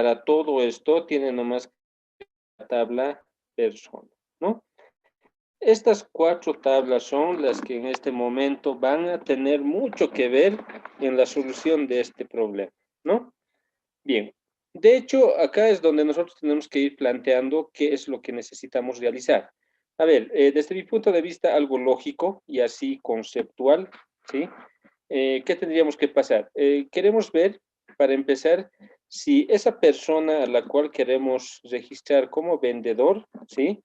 para todo esto tiene nomás la tabla persona, ¿no? Estas cuatro tablas son las que en este momento van a tener mucho que ver en la solución de este problema, ¿no? Bien, de hecho, acá es donde nosotros tenemos que ir planteando qué es lo que necesitamos realizar. A ver, desde mi punto de vista, algo lógico y así conceptual, ¿sí? ¿Qué tendríamos que pasar? Queremos ver, para empezar, si esa persona a la cual queremos registrar como vendedor, ¿sí?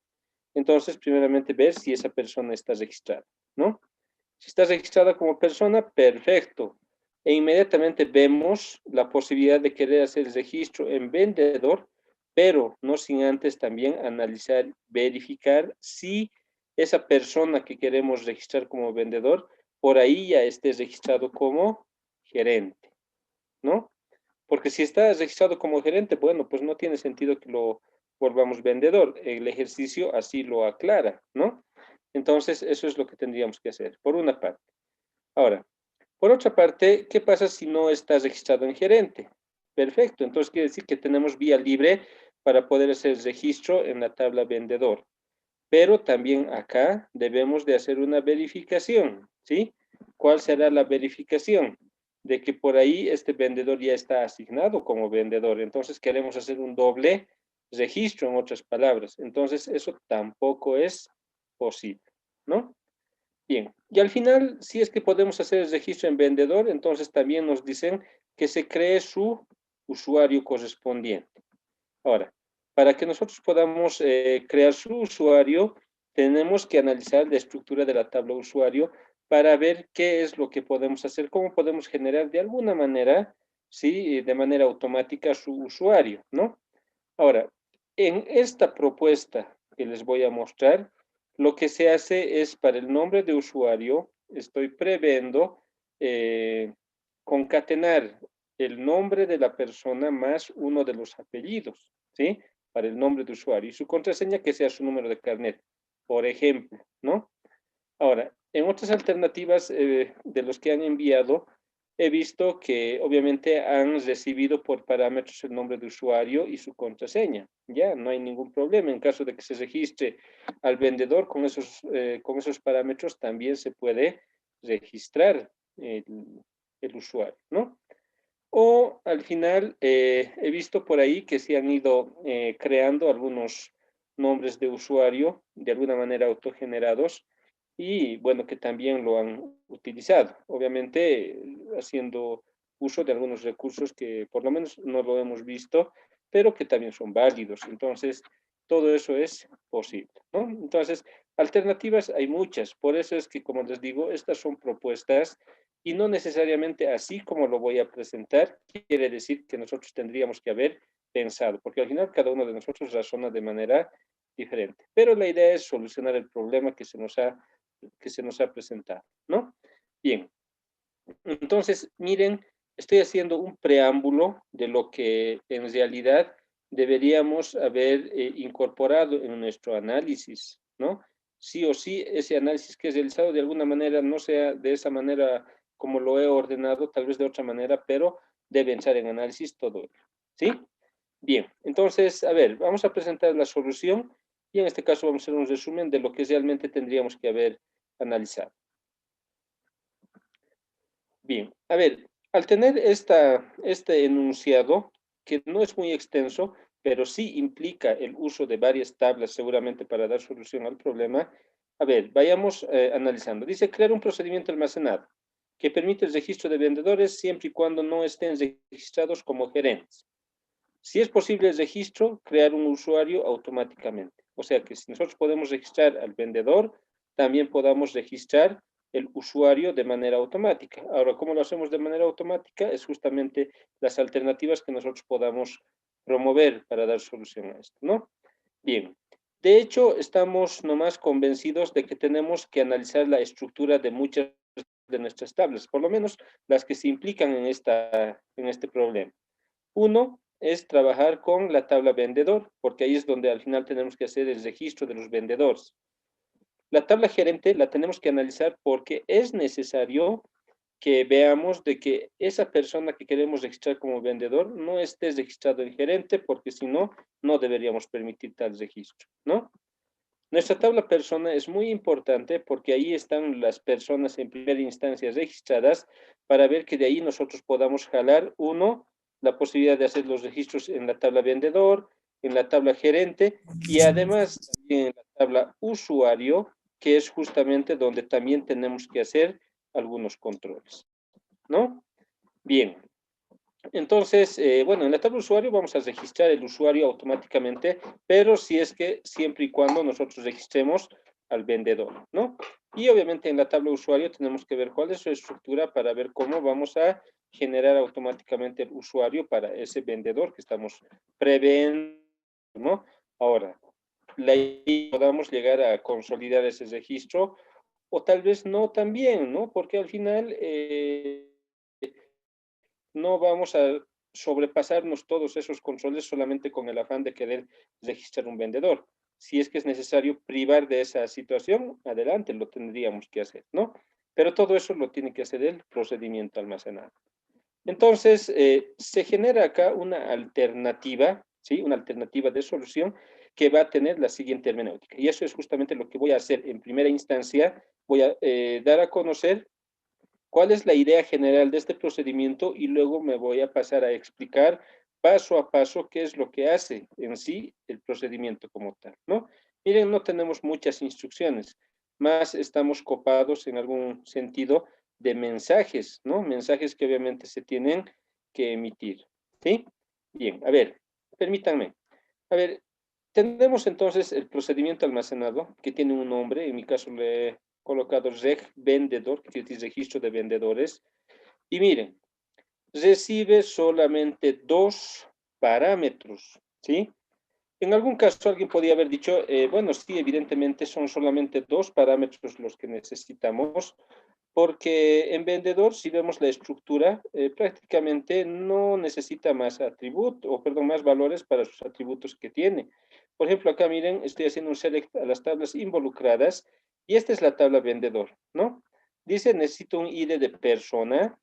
Entonces, primeramente ver si esa persona está registrada, ¿no? Si está registrada como persona, perfecto. E inmediatamente vemos la posibilidad de querer hacer el registro en vendedor, pero no sin antes también analizar, verificar si esa persona que queremos registrar como vendedor, por ahí ya esté registrado como gerente, ¿no? Porque si está registrado como gerente, bueno, pues no tiene sentido que lo volvamos vendedor. El ejercicio así lo aclara, ¿no? Entonces, eso es lo que tendríamos que hacer, por una parte. Ahora, por otra parte, ¿qué pasa si no está registrado en gerente? Perfecto, entonces quiere decir que tenemos vía libre para poder hacer el registro en la tabla vendedor. Pero también acá debemos de hacer una verificación, ¿sí? ¿Cuál será la verificación? De que por ahí este vendedor ya está asignado como vendedor. Entonces queremos hacer un doble registro, en otras palabras. Entonces eso tampoco es posible, ¿no? Bien, y al final, si es que podemos hacer el registro en vendedor, entonces también nos dicen que se cree su usuario correspondiente. Ahora, para que nosotros podamos crear su usuario, tenemos que analizar la estructura de la tabla usuario para ver qué es lo que podemos hacer, cómo podemos generar de alguna manera, sí, de manera automática su usuario, ¿no? Ahora, en esta propuesta que les voy a mostrar, lo que se hace es para el nombre de usuario, estoy previendo eh, concatenar el nombre de la persona más uno de los apellidos, ¿sí? Para el nombre de usuario y su contraseña que sea su número de carnet, por ejemplo, ¿no? Ahora, en otras alternativas de los que han enviado, he visto que obviamente han recibido por parámetros el nombre de usuario y su contraseña. Ya, no hay ningún problema. En caso de que se registre al vendedor con esos parámetros, también se puede registrar el, el usuario, ¿no? O al final he visto por ahí que se han ido creando algunos nombres de usuario de alguna manera autogenerados y bueno, que también lo han utilizado. Obviamente haciendo uso de algunos recursos que por lo menos no lo hemos visto, pero que también son válidos. Entonces, todo eso es posible, ¿no? Entonces, alternativas hay muchas. Por eso es que, como les digo, estas son propuestas y no necesariamente así como lo voy a presentar, quiere decir que nosotros tendríamos que haber pensado, porque al final cada uno de nosotros razona de manera diferente. Pero la idea es solucionar el problema que se nos ha presentado, ¿no? Bien, entonces, miren, estoy haciendo un preámbulo de lo que en realidad deberíamos haber incorporado en nuestro análisis, ¿no? Sí o sí, ese análisis que es realizado de alguna manera, no sea de esa manera como lo he ordenado, tal vez de otra manera, pero debe entrar en análisis todo ello, ¿sí? Bien, entonces, a ver, vamos a presentar la solución y en este caso vamos a hacer un resumen de lo que realmente tendríamos que haber analizado. Bien, a ver, al tener este enunciado, que no es muy extenso, pero sí implica el uso de varias tablas seguramente para dar solución al problema, a ver, vayamos analizando. Dice, crear un procedimiento almacenado que permite el registro de vendedores siempre y cuando no estén registrados como gerentes. Si es posible el registro, crear un usuario automáticamente. O sea que si nosotros podemos registrar al vendedor, también podamos registrar el usuario de manera automática. Ahora, ¿cómo lo hacemos de manera automática? Es justamente las alternativas que nosotros podamos promover para dar solución a esto, ¿no? Bien. De hecho, estamos nomás convencidos de que tenemos que analizar la estructura de muchas de nuestras tablas, por lo menos las que se implican en este problema. Uno es trabajar con la tabla vendedor, porque ahí es donde al final tenemos que hacer el registro de los vendedores. La tabla gerente la tenemos que analizar porque es necesario que veamos de que esa persona que queremos registrar como vendedor no esté registrado en gerente, porque si no, no deberíamos permitir tal registro, ¿no? Nuestra tabla persona es muy importante porque ahí están las personas en primera instancia registradas para ver que de ahí nosotros podamos jalar, uno, la posibilidad de hacer los registros en la tabla vendedor, en la tabla gerente y además también en la tabla usuario, que es justamente donde también tenemos que hacer algunos controles, ¿no? Bien, entonces, bueno, en la tabla usuario vamos a registrar el usuario automáticamente, pero si es que siempre y cuando nosotros registremos al vendedor, ¿no? Y obviamente en la tabla usuario tenemos que ver cuál es su estructura para ver cómo vamos a generar automáticamente el usuario para ese vendedor que estamos previendo, ¿no? Ahora, la idea podamos llegar a consolidar ese registro o tal vez no también, ¿no? Porque al final no vamos a sobrepasarnos todos esos controles solamente con el afán de querer registrar un vendedor. Si es que es necesario privar de esa situación, adelante, lo tendríamos que hacer, ¿no? Pero todo eso lo tiene que hacer el procedimiento almacenado. Entonces, se genera acá una alternativa, ¿sí? Una alternativa de solución que va a tener la siguiente hermenéutica. Y eso es justamente lo que voy a hacer en primera instancia. Voy a dar a conocer cuál es la idea general de este procedimiento y luego me voy a pasar a explicar paso a paso qué es lo que hace en sí el procedimiento como tal, ¿no? Miren, no tenemos muchas instrucciones, más estamos copados en algún sentido de mensajes, ¿no? Mensajes que obviamente se tienen que emitir, ¿sí? Bien, a ver, permítanme. A ver, tenemos entonces el procedimiento almacenado que tiene un nombre, en mi caso le he colocado reg vendedor, que quiere decir registro de vendedores. Y miren, recibe solamente dos parámetros, ¿sí? En algún caso alguien podría haber dicho, bueno, sí, evidentemente son solamente dos parámetros los que necesitamos, porque en vendedor, si vemos la estructura, prácticamente no necesita más atributos, o perdón, más valores para sus atributos que tiene. Por ejemplo, acá miren, estoy haciendo un select a las tablas involucradas, y esta es la tabla vendedor, ¿no? Dice, necesito un ID de persona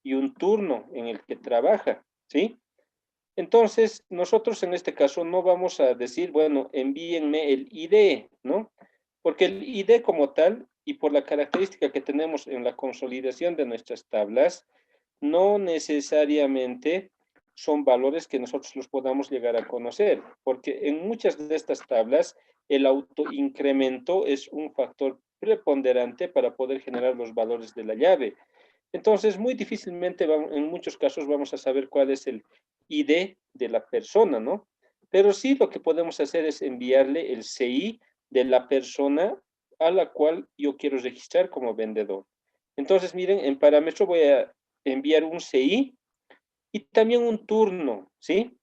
y un turno en el que trabaja, ¿sí? Entonces, nosotros en este caso no vamos a decir, bueno, envíenme el ID, ¿no? Porque el ID como tal, y por la característica que tenemos en la consolidación de nuestras tablas, no necesariamente son valores que nosotros los podamos llegar a conocer, porque en muchas de estas tablas el autoincremento es un factor preponderante para poder generar los valores de la llave. Entonces, muy difícilmente, en muchos casos, vamos a saber cuál es el ID de la persona, ¿no? Pero sí lo que podemos hacer es enviarle el CI de la persona a la cual yo quiero registrar como vendedor. Entonces, miren, en parámetro voy a enviar un CI y también un turno, ¿sí?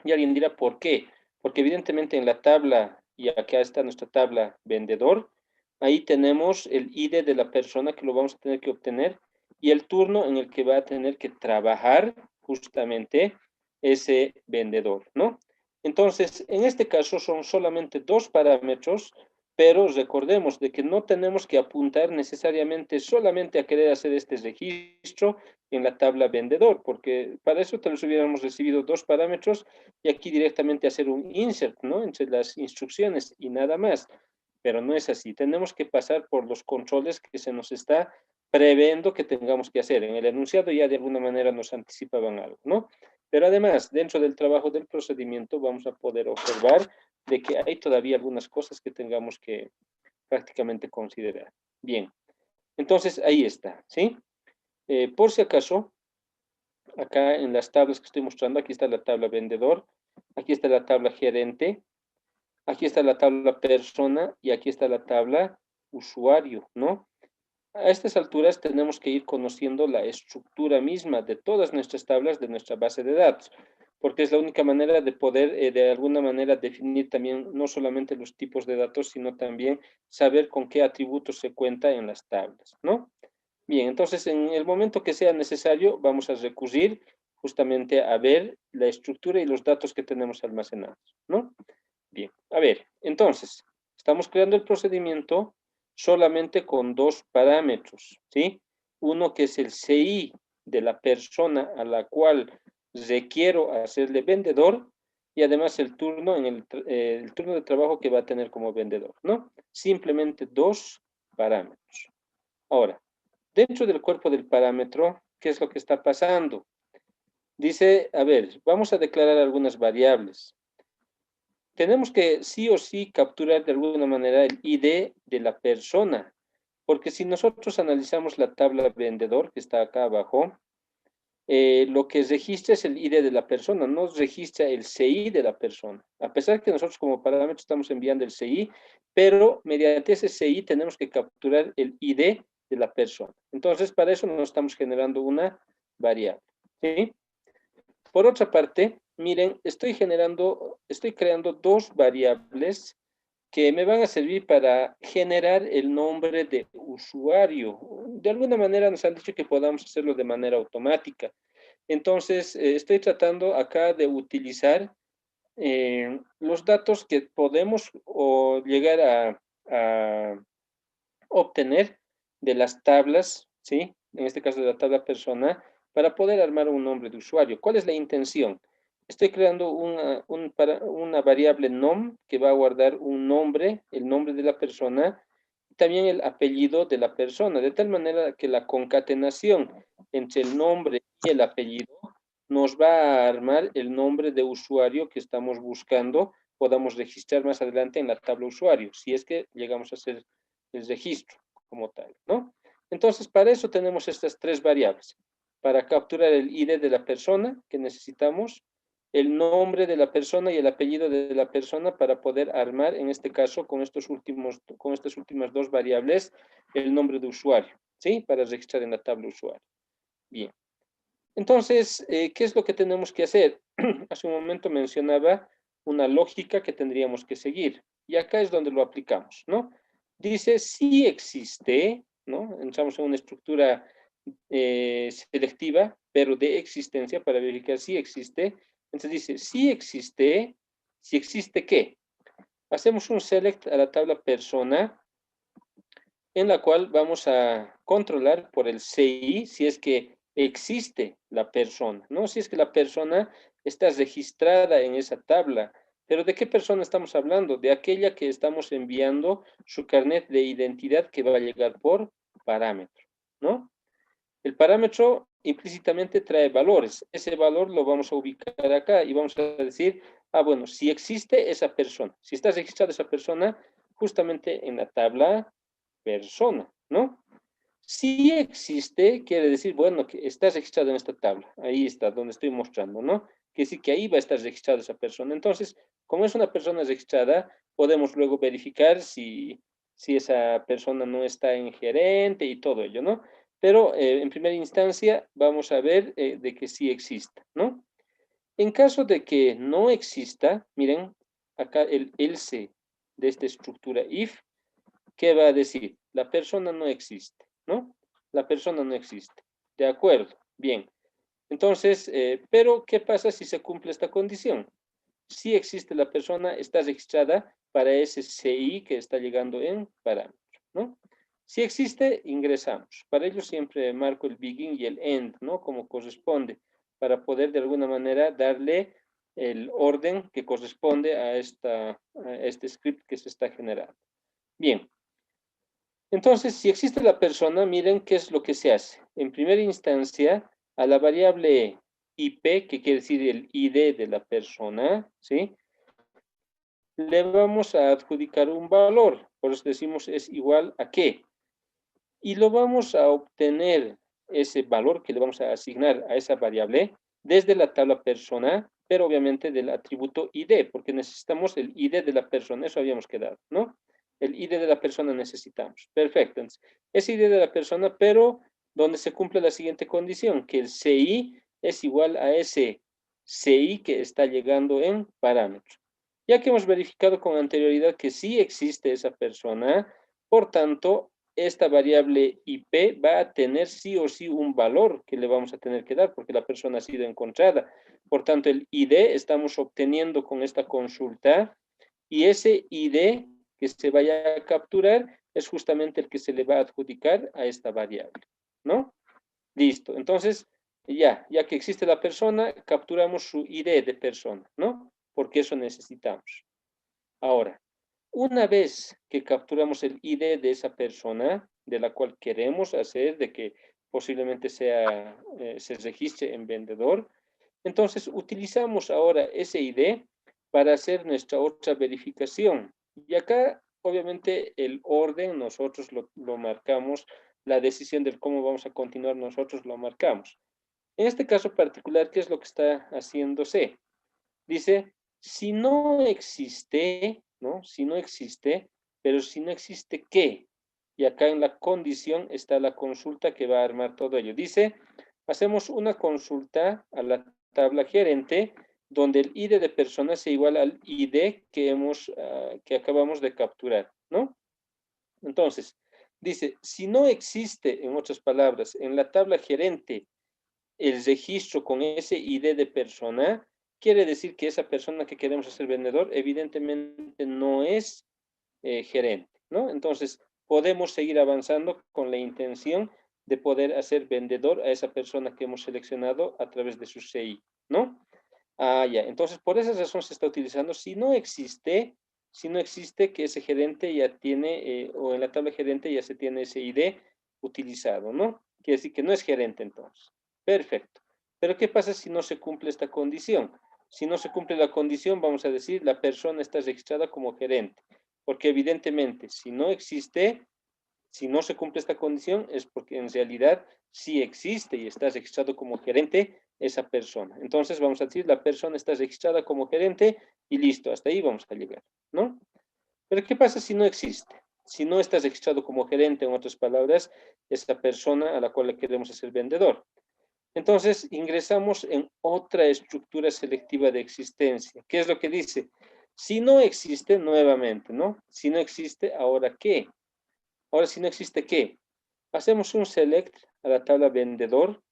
Y alguien dirá, ¿por qué? Porque evidentemente en la tabla, y acá está nuestra tabla vendedor, ahí tenemos el ID de la persona que lo vamos a tener que obtener y el turno en el que va a tener que trabajar justamente ese vendedor, ¿no? Entonces, en este caso son solamente dos parámetros, pero recordemos de que no tenemos que apuntar necesariamente solamente a querer hacer este registro en la tabla vendedor, porque para eso tal vez hubiéramos recibido dos parámetros y aquí directamente hacer un insert, ¿no? Entre las instrucciones y nada más. Pero no es así. Tenemos que pasar por los controles que se nos está previendo que tengamos que hacer. En el enunciado ya de alguna manera nos anticipaban algo, ¿no? Pero además, dentro del trabajo del procedimiento vamos a poder observar de que hay todavía algunas cosas que tengamos que prácticamente considerar. Bien, entonces ahí está, ¿sí? Por si acaso, acá en las tablas que estoy mostrando, aquí está la tabla vendedor, aquí está la tabla gerente, aquí está la tabla persona y aquí está la tabla usuario, ¿no? A estas alturas tenemos que ir conociendo la estructura misma de todas nuestras tablas de nuestra base de datos, porque es la única manera de poder, de alguna manera, definir también no solamente los tipos de datos, sino también saber con qué atributos se cuenta en las tablas, ¿no? Bien, entonces en el momento que sea necesario, vamos a recurrir justamente a ver la estructura y los datos que tenemos almacenados, ¿no? Bien, a ver, entonces, estamos creando el procedimiento solamente con dos parámetros, ¿sí? uno que es el CI de la persona a la cual requiero hacerle vendedor, y además el turno, el turno de trabajo que va a tener como vendedor, ¿no? Simplemente dos parámetros. Ahora, dentro del cuerpo del parámetro, ¿qué es lo que está pasando? Dice, a ver, vamos a declarar algunas variables. Tenemos que sí o sí capturar de alguna manera el ID de la persona, porque si nosotros analizamos la tabla vendedor que está acá abajo, lo que registra es el ID de la persona, no registra el CI de la persona. A pesar que nosotros como parámetro estamos enviando el CI, pero mediante ese CI tenemos que capturar el ID de la persona. Entonces, para eso nos estamos generando una variable, ¿sí? Por otra parte, miren, estoy creando dos variables que me van a servir para generar el nombre de usuario. De alguna manera nos han dicho que podamos hacerlo de manera automática. Entonces, estoy tratando acá de utilizar los datos que podemos o llegar a obtener de las tablas, ¿sí? En este caso de la tabla persona, para poder armar un nombre de usuario. ¿Cuál es la intención? Estoy creando una variable nom que va a guardar un nombre, el nombre de la persona, y también el apellido de la persona, de tal manera que la concatenación entre el nombre y el apellido nos va a armar el nombre de usuario que estamos buscando, podamos registrar más adelante en la tabla usuario, si es que llegamos a hacer el registro como tal, ¿no? Entonces, para eso tenemos estas tres variables. Para capturar el ID de la persona que necesitamos, el nombre de la persona y el apellido de la persona para poder armar, en este caso, con estas últimas dos variables, el nombre de usuario, ¿sí? Para registrar en la tabla usuario. Bien. Entonces, ¿qué es lo que tenemos que hacer? Hace un momento mencionaba una lógica que tendríamos que seguir. Y acá es donde lo aplicamos, ¿no? Dice, si existe, ¿no? Entramos en una estructura selectiva, pero de existencia para verificar si existe. Entonces dice, si existe ¿qué? Hacemos un select a la tabla persona, en la cual vamos a controlar por el CI si es que existe la persona, ¿no? Si es que la persona está registrada en esa tabla. Pero ¿de qué persona estamos hablando? De aquella que estamos enviando su carnet de identidad que va a llegar por parámetro, ¿no? El parámetro implícitamente trae valores. Ese valor lo vamos a ubicar acá y vamos a decir, ah, bueno, si existe esa persona, si está registrada esa persona justamente en la tabla persona, ¿no? Si existe, quiere decir, bueno, que está registrado en esta tabla. Ahí está, donde estoy mostrando, ¿no? Que sí que ahí va a estar registrada esa persona. Entonces, como es una persona registrada, podemos luego verificar si esa persona no está en gerente y todo ello, ¿no? Pero en primera instancia vamos a ver de que sí exista, ¿no? En caso de que no exista, miren, acá el else de esta estructura if, ¿qué va a decir? La persona no existe, ¿no? La persona no existe. De acuerdo, bien. Entonces, pero ¿qué pasa si se cumple esta condición? Si existe la persona, está registrada para ese CI que está llegando en parámetro, ¿no? Si existe, ingresamos. Para ello siempre marco el begin y el end, ¿no? Como corresponde, para poder de alguna manera darle el orden que corresponde a este script que se está generando. Bien, entonces, si existe la persona, miren qué es lo que se hace. En primera instancia, a la variable IP, que quiere decir el ID de la persona, ¿sí? Le vamos a adjudicar un valor. Por eso decimos es igual a qué. Y lo vamos a obtener ese valor que le vamos a asignar a esa variable desde la tabla persona, pero obviamente del atributo ID, porque necesitamos el ID de la persona. Eso habíamos quedado, ¿no? El ID de la persona necesitamos. Perfecto. Entonces, ese ID de la persona, pero donde se cumple la siguiente condición, que el CI es igual a ese CI que está llegando en parámetro. Ya que hemos verificado con anterioridad que sí existe esa persona, por tanto, esta variable IP va a tener sí o sí un valor que le vamos a tener que dar porque la persona ha sido encontrada. Por tanto, el ID estamos obteniendo con esta consulta y ese ID que se vaya a capturar es justamente el que se le va a adjudicar a esta variable. ¿no? Listo. Entonces, ya que existe la persona, capturamos su ID de persona, ¿no? Porque eso necesitamos. Ahora, una vez que capturamos el ID de esa persona, de la cual queremos hacer, de que posiblemente se registre en vendedor, entonces utilizamos ahora ese ID para hacer nuestra otra verificación. Y acá, obviamente, el orden nosotros lo marcamos, la decisión del cómo vamos a continuar nosotros lo marcamos. En este caso particular, ¿qué es lo que está haciéndose? Dice, si no existe, ¿no? Si no existe, pero si no existe, ¿qué? Y acá en la condición está la consulta que va a armar todo ello. Dice, hacemos una consulta a la tabla gerente donde el ID de persona sea igual al ID que acabamos de capturar, ¿no? Entonces, dice, si no existe, en otras palabras, en la tabla gerente el registro con ese ID de persona, quiere decir que esa persona que queremos hacer vendedor evidentemente no es gerente, ¿no? Entonces, podemos seguir avanzando con la intención de poder hacer vendedor a esa persona que hemos seleccionado a través de su CI, ¿no? Ah, ya. Entonces, por esa razón se está utilizando. Si no existe que ese gerente ya tiene, o en la tabla gerente ya se tiene ese ID utilizado, ¿no? Quiere decir que no es gerente entonces. Perfecto. Pero ¿qué pasa si no se cumple esta condición? Si no se cumple la condición, vamos a decir, la persona está registrada como gerente. Porque evidentemente, si no se cumple esta condición, es porque en realidad sí existe y está registrado como gerente esa persona. Entonces vamos a decir, la persona está registrada como gerente y listo, hasta ahí vamos a llegar, ¿no? Pero ¿qué pasa si no existe? Si no está registrado como gerente, en otras palabras, esa persona a la cual le queremos hacer vendedor. Entonces ingresamos en otra estructura selectiva de existencia. ¿Qué es lo que dice? Si no existe, nuevamente, ¿no? Si no existe, ¿ahora qué? Ahora, si no existe, ¿qué? Hacemos un select a la tabla vendedor,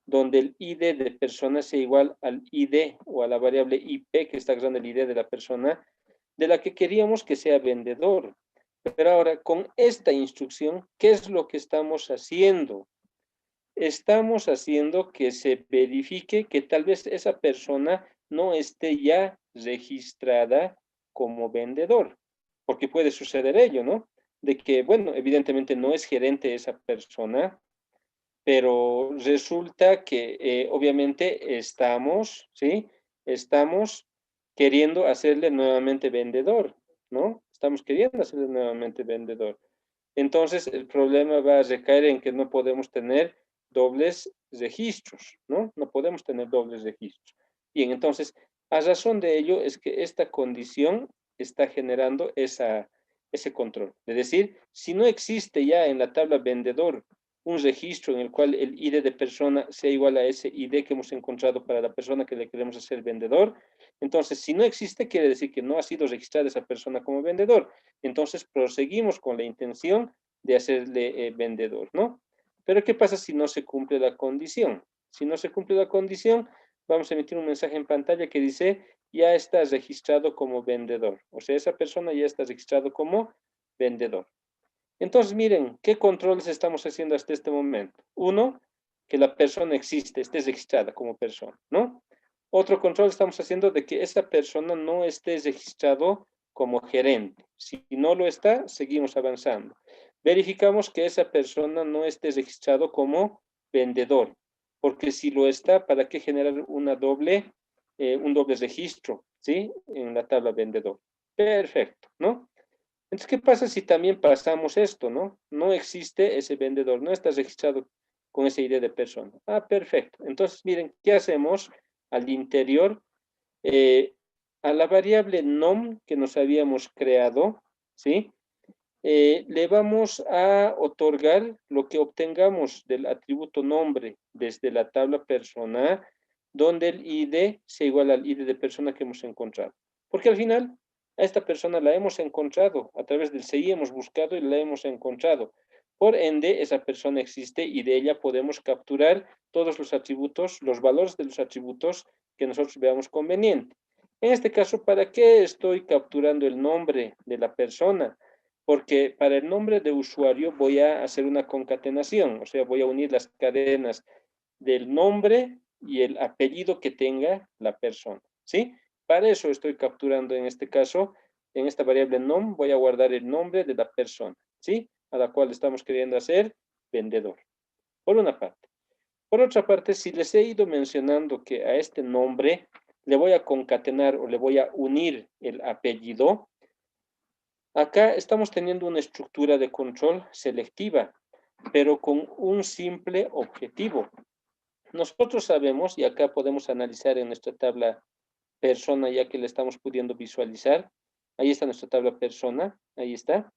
donde el ID de persona sea igual al ID o a la variable IP que está grande el ID de la persona, de la que queríamos que sea vendedor. Pero ahora, con esta instrucción, ¿qué es lo que estamos haciendo? Estamos haciendo que se verifique que tal vez esa persona no esté ya registrada como vendedor, porque puede suceder ello, ¿no? De que, bueno, evidentemente no es gerente esa persona, pero resulta que obviamente estamos, ¿sí? Estamos queriendo hacerle nuevamente vendedor, ¿no? Estamos queriendo hacerle nuevamente vendedor. Entonces, el problema va a recaer en que no podemos tener dobles registros, ¿no? No podemos tener dobles registros. Bien, entonces, a razón de ello es que esta condición está generando ese control. Es decir, si no existe ya en la tabla vendedor un registro en el cual el ID de persona sea igual a ese ID que hemos encontrado para la persona que le queremos hacer vendedor, entonces, si no existe, quiere decir que no ha sido registrada esa persona como vendedor. Entonces, proseguimos con la intención de hacerle vendedor, ¿no? Pero, ¿qué pasa si no se cumple la condición? Si no se cumple la condición, vamos a emitir un mensaje en pantalla que dice, ya está registrado como vendedor. O sea, esa persona ya está registrado como vendedor. Entonces, miren, ¿qué controles estamos haciendo hasta este momento? Uno, que la persona existe, esté registrada como persona, ¿no? Otro control estamos haciendo de que esa persona no esté registrado como gerente. Si no lo está, seguimos avanzando. Verificamos que esa persona no esté registrado como vendedor, porque si lo está, ¿para qué generar un doble registro, ¿sí? En la tabla vendedor. Perfecto, ¿no? Entonces, ¿qué pasa si también pasamos esto, no? No existe ese vendedor, no está registrado con esa idea de persona. Ah, perfecto. Entonces, miren, ¿qué hacemos al interior? Eh, a la variable nom que nos habíamos creado, ¿sí? Le vamos a otorgar lo que obtengamos del atributo nombre desde la tabla persona, donde el ID sea igual al ID de persona que hemos encontrado. Porque al final, a esta persona la hemos encontrado, a través del CI hemos buscado y la hemos encontrado. Por ende, esa persona existe y de ella podemos capturar todos los atributos, los valores de los atributos que nosotros veamos conveniente. En este caso, ¿para qué estoy capturando el nombre de la persona? porque para el nombre de usuario voy a hacer una concatenación, o sea, voy a unir las cadenas del nombre y el apellido que tenga la persona, ¿sí? Para eso estoy capturando en este caso, en esta variable nom, voy a guardar el nombre de la persona, ¿sí? A la cual estamos queriendo hacer vendedor, por una parte. Por otra parte, si les he ido mencionando que a este nombre le voy a concatenar o le voy a unir el apellido, acá estamos teniendo una estructura de control selectiva, pero con un simple objetivo. Nosotros sabemos, y acá podemos analizar en nuestra tabla persona, ya que la estamos pudiendo visualizar. Ahí está nuestra tabla persona, ahí está,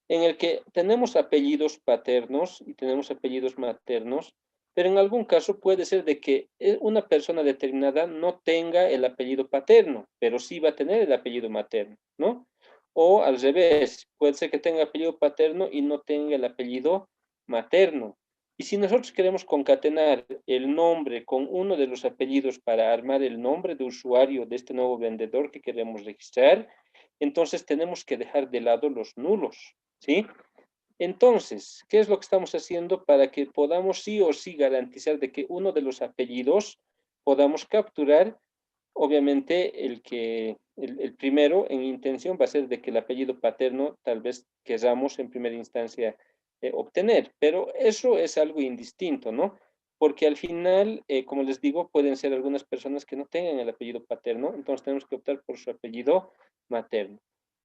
en el que tenemos apellidos paternos y tenemos apellidos maternos, pero en algún caso puede ser de que una persona determinada no tenga el apellido paterno, pero sí va a tener el apellido materno, ¿no? O al revés, puede ser que tenga apellido paterno y no tenga el apellido materno. Y si nosotros queremos concatenar el nombre con uno de los apellidos para armar el nombre de usuario de este nuevo vendedor que queremos registrar, entonces tenemos que dejar de lado los nulos, ¿sí? Entonces, ¿qué es lo que estamos haciendo para que podamos sí o sí garantizar de que uno de los apellidos podamos capturar? Obviamente, el primero en intención va a ser de que el apellido paterno tal vez queramos en primera instancia obtener, pero eso es algo indistinto, ¿no? Porque al final, como les digo, pueden ser algunas personas que no tengan el apellido paterno, entonces tenemos que optar por su apellido materno.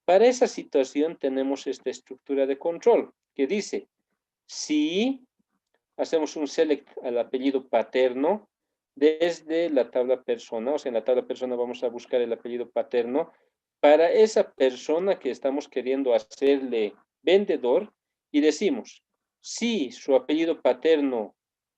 Para esa situación tenemos esta estructura de control que dice, si hacemos un select al apellido paterno desde la tabla persona, o sea, en la tabla persona vamos a buscar el apellido paterno para esa persona que estamos queriendo hacerle vendedor y decimos, si su apellido paterno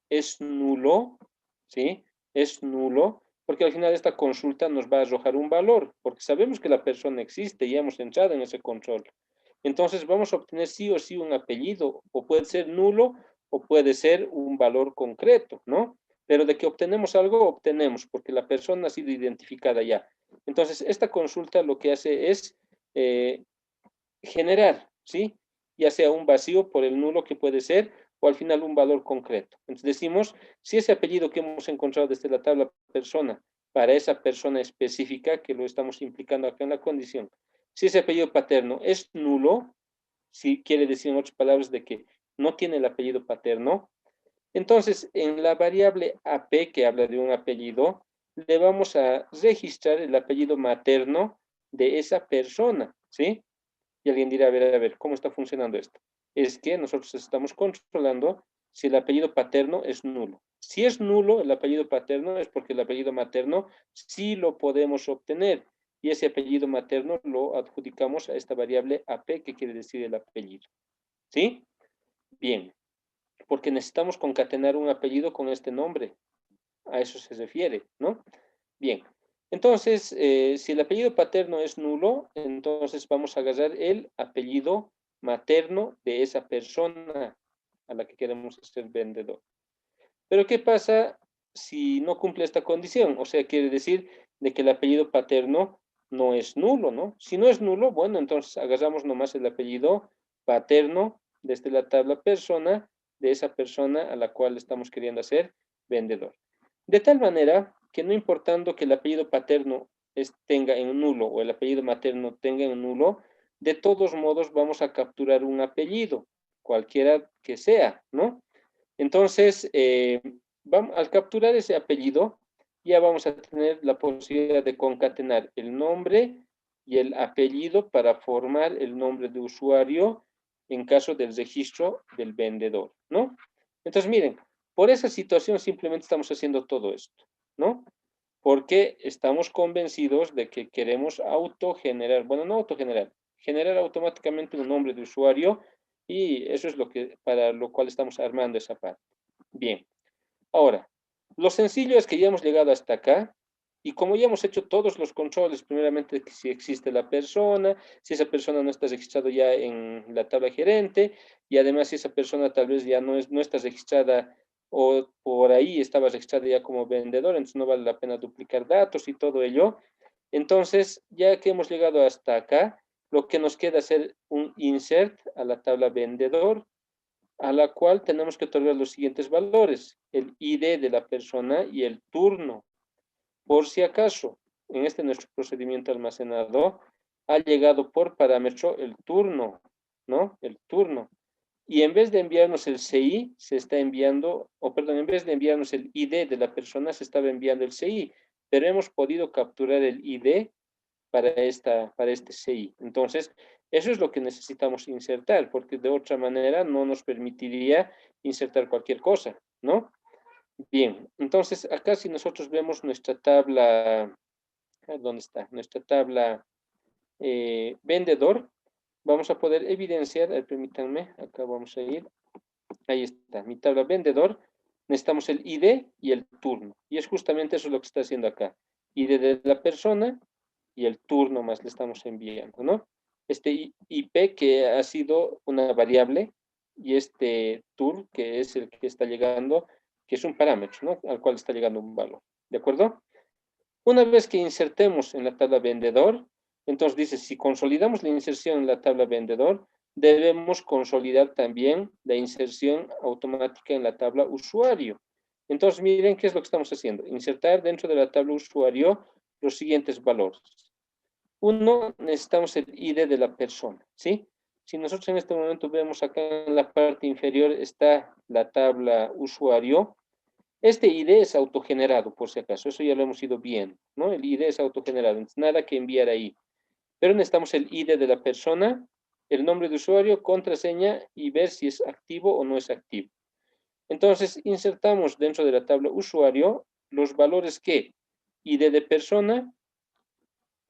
es nulo, ¿sí? Es nulo, porque al final esta consulta nos va a arrojar un valor, porque sabemos que la persona existe y hemos entrado en ese control. Entonces vamos a obtener sí o sí un apellido, o puede ser nulo o puede ser un valor concreto, ¿no? Pero de que obtenemos algo, obtenemos, porque la persona ha sido identificada ya. Entonces, esta consulta lo que hace es eh, generar, ¿sí? Ya sea un vacío por el nulo que puede ser, o al final un valor concreto. Entonces decimos, si ese apellido que hemos encontrado desde la tabla persona, para esa persona específica, que lo estamos implicando acá en la condición, si ese apellido paterno es nulo, si quiere decir en otras palabras de que no tiene el apellido paterno, entonces en la variable AP que habla de un apellido, le vamos a registrar el apellido materno de esa persona, ¿sí? Y alguien dirá, a ver, ¿cómo está funcionando esto? Es que nosotros estamos controlando si el apellido paterno es nulo. Si es nulo el apellido paterno es porque el apellido materno sí lo podemos obtener y ese apellido materno lo adjudicamos a esta variable AP que quiere decir el apellido. ¿Sí? Bien, porque necesitamos concatenar un apellido con este nombre. A eso se refiere, ¿no? Bien, entonces, si el apellido paterno es nulo, entonces vamos a agarrar el apellido materno de esa persona a la que queremos hacer vendedor. Pero ¿qué pasa si no cumple esta condición? O sea, quiere decir de que el apellido paterno no es nulo, ¿no? Si no es nulo, bueno, entonces agarramos nomás el apellido paterno desde la tabla persona de esa persona a la cual estamos queriendo hacer vendedor. De tal manera que no importando que el apellido paterno tenga en nulo o el apellido materno tenga en nulo, de todos modos vamos a capturar un apellido, cualquiera que sea, ¿no? Entonces, al capturar ese apellido, ya vamos a tener la posibilidad de concatenar el nombre y el apellido para formar el nombre de usuario en caso del registro del vendedor, ¿no? Entonces, miren, por esa situación simplemente estamos haciendo todo esto, ¿no? Porque estamos convencidos de que queremos autogenerar, bueno, no autogenerar, generar automáticamente un nombre de usuario y eso es lo que, para lo cual estamos armando esa parte. Bien, ahora, lo sencillo es que ya hemos llegado hasta acá y como ya hemos hecho todos los controles, primeramente si existe la persona, si esa persona no está registrada ya en la tabla gerente y además si esa persona tal vez ya no está registrada o por ahí estaba registrada ya como vendedor, entonces no vale la pena duplicar datos y todo ello. Entonces, ya que hemos llegado hasta acá, lo que nos queda hacer un insert a la tabla vendedor, a la cual tenemos que otorgar los siguientes valores: el ID de la persona y el turno. Por si acaso, en este nuestro procedimiento almacenado, ha llegado por parámetro el turno, ¿no? El turno. Y en vez de enviarnos el CI, se está enviando, o perdón, en vez de enviarnos el ID de la persona, se estaba enviando el CI, pero hemos podido capturar el ID para este CI. Entonces, eso es lo que necesitamos insertar, porque de otra manera no nos permitiría insertar cualquier cosa, ¿no? Bien, entonces acá si nosotros vemos nuestra tabla, ¿dónde está? Nuestra tabla vendedor, vamos a poder evidenciar, permítanme, acá vamos a ir, ahí está, mi tabla vendedor, necesitamos el ID y el turno, y es justamente eso lo que está haciendo acá, ID de la persona y el turno más le estamos enviando, ¿no? Este IP que ha sido una variable y este tour que es el que está llegando, que es un parámetro, ¿no? Al cual está llegando un valor, ¿de acuerdo? Una vez que insertemos en la tabla vendedor, entonces dice, si consolidamos la inserción en la tabla vendedor, debemos consolidar también la inserción automática en la tabla usuario. Entonces, miren qué es lo que estamos haciendo. Insertar dentro de la tabla usuario los siguientes valores. Uno, necesitamos el ID de la persona, ¿sí? Si nosotros en este momento vemos acá en la parte inferior está la tabla usuario, este ID es autogenerado, por si acaso, eso ya lo hemos ido viendo, ¿no? El ID es autogenerado, entonces nada que enviar ahí. Pero necesitamos el ID de la persona, el nombre de usuario, contraseña y ver si es activo o no es activo. Entonces, insertamos dentro de la tabla usuario los valores que ID de persona,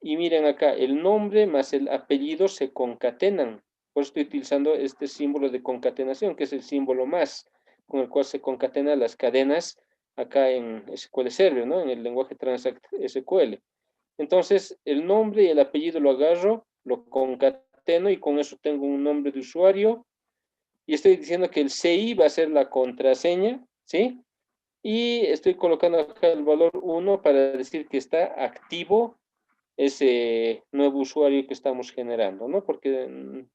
y miren acá, el nombre más el apellido se concatenan. Por eso estoy utilizando este símbolo de concatenación, que es el símbolo más, con el cual se concatenan las cadenas acá en SQL Server, ¿no? En el lenguaje Transact SQL. Entonces, el nombre y el apellido lo agarro, lo concateno y con eso tengo un nombre de usuario. Y estoy diciendo que el CI va a ser la contraseña, ¿sí? Y estoy colocando acá el valor 1 para decir que está activo ese nuevo usuario que estamos generando, ¿no? Porque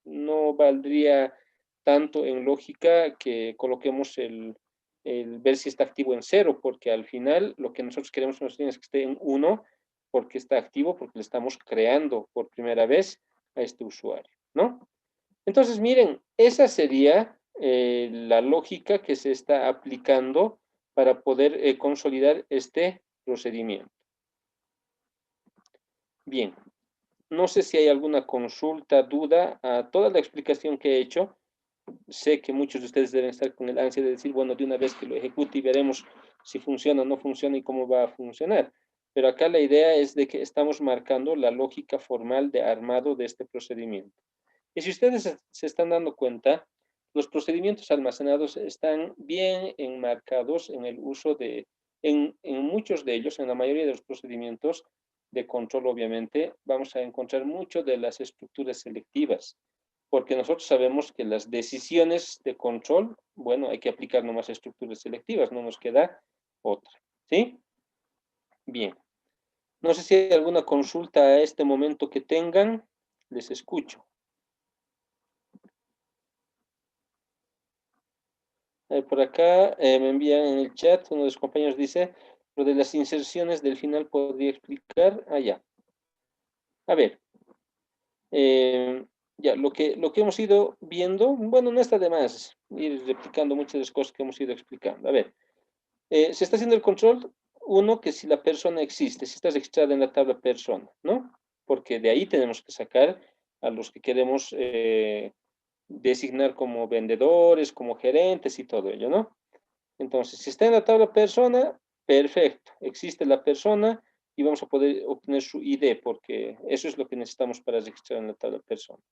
no valdría tanto en lógica que coloquemos el ver si está activo en 0, porque al final lo que nosotros queremos es que esté en 1, porque está activo, porque le estamos creando por primera vez a este usuario, ¿no? Entonces, miren, esa sería la lógica que se está aplicando para poder consolidar este procedimiento. Bien, no sé si hay alguna consulta, duda a toda la explicación que he hecho. Sé que muchos de ustedes deben estar con el ansia de decir, bueno, de una vez que lo ejecute y veremos si funciona o no funciona y cómo va a funcionar. Pero acá la idea es de que estamos marcando la lógica formal de armado de este procedimiento. Y si ustedes se están dando cuenta, los procedimientos almacenados están bien enmarcados en el uso en muchos de ellos, en la mayoría de los procedimientos de control, obviamente, vamos a encontrar mucho de las estructuras selectivas, porque nosotros sabemos que las decisiones de control, bueno, hay que aplicar nomás estructuras selectivas, no nos queda otra, ¿sí? Bien. No sé si hay alguna consulta a este momento que tengan, les escucho. Por acá me envían en el chat, uno de los compañeros dice, lo de las inserciones del final podría explicar. Ah, ya. A ver, eh, ya, lo que hemos ido viendo, bueno, no está de más ir replicando muchas de las cosas que hemos ido explicando. A ver, se está haciendo el control, uno, que si la persona existe, si está registrada en la tabla persona, ¿no? Porque de ahí tenemos que sacar a los que queremos designar como vendedores, como gerentes y todo ello, ¿no? Entonces, si está en la tabla persona, perfecto, existe la persona y vamos a poder obtener su ID porque eso es lo que necesitamos para registrar en la tabla persona.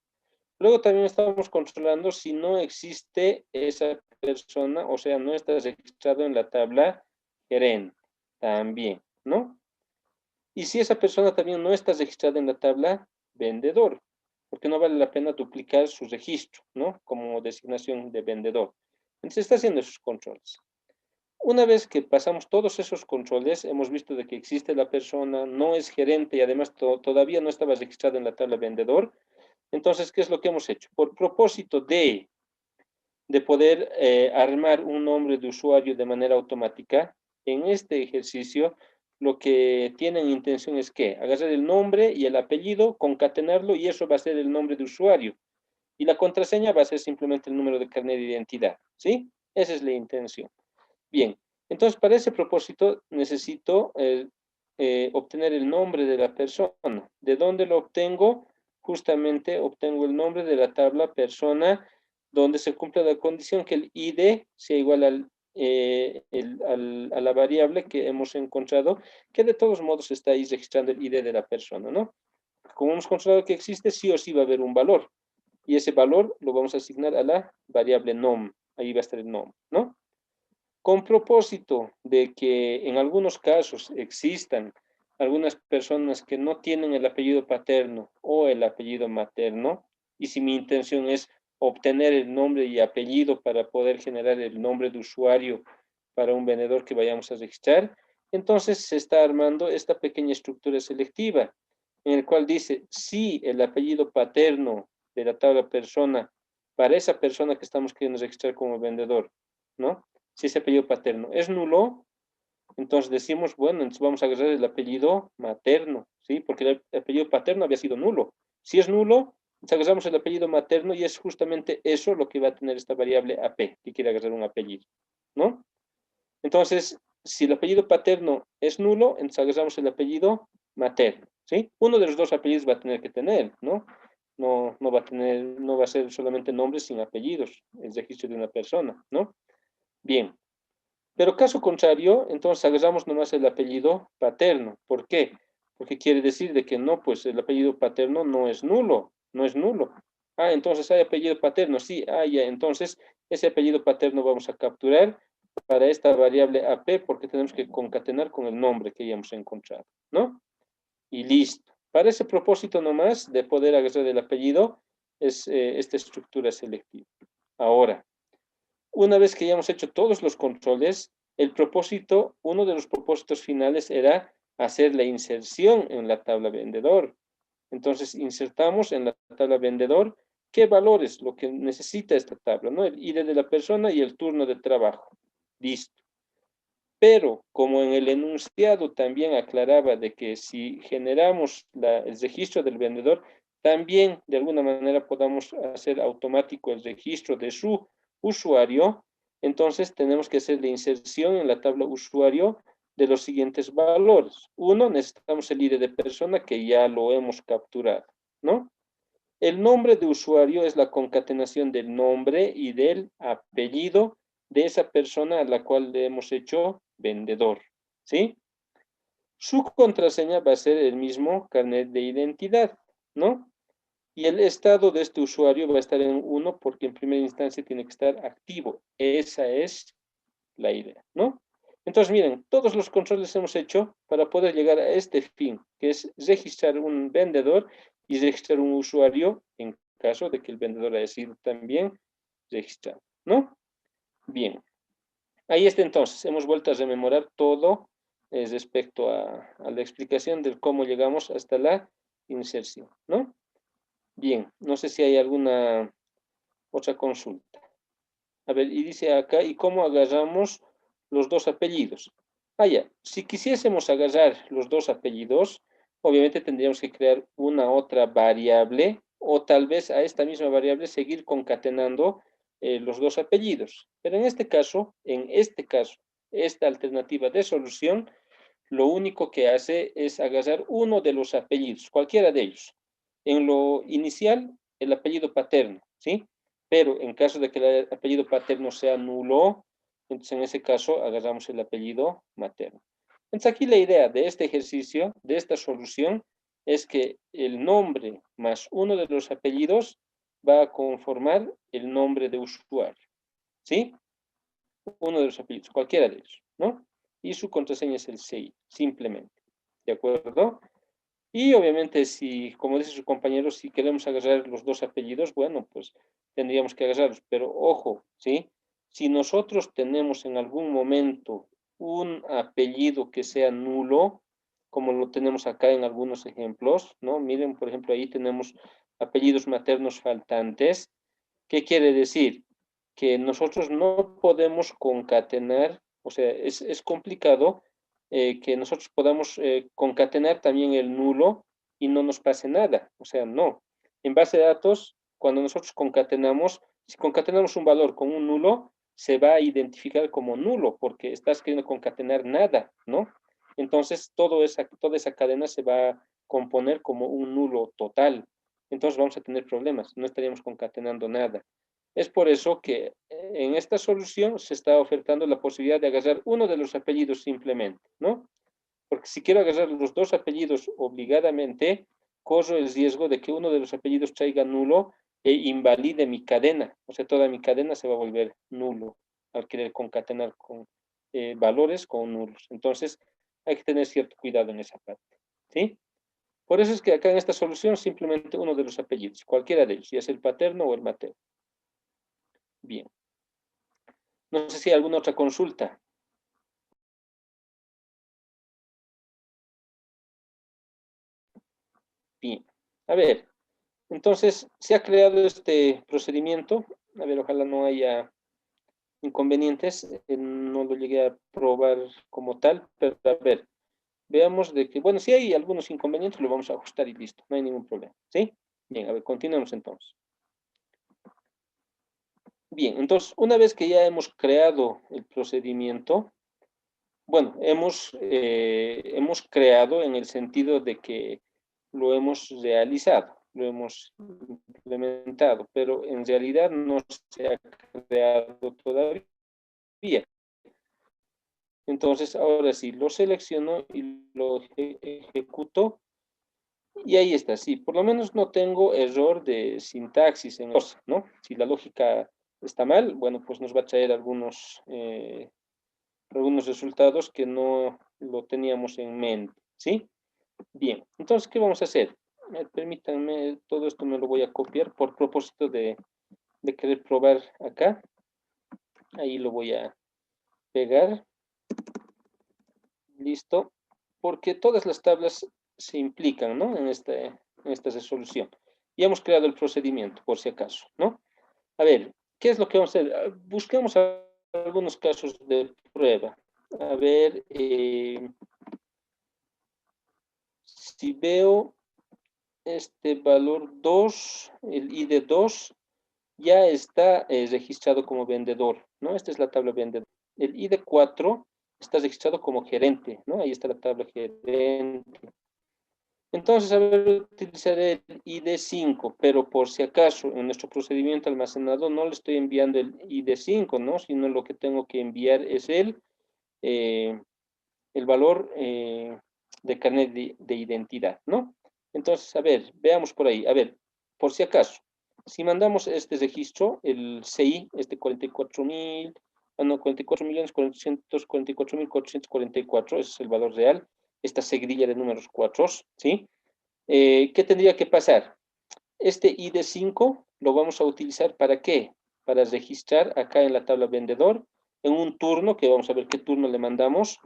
Luego también estamos controlando si no existe esa persona, o sea, no está registrado en la tabla gerente, también, ¿no? Y si esa persona también no está registrada en la tabla vendedor, porque no vale la pena duplicar su registro, ¿no? Como designación de vendedor. Entonces está haciendo esos controles. Una vez que pasamos todos esos controles, hemos visto de que existe la persona, no es gerente y además todavía no estaba registrado en la tabla vendedor, Entonces, ¿qué es lo que hemos hecho? Por propósito de poder armar un nombre de usuario de manera automática, en este ejercicio lo que tienen intención es que agarrar el nombre y el apellido, concatenarlo y eso va a ser el nombre de usuario. Y la contraseña va a ser simplemente el número de carnet de identidad, ¿sí? Esa es la intención. Bien, entonces para ese propósito necesito obtener el nombre de la persona. ¿De dónde lo obtengo? Justamente obtengo el nombre de la tabla persona donde se cumple la condición que el ID sea igual a la variable que hemos encontrado, que de todos modos está ahí registrando el ID de la persona, ¿no? Como hemos considerado que existe, sí o sí va a haber un valor. Y ese valor lo vamos a asignar a la variable nom. Ahí va a estar el nom, ¿no? Con propósito de que en algunos casos existan algunas personas que no tienen el apellido paterno o el apellido materno, y si mi intención es obtener el nombre y apellido para poder generar el nombre de usuario para un vendedor que vayamos a registrar, entonces se está armando esta pequeña estructura selectiva, en el cual dice si el apellido paterno de la tabla persona para esa persona que estamos queriendo registrar como vendedor, ¿no? Si ese apellido paterno es nulo, entonces decimos, bueno, entonces vamos a agarrar el apellido materno, ¿sí? Porque el apellido paterno había sido nulo. Si es nulo, entonces agarramos el apellido materno y es justamente eso lo que va a tener esta variable AP, que quiere agarrar un apellido, ¿no? Entonces, si el apellido paterno es nulo, entonces agarramos el apellido materno, ¿sí? Uno de los dos apellidos va a tener que tener, ¿no? No va a tener, no va a ser solamente nombres sin apellidos, el registro de una persona, ¿no? Bien. Pero caso contrario, entonces agarramos nomás el apellido paterno. ¿Por qué? Porque quiere decir de que no, pues el apellido paterno no es nulo, no es nulo. Ah, entonces hay apellido paterno, sí, ah, ya, entonces ese apellido paterno vamos a capturar para esta variable AP porque tenemos que concatenar con el nombre que ya hemos encontrado, ¿no? Y listo. Para ese propósito nomás de poder agarrar el apellido es esta estructura selectiva. Ahora, una vez que ya hemos hecho todos los controles, el propósito, uno de los propósitos finales era hacer la inserción en la tabla vendedor. Entonces, insertamos en la tabla vendedor qué valores, lo que necesita esta tabla, ¿no? El ID de la persona y el turno de trabajo. Listo. Pero como en el enunciado también aclaraba de que si generamos el registro del vendedor, también de alguna manera podamos hacer automático el registro de su usuario, entonces tenemos que hacer la inserción en la tabla usuario de los siguientes valores. Uno, necesitamos el ID de persona que ya lo hemos capturado, ¿no? El nombre de usuario es la concatenación del nombre y del apellido de esa persona a la cual le hemos hecho vendedor, ¿sí? Su contraseña va a ser el mismo carnet de identidad, ¿no? Y el estado de este usuario va a estar en 1 porque en primera instancia tiene que estar activo. Esa es la idea, ¿no? Entonces, miren, todos los controles hemos hecho para poder llegar a este fin, que es registrar un vendedor y registrar un usuario en caso de que el vendedor haya sido también registrado, ¿no? Bien, ahí está entonces, hemos vuelto a rememorar todo respecto a la explicación de cómo llegamos hasta la inserción, ¿no? Bien, no sé si hay alguna otra consulta. A ver, y dice acá, ¿y cómo agarramos los dos apellidos? Ah, ya, si quisiésemos agarrar los dos apellidos, obviamente tendríamos que crear una otra variable o tal vez a esta misma variable seguir concatenando los dos apellidos. Pero en este caso, esta alternativa de solución, lo único que hace es agarrar uno de los apellidos, cualquiera de ellos. En lo inicial, el apellido paterno, ¿sí? Pero en caso de que el apellido paterno sea nulo, entonces en ese caso agarramos el apellido materno. Entonces aquí la idea de este ejercicio, de esta solución, es que el nombre más uno de los apellidos va a conformar el nombre de usuario, ¿sí? Uno de los apellidos, cualquiera de ellos, ¿no? Y su contraseña es el CI, simplemente, ¿de acuerdo? Y obviamente si, como dice su compañero, si queremos agarrar los dos apellidos, bueno, pues tendríamos que agarrarlos. Pero ojo, ¿sí? Si nosotros tenemos en algún momento un apellido que sea nulo, como lo tenemos acá en algunos ejemplos, ¿no? Miren, por ejemplo, ahí tenemos apellidos maternos faltantes. ¿Qué quiere decir? Que nosotros no podemos concatenar, o sea, es complicado que nosotros podamos concatenar también el nulo y no nos pase nada. O sea, no. En base de datos, cuando nosotros concatenamos, si concatenamos un valor con un nulo, se va a identificar como nulo porque estás queriendo concatenar nada, ¿no? Entonces, toda esa cadena se va a componer como un nulo total. Entonces vamos a tener problemas, no estaríamos concatenando nada. Es por eso que en esta solución se está ofertando la posibilidad de agarrar uno de los apellidos simplemente, ¿no? Porque si quiero agarrar los dos apellidos obligadamente, corro el riesgo de que uno de los apellidos traiga nulo e invalide mi cadena. O sea, toda mi cadena se va a volver nulo al querer concatenar con valores con nulos. Entonces, hay que tener cierto cuidado en esa parte, ¿sí? Por eso es que acá en esta solución simplemente uno de los apellidos, cualquiera de ellos, ya sea el paterno o el materno. Bien. No sé si hay alguna otra consulta. Bien. A ver, entonces se ha creado este procedimiento. A ver, ojalá no haya inconvenientes. No lo llegué a probar como tal, pero a ver, veamos de que, bueno, si hay algunos inconvenientes, lo vamos a ajustar y listo, no hay ningún problema. ¿Sí? Bien, a ver, continuemos entonces. Bien, entonces, una vez que ya hemos creado el procedimiento, bueno, hemos creado en el sentido de que lo hemos realizado, lo hemos implementado, pero en realidad no se ha creado todavía. Entonces, ahora sí, lo selecciono y lo ejecuto. Y ahí está, sí, por lo menos no tengo error de sintaxis en cosa, ¿no? Si la lógica está mal, bueno, pues nos va a traer algunos resultados que no lo teníamos en mente, ¿sí? Bien, entonces, ¿qué vamos a hacer? Permítanme, todo esto me lo voy a copiar por propósito de querer probar acá. Ahí lo voy a pegar, listo, porque todas las tablas se implican, ¿no? En esta resolución. Ya hemos creado el procedimiento, por si acaso, ¿no? A ver, ¿qué es lo que vamos a hacer? Busquemos algunos casos de prueba. A ver, si veo este valor 2, el ID 2, ya está registrado como vendedor, ¿no? Esta es la tabla vendedor. El ID 4 está registrado como gerente, ¿no? Ahí está la tabla gerente. Entonces, a ver, utilizaré el ID5, pero por si acaso en nuestro procedimiento almacenado no le estoy enviando el ID5, ¿no? Sino lo que tengo que enviar es eh, el valor de carnet de identidad, ¿no? Entonces, a ver, veamos por ahí. A ver, por si acaso, si mandamos este registro, el CI, este 44.000, no, 44.444.444, ese es el valor real, esta seguidilla de números 4, ¿sí? ¿Qué tendría que pasar? Este ID5 lo vamos a utilizar ¿para qué? Para registrar acá en la tabla vendedor, en un turno, que vamos a ver qué turno le mandamos,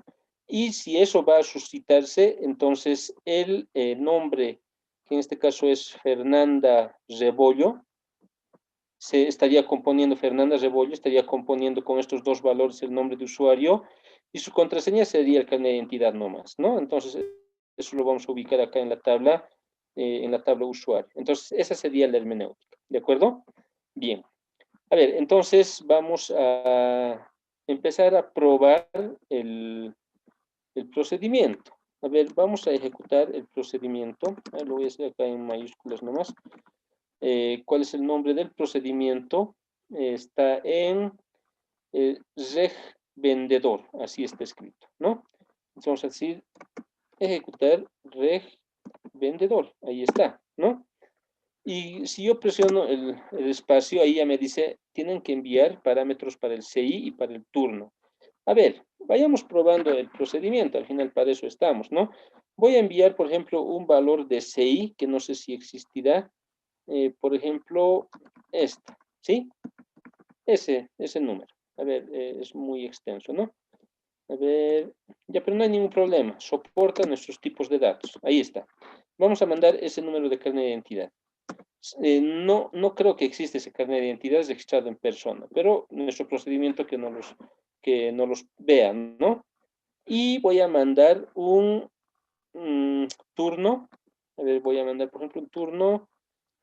y si eso va a suscitarse, entonces el nombre, que en este caso es Fernanda Rebollo, se estaría componiendo, Fernanda Rebollo estaría componiendo con estos dos valores el nombre de usuario, y su contraseña sería el carnet de identidad nomás, ¿no? Entonces, eso lo vamos a ubicar acá en la tabla usuario. Entonces, esa sería la hermenéutica, ¿de acuerdo? Bien. A ver, entonces vamos a empezar a probar el procedimiento. A ver, vamos a ejecutar el procedimiento. Lo voy a hacer acá en mayúsculas nomás. ¿Cuál es el nombre del procedimiento? Está en reg vendedor, así está escrito, ¿no? Entonces vamos a decir ejecutar reg vendedor, ahí está, ¿no? Y si yo presiono el espacio, ahí ya me dice, tienen que enviar parámetros para el CI y para el turno. A ver, vayamos probando el procedimiento, al final para eso estamos, ¿no? Voy a enviar, por ejemplo, un valor de CI, que no sé si existirá, por ejemplo, este, ¿sí? Ese número. A ver, es muy extenso, ¿no? A ver, ya, pero no hay ningún problema. Soporta nuestros tipos de datos. Ahí está. Vamos a mandar ese número de carnet de identidad. no creo que existe ese carnet de identidad registrado en persona, pero nuestro procedimiento que no los vean, ¿no? Y voy a mandar un turno, a ver, voy a mandar, por ejemplo, un turno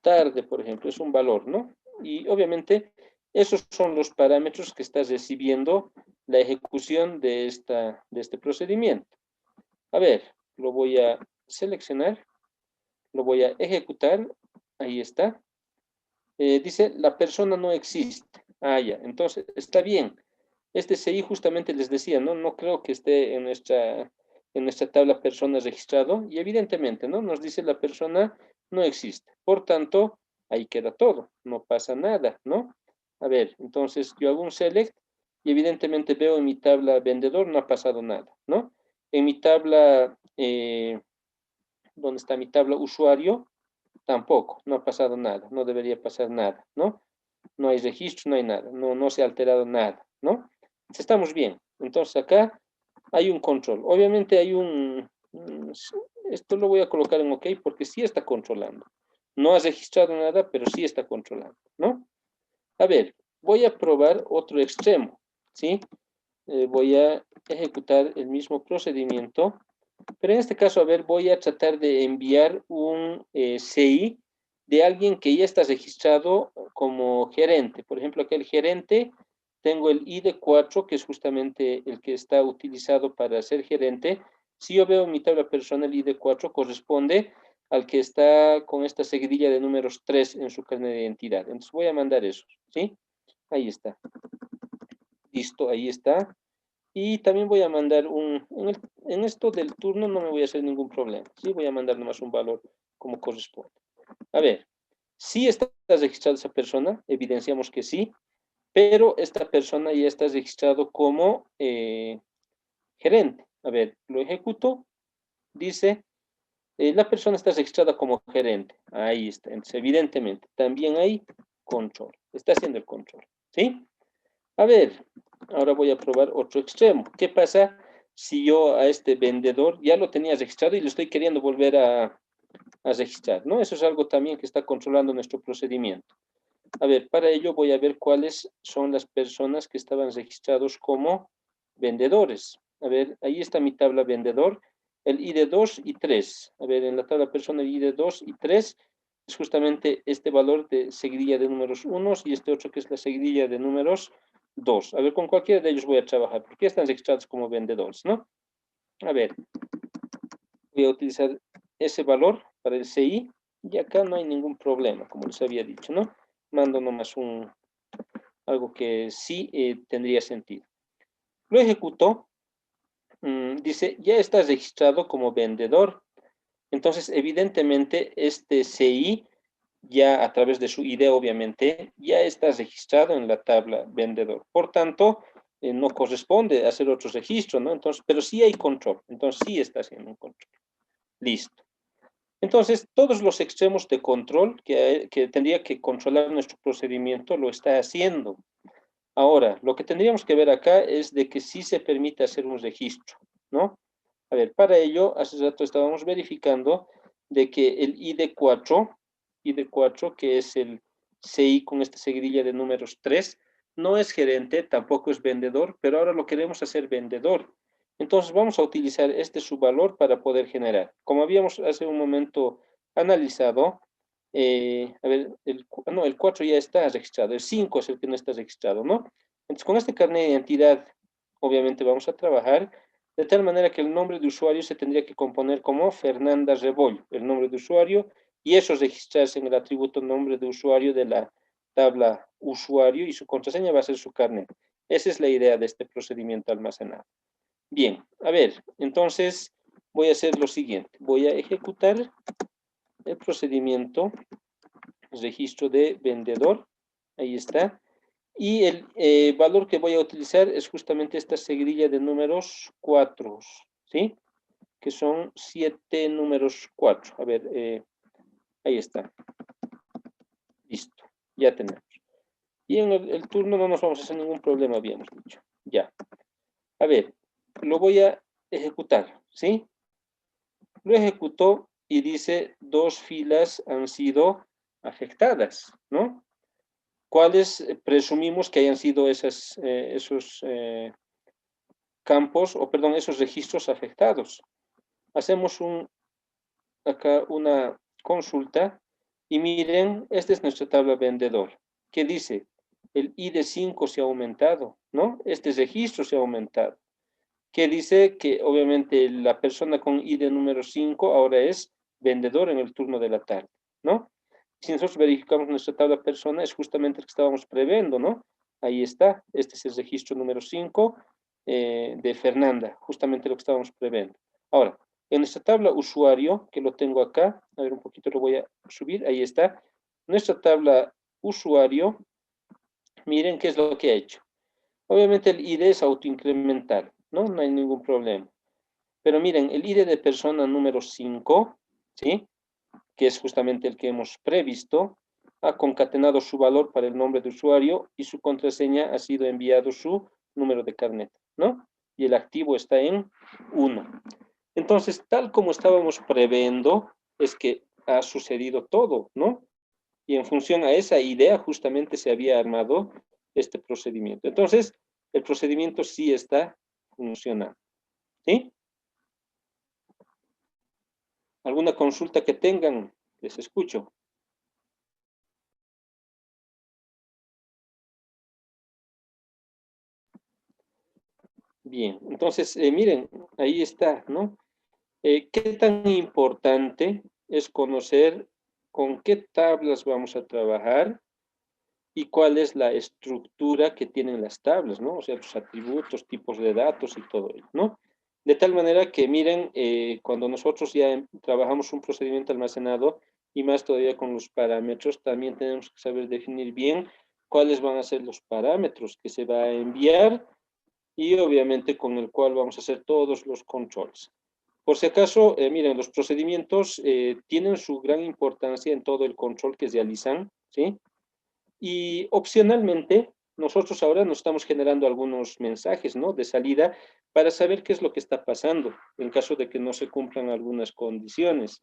tarde, por ejemplo, es un valor, ¿no? Y obviamente esos son los parámetros que está recibiendo la ejecución de este procedimiento. A ver, lo voy a seleccionar, lo voy a ejecutar, ahí está. Dice, la persona no existe. Ah, ya, entonces está bien. Este CI justamente les decía, ¿no? No creo que esté en nuestra tabla persona registrado y evidentemente, ¿no? Nos dice la persona no existe. Por tanto, ahí queda todo, no pasa nada, ¿no? A ver, entonces yo hago un select y evidentemente veo en mi tabla vendedor no ha pasado nada, ¿no? En mi tabla, ¿dónde está mi tabla usuario? Tampoco, no ha pasado nada, no debería pasar nada, ¿no? No hay registro, no hay nada, no se ha alterado nada, ¿no? Estamos bien. Entonces acá hay un control. Obviamente hay esto lo voy a colocar en OK porque sí está controlando. No ha registrado nada, pero sí está controlando, ¿no? A ver, voy a probar otro extremo, ¿sí? Voy a ejecutar el mismo procedimiento, pero en este caso, a ver, voy a tratar de enviar un CI de alguien que ya está registrado como gerente. Por ejemplo, aquí el gerente, tengo el ID4, que es justamente el que está utilizado para ser gerente. Si yo veo en mi tabla personal, el ID4 corresponde al que está con esta seguidilla de números 3 en su carnet de identidad. Entonces voy a mandar eso, ¿sí? Ahí está. Listo, ahí está. Y también voy a mandar en esto del turno no me voy a hacer ningún problema. Sí, voy a mandar nomás un valor como corresponde. A ver, si está registrada esa persona, evidenciamos que sí, pero esta persona ya está registrado como gerente. A ver, lo ejecuto, dice, la persona está registrada como gerente. Ahí está. Entonces, evidentemente, también hay control. Está haciendo el control. ¿Sí? A ver, ahora voy a probar otro extremo. ¿Qué pasa si yo a este vendedor ya lo tenía registrado y lo estoy queriendo volver a registrar? ¿No? Eso es algo también que está controlando nuestro procedimiento. A ver, para ello voy a ver cuáles son las personas que estaban registrados como vendedores. A ver, ahí está mi tabla vendedor, el ID 2 y 3. A ver, en la tabla persona el ID 2 y 3 es justamente este valor de seguidilla de números 1 y este otro que es la seguidilla de números 2. A ver, con cualquiera de ellos voy a trabajar, porque están registrados como vendedores, ¿no? A ver, voy a utilizar ese valor para el CI y acá no hay ningún problema, como les había dicho, ¿no? Mando nomás algo que sí tendría sentido. Lo ejecutó, dice, ya está registrado como vendedor. Entonces, evidentemente, este CI, ya a través de su ID, obviamente, ya está registrado en la tabla vendedor. Por tanto, no corresponde hacer otro registro, ¿no? Entonces, pero sí hay control. Entonces, sí está haciendo un control. Listo. Entonces, todos los extremos de control que tendría que controlar nuestro procedimiento lo está haciendo. Ahora, lo que tendríamos que ver acá es de que sí se permite hacer un registro, ¿no? A ver, para ello, hace rato estábamos verificando de que el ID4, que es el CI con esta seguidilla de números 3, no es gerente, tampoco es vendedor, pero ahora lo queremos hacer vendedor. Entonces vamos a utilizar este subvalor para poder generar. Como habíamos hace un momento analizado, a ver, no, el 4 ya está registrado, el 5 es el que no está registrado, ¿no? Entonces con este carnet de identidad, obviamente vamos a trabajar de tal manera que el nombre de usuario se tendría que componer como Fernanda Rebollo, el nombre de usuario, y eso registrarse en el atributo nombre de usuario de la tabla usuario y su contraseña va a ser su carnet. Esa es la idea de este procedimiento almacenado. Bien, a ver, entonces voy a hacer lo siguiente. Voy a ejecutar el procedimiento, registro de vendedor, ahí está. Y el valor que voy a utilizar es justamente esta seguidilla de números 4, ¿sí? Que son 7 números 4. A ver, ahí está. Listo, ya tenemos. Y en el turno no nos vamos a hacer ningún problema, habíamos dicho. Ya. A ver, lo voy a ejecutar, ¿sí? Lo ejecutó y dice 2 filas han sido afectadas, ¿no? ¿Cuáles presumimos que hayan sido esos campos, o perdón, esos registros afectados? Hacemos acá una consulta y miren, esta es nuestra tabla vendedor, que dice, el ID5 se ha aumentado, ¿no? Este registro se ha aumentado, que dice que obviamente la persona con ID número 5 ahora es vendedor en el turno de la tarde, ¿no? Si nosotros verificamos nuestra tabla persona, es justamente el que estábamos previendo, ¿no? Ahí está, este es el registro número 5 de Fernanda, justamente lo que estábamos previendo. Ahora, en nuestra tabla usuario, que lo tengo acá, a ver un poquito lo voy a subir, ahí está. Nuestra tabla usuario, miren qué es lo que ha hecho. Obviamente el ID es autoincremental, ¿no? No hay ningún problema. Pero miren, el ID de persona número 5, ¿sí? Que es justamente el que hemos previsto, ha concatenado su valor para el nombre de usuario y su contraseña ha sido enviado su número de carnet, ¿no? Y el activo está en 1. Entonces, tal como estábamos previendo, es que ha sucedido todo, ¿no? Y en función a esa idea justamente se había armado este procedimiento. Entonces, el procedimiento sí está funcionando, ¿sí? ¿Alguna consulta que tengan? Les escucho. Bien, entonces, miren, ahí está, ¿no? ¿Qué tan importante es conocer con qué tablas vamos a trabajar y cuál es la estructura que tienen las tablas, ¿no? O sea, los atributos, tipos de datos y todo ello, ¿no? De tal manera que, miren, cuando nosotros ya trabajamos un procedimiento almacenado y más todavía con los parámetros, también tenemos que saber definir bien cuáles van a ser los parámetros que se va a enviar y obviamente con el cual vamos a hacer todos los controles. Por si acaso, miren, los procedimientos tienen su gran importancia en todo el control que realizan, ¿sí? Y opcionalmente, nosotros ahora nos estamos generando algunos mensajes, ¿no? De salida para saber qué es lo que está pasando en caso de que no se cumplan algunas condiciones,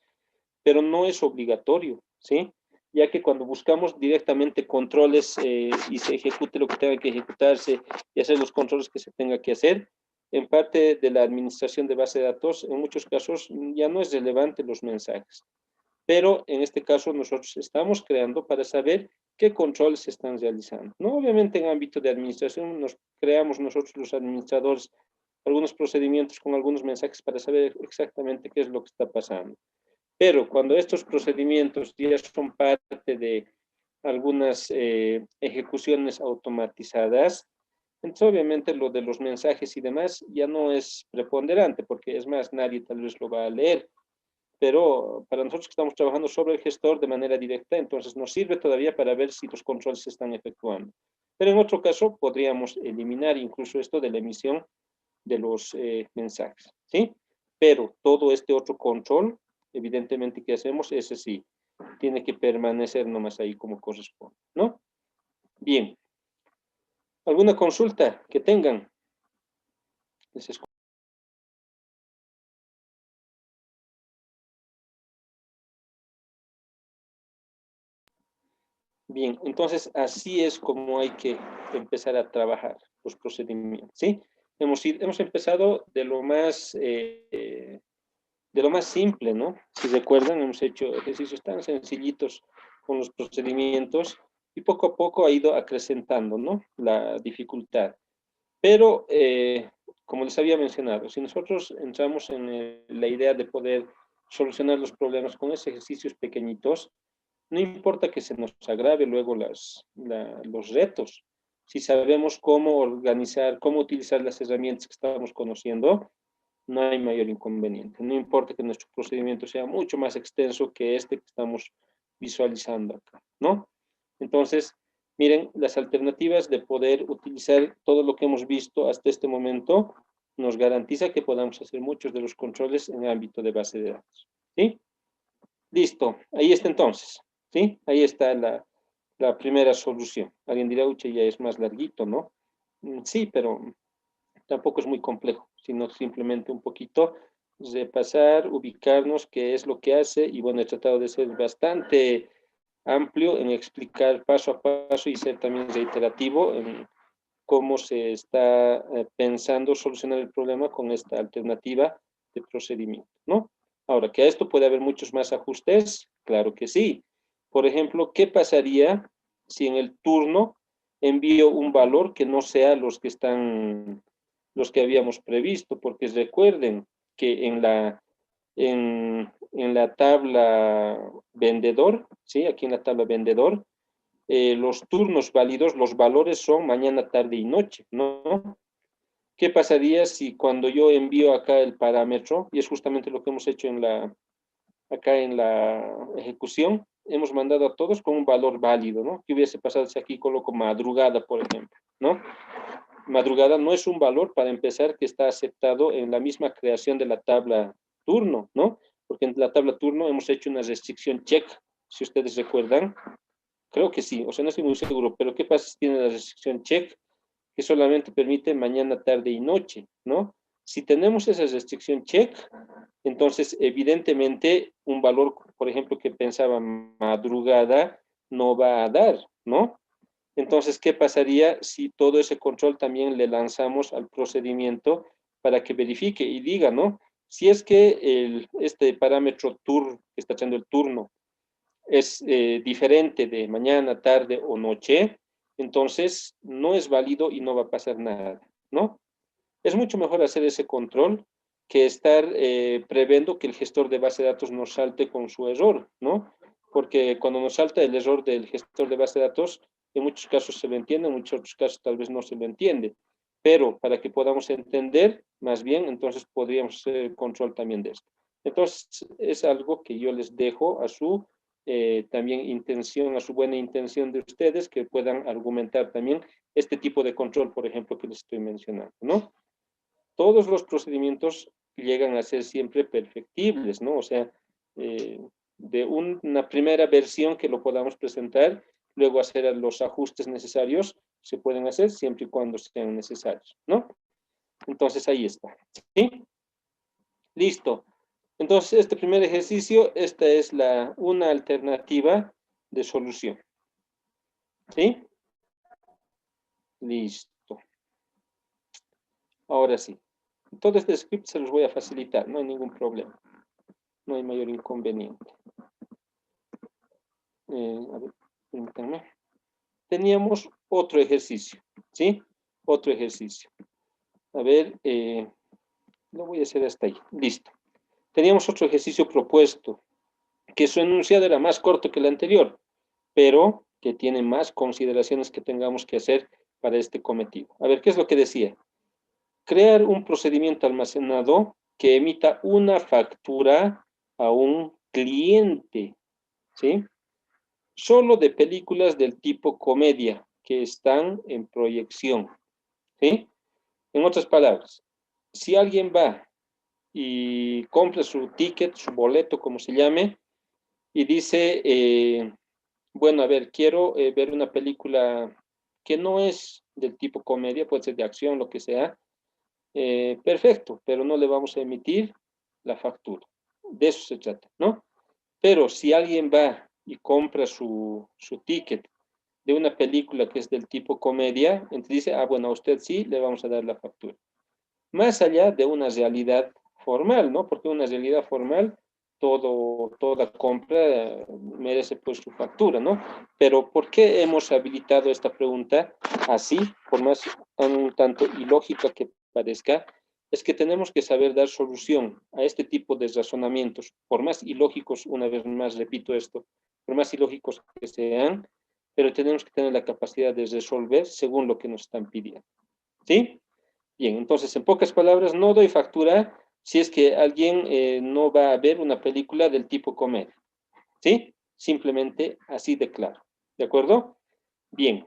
pero no es obligatorio, ¿sí? Ya que cuando buscamos directamente controles y se ejecute lo que tenga que ejecutarse y hacer los controles que se tenga que hacer, en parte de la administración de base de datos, en muchos casos ya no es relevante los mensajes. Pero en este caso nosotros estamos creando para saber qué controles se están realizando. ¿No? Obviamente en ámbito de administración nos creamos nosotros los administradores algunos procedimientos con algunos mensajes para saber exactamente qué es lo que está pasando. Pero cuando estos procedimientos ya son parte de algunas ejecuciones automatizadas, entonces obviamente lo de los mensajes y demás ya no es preponderante, porque es más, nadie tal vez lo va a leer. Pero para nosotros que estamos trabajando sobre el gestor de manera directa, entonces nos sirve todavía para ver si los controles se están efectuando. Pero en otro caso podríamos eliminar incluso esto de la emisión de los mensajes, ¿sí? Pero todo este otro control, evidentemente que hacemos, ese sí, tiene que permanecer nomás ahí como corresponde, ¿no? Bien. ¿Alguna consulta que tengan? Les escucho. Bien, entonces así es como hay que empezar a trabajar los procedimientos, ¿sí? Hemos empezado de lo más simple, ¿no? Si recuerdan, hemos hecho ejercicios tan sencillitos con los procedimientos y poco a poco ha ido acrecentando, ¿no? La dificultad. Pero, como les había mencionado, si nosotros entramos en la idea de poder solucionar los problemas con esos ejercicios pequeñitos, no importa que se nos agrave luego los retos. Si sabemos cómo organizar, cómo utilizar las herramientas que estamos conociendo, no hay mayor inconveniente. No importa que nuestro procedimiento sea mucho más extenso que este que estamos visualizando acá, ¿no? Entonces, miren, las alternativas de poder utilizar todo lo que hemos visto hasta este momento nos garantiza que podamos hacer muchos de los controles en el ámbito de base de datos, ¿sí? Listo, ahí está entonces, ¿sí? Ahí está la primera solución. Alguien dirá, uche, ya es más larguito, ¿no? Sí, pero tampoco es muy complejo, sino simplemente un poquito repasar, ubicarnos qué es lo que hace y bueno, he tratado de ser bastante amplio en explicar paso a paso y ser también reiterativo en cómo se está pensando solucionar el problema con esta alternativa de procedimiento, ¿no? Ahora, que a esto puede haber muchos más ajustes, claro que sí. Por ejemplo, ¿qué pasaría si en el turno envío un valor que no sea los que habíamos previsto? Porque recuerden que en la tabla vendedor, ¿sí? Aquí en la tabla vendedor, los turnos válidos, los valores son mañana, tarde y noche, ¿no? ¿Qué pasaría si cuando yo envío acá el parámetro, y es justamente lo que hemos hecho acá en la ejecución, hemos mandado a todos con un valor válido, ¿no? ¿Qué hubiese pasado si aquí coloco madrugada, por ejemplo, ¿no? Madrugada no es un valor, para empezar, que está aceptado en la misma creación de la tabla turno, ¿no? Porque en la tabla turno hemos hecho una restricción check, si ustedes recuerdan. Creo que sí, o sea, no estoy muy seguro, pero ¿qué pasa si tiene la restricción check que solamente permite mañana, tarde y noche, ¿no? Si tenemos esa restricción check, entonces evidentemente un valor, por ejemplo, que pensaba madrugada, no va a dar, ¿no? Entonces, ¿qué pasaría si todo ese control también le lanzamos al procedimiento para que verifique y diga, ¿no? Si es que este parámetro tur, que está echando el turno, es diferente de mañana, tarde o noche, entonces no es válido y no va a pasar nada, ¿no? Es mucho mejor hacer ese control que estar previendo que el gestor de base de datos nos salte con su error, ¿no? Porque cuando nos salta el error del gestor de base de datos, en muchos casos se lo entiende, en muchos otros casos tal vez no se lo entiende. Pero para que podamos entender más bien, entonces podríamos hacer el control también de esto. Entonces, es algo que yo les dejo a su también intención, a su buena intención de ustedes, que puedan argumentar también este tipo de control, por ejemplo, que les estoy mencionando, ¿no? Todos los procedimientos llegan a ser siempre perfectibles, ¿no? O sea, de una primera versión que lo podamos presentar, luego hacer los ajustes necesarios, se pueden hacer siempre y cuando sean necesarios, ¿no? Entonces ahí está, ¿sí? Listo. Entonces, este primer ejercicio, esta es una alternativa de solución, ¿sí? Listo. Ahora sí. Todo este script se los voy a facilitar, no hay ningún problema. No hay mayor inconveniente. A ver, permítanme. Teníamos otro ejercicio, ¿sí? Otro ejercicio. A ver, lo voy a hacer hasta ahí. Listo. Teníamos otro ejercicio propuesto, que su enunciado era más corto que el anterior, pero que tiene más consideraciones que tengamos que hacer para este cometido. A ver, ¿qué es lo que decía? Crear un procedimiento almacenado que emita una factura a un cliente, ¿sí? Solo de películas del tipo comedia que están en proyección, ¿sí? En otras palabras, si alguien va y compra su ticket, su boleto, como se llame, y dice, bueno, a ver, quiero ver una película que no es del tipo comedia, puede ser de acción, lo que sea, perfecto, pero no le vamos a emitir la factura. De eso se trata, ¿no? Pero si alguien va y compra su ticket de una película que es del tipo comedia, entonces dice, ah, bueno, a usted sí le vamos a dar la factura. Más allá de una realidad formal, ¿no? Porque una realidad formal, toda compra merece pues su factura, ¿no? Pero ¿por qué hemos habilitado esta pregunta así, por más un tanto ilógica que parezca? Es que tenemos que saber dar solución a este tipo de razonamientos, por más ilógicos, una vez más repito esto, por más ilógicos que sean, pero tenemos que tener la capacidad de resolver según lo que nos están pidiendo, ¿sí? Bien, entonces, en pocas palabras, no doy factura si es que alguien no va a ver una película del tipo comedia, ¿sí? Simplemente así de claro, ¿de acuerdo? Bien,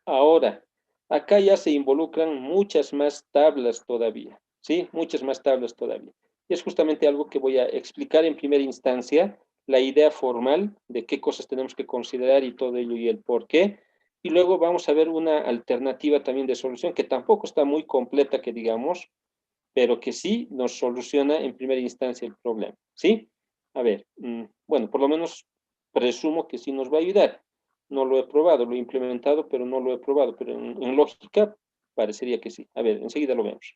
ahora, acá ya se involucran muchas más tablas todavía, ¿sí? Muchas más tablas todavía. Y es justamente algo que voy a explicar en primera instancia, la idea formal de qué cosas tenemos que considerar y todo ello y el por qué. Y luego vamos a ver una alternativa también de solución que tampoco está muy completa, que digamos, pero que sí nos soluciona en primera instancia el problema, ¿sí? A ver, bueno, por lo menos presumo que sí nos va a ayudar. No lo he probado, lo he implementado, pero no lo he probado. Pero en lógica parecería que sí. A ver, enseguida lo vemos.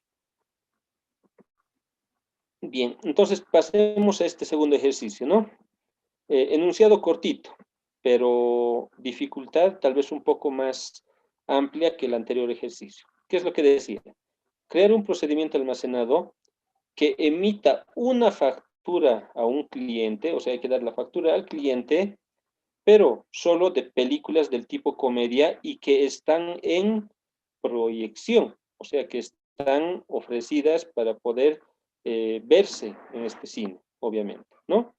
Bien, entonces pasemos a este segundo ejercicio, ¿no? Enunciado cortito, pero dificultad tal vez un poco más amplia que el anterior ejercicio. ¿Qué es lo que decía? Crear un procedimiento almacenado que emita una factura a un cliente, o sea, hay que dar la factura al cliente, pero solo de películas del tipo comedia y que están en proyección, o sea, que están ofrecidas para poder verse en este cine, obviamente, ¿no?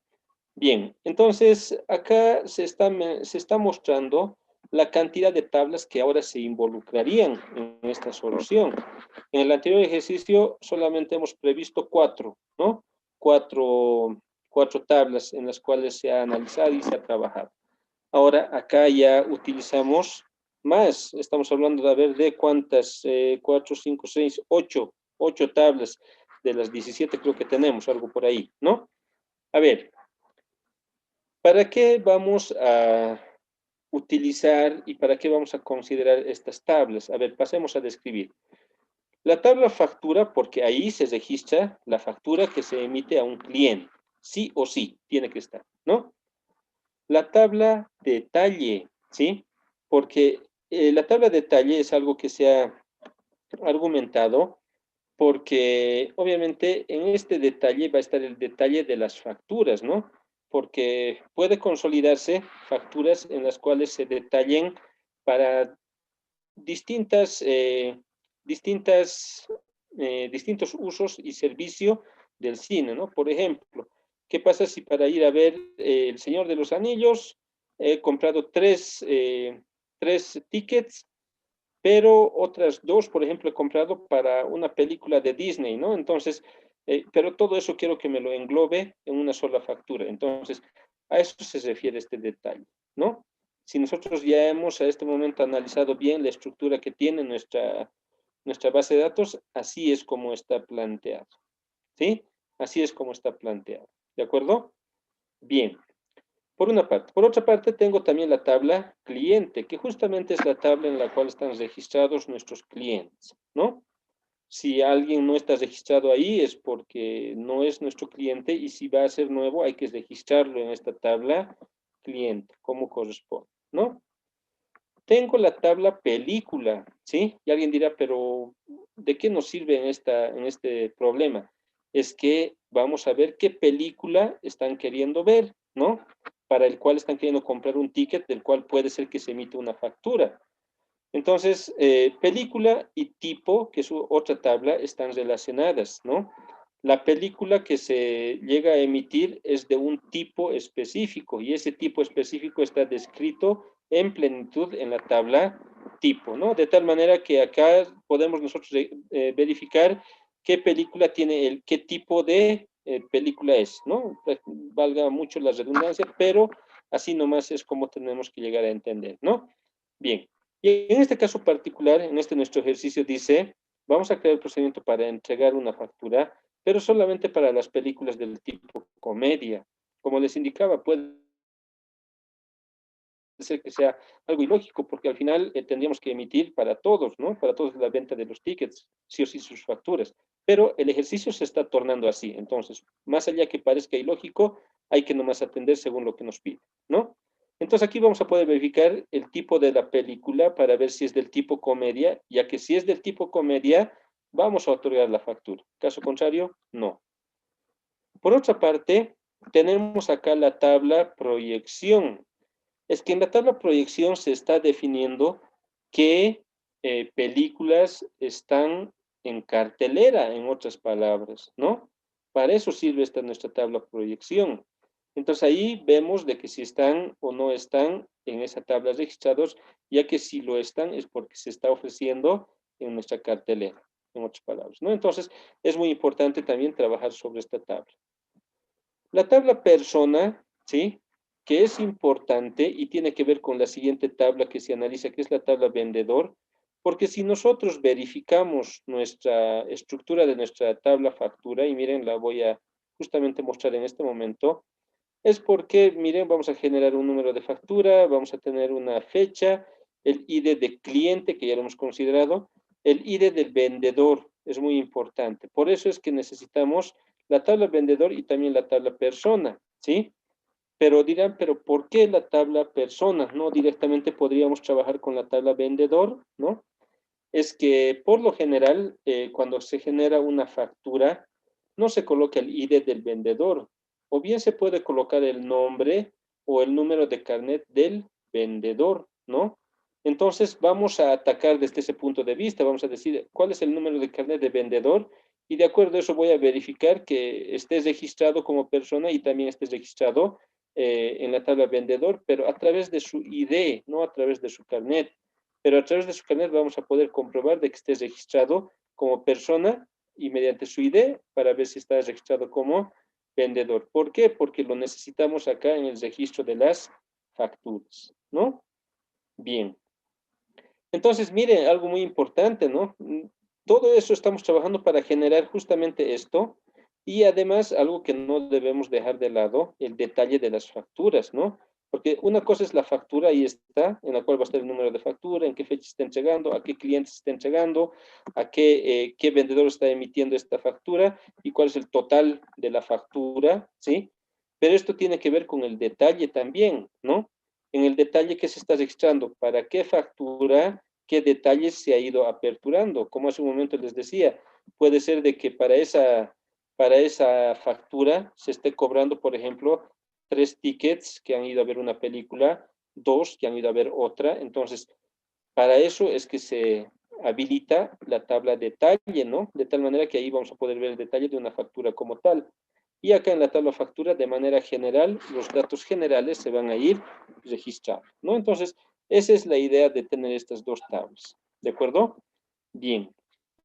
Bien, entonces acá se está mostrando la cantidad de tablas que ahora se involucrarían en esta solución. En el anterior ejercicio solamente hemos previsto cuatro, ¿no? Cuatro tablas en las cuales se ha analizado y se ha trabajado. Ahora acá ya utilizamos más, estamos hablando de a ver de cuántas, 4, 5, 6, 8 tablas de las 17 creo que tenemos, algo por ahí, ¿no? A ver, ¿para qué vamos a utilizar y para qué vamos a considerar estas tablas? A ver, pasemos a describir. La tabla factura, porque ahí se registra la factura que se emite a un cliente. Sí o sí, tiene que estar, ¿no? La tabla detalle, ¿sí? Porque la tabla detalle es algo que se ha argumentado porque obviamente en este detalle va a estar el detalle de las facturas, ¿no? Porque puede consolidarse facturas en las cuales se detallen para distintas, distintos usos y servicio del cine, ¿no? Por ejemplo, ¿qué pasa si para ir a ver El Señor de los Anillos he comprado tres tickets, pero otras dos, por ejemplo, he comprado para una película de Disney, ¿no? Entonces, pero todo eso quiero que me lo englobe en una sola factura. Entonces, a eso se refiere este detalle, ¿no? Si nosotros ya hemos a este momento analizado bien la estructura que tiene nuestra base de datos, así es como está planteado, ¿sí? Así es como está planteado, ¿de acuerdo? Bien, por una parte. Por otra parte, tengo también la tabla cliente, que justamente es la tabla en la cual están registrados nuestros clientes, ¿no? Si alguien no está registrado ahí es porque no es nuestro cliente y si va a ser nuevo hay que registrarlo en esta tabla cliente, como corresponde, ¿no? Tengo la tabla película, ¿sí? Y alguien dirá, pero ¿de qué nos sirve en este problema? Es que vamos a ver qué película están queriendo ver, ¿no? Para el cual están queriendo comprar un ticket del cual puede ser que se emita una factura. Entonces, película y tipo, que es otra tabla, están relacionadas, ¿no? La película que se llega a emitir es de un tipo específico y ese tipo específico está descrito en plenitud en la tabla tipo, ¿no? De tal manera que acá podemos nosotros verificar qué película tiene qué tipo de película es, ¿no? Valga mucho la redundancia, pero así nomás es como tenemos que llegar a entender, ¿no? Bien. Y en este caso particular, en este nuestro ejercicio dice, vamos a crear el procedimiento para entregar una factura, pero solamente para las películas del tipo comedia. Como les indicaba, puede ser que sea algo ilógico, porque al final tendríamos que emitir para todos, ¿no? Para todos la venta de los tickets, sí o sí sus facturas. Pero el ejercicio se está tornando así. Entonces, más allá que parezca ilógico, hay que nomás atender según lo que nos pide, ¿no? Entonces aquí vamos a poder verificar el tipo de la película para ver si es del tipo comedia, ya que si es del tipo comedia, vamos a otorgar la factura. Caso contrario, no. Por otra parte, tenemos acá la tabla proyección. Es que en la tabla proyección se está definiendo qué películas están en cartelera, en otras palabras, ¿no? Para eso sirve esta nuestra tabla proyección. Entonces ahí vemos de que si están o no están en esa tabla registrados, ya que si lo están es porque se está ofreciendo en nuestra cartelera, en otras palabras, ¿no? Entonces es muy importante también trabajar sobre esta tabla. La tabla persona, ¿sí? Que es importante y tiene que ver con la siguiente tabla que se analiza, que es la tabla vendedor, porque si nosotros verificamos nuestra estructura de nuestra tabla factura, y miren, la voy a justamente mostrar en este momento, Es porque, miren, vamos a generar un número de factura, vamos a tener una fecha, el ID de cliente, que ya lo hemos considerado, el ID del vendedor, es muy importante. Por eso es que necesitamos la tabla vendedor y también la tabla persona, ¿sí? Pero dirán, pero ¿por qué la tabla persona? No directamente podríamos trabajar con la tabla vendedor, ¿no? Es que por lo general, cuando se genera una factura, no se coloca el ID del vendedor, o bien se puede colocar el nombre o el número de carnet del vendedor, ¿no? Entonces vamos a atacar desde ese punto de vista, vamos a decir cuál es el número de carnet de vendedor y de acuerdo a eso voy a verificar que estés registrado como persona y también estés registrado en la tabla vendedor, pero a través de su ID, no a través de su carnet, pero a través de su carnet vamos a poder comprobar de que estés registrado como persona y mediante su ID para ver si estás registrado como vendedor. ¿Por qué? Porque lo necesitamos acá en el registro de las facturas, ¿no? Bien. Entonces, mire, algo muy importante, ¿no? Todo eso estamos trabajando para generar justamente esto y además algo que no debemos dejar de lado, el detalle de las facturas, ¿no? Porque una cosa es la factura, ahí está, en la cual va a estar el número de factura, en qué fecha está entregando, a qué cliente se está entregando, a qué vendedor está emitiendo esta factura y cuál es el total de la factura, ¿sí? Pero esto tiene que ver con el detalle también, ¿no? En el detalle que se está registrando, para qué factura, qué detalles se ha ido aperturando. Como hace un momento les decía, puede ser de que para esa factura se esté cobrando, por ejemplo, 3 tickets que han ido a ver una película, 2 que han ido a ver otra. Entonces, para eso es que se habilita la tabla detalle, ¿no? De tal manera que ahí vamos a poder ver el detalle de una factura como tal. Y acá en la tabla factura, de manera general, los datos generales se van a ir registrando, ¿no? Entonces, esa es la idea de tener estas dos tablas, ¿de acuerdo? Bien.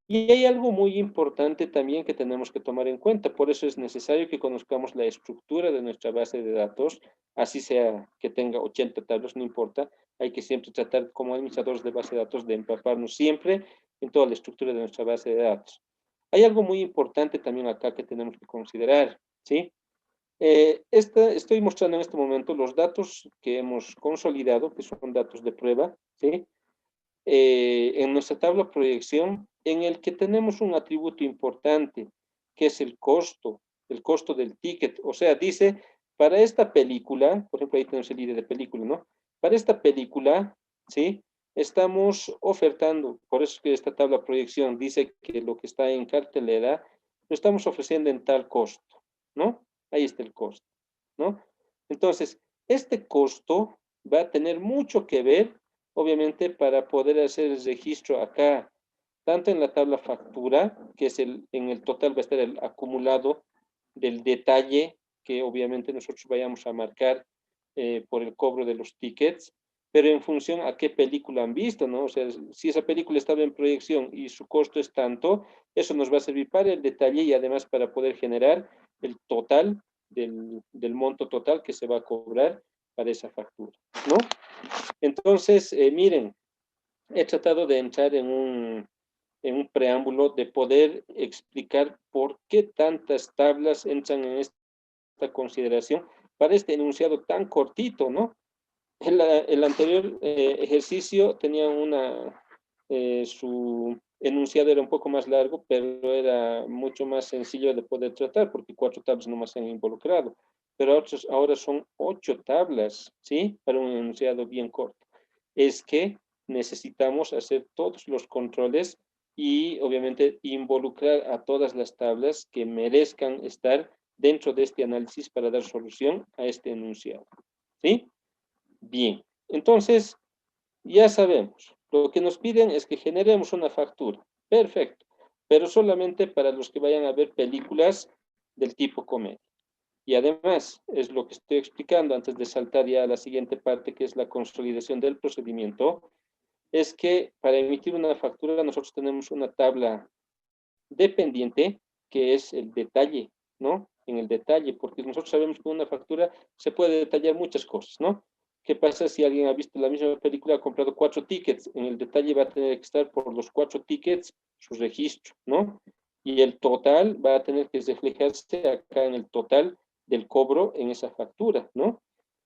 Y hay algo muy importante también que tenemos que tomar en cuenta, por eso es necesario que conozcamos la estructura de nuestra base de datos, así sea que tenga 80 tablas, no importa, hay que siempre tratar como administradores de base de datos de empaparnos siempre en toda la estructura de nuestra base de datos. Hay algo muy importante también acá que tenemos que considerar, ¿sí? Estoy mostrando en este momento los datos que hemos consolidado, que son datos de prueba, ¿sí? En nuestra tabla de proyección, en el que tenemos un atributo importante, que es el costo del ticket. O sea, dice, para esta película, por ejemplo, ahí tenemos el ID de película, ¿no? Para esta película, ¿sí? Estamos ofertando, por eso es que esta tabla de proyección dice que lo que está en cartelera, lo estamos ofreciendo en tal costo, ¿no? Ahí está el costo, ¿no? Entonces, este costo va a tener mucho que ver obviamente para poder hacer el registro acá, tanto en la tabla factura, que es en el total va a estar el acumulado del detalle que obviamente nosotros vayamos a marcar por el cobro de los tickets, pero en función a qué película han visto, ¿no? O sea, si esa película estaba en proyección y su costo es tanto, eso nos va a servir para el detalle y además para poder generar el total del monto total que se va a cobrar para esa factura, ¿no? Entonces, miren, he tratado de entrar en un preámbulo de poder explicar por qué tantas tablas entran en esta consideración para este enunciado tan cortito, ¿no? El anterior ejercicio tenía su enunciado era un poco más largo, pero era mucho más sencillo de poder tratar porque 4 tablas nomás se han involucrado. Pero ahora son 8 tablas, ¿sí? Para un enunciado bien corto. Es que necesitamos hacer todos los controles y obviamente involucrar a todas las tablas que merezcan estar dentro de este análisis para dar solución a este enunciado, ¿sí? Bien, entonces ya sabemos, lo que nos piden es que generemos una factura. Perfecto, pero solamente para los que vayan a ver películas del tipo comedia. Y además, es lo que estoy explicando antes de saltar ya a la siguiente parte, que es la consolidación del procedimiento, es que para emitir una factura nosotros tenemos una tabla dependiente que es el detalle, ¿no? En el detalle, porque nosotros sabemos que en una factura se puede detallar muchas cosas, ¿no? ¿Qué pasa si alguien ha visto la misma película, ha comprado 4 tickets? En el detalle va a tener que estar por los 4 tickets su registro, ¿no? Y el total va a tener que reflejarse acá en el total del cobro en esa factura, ¿no?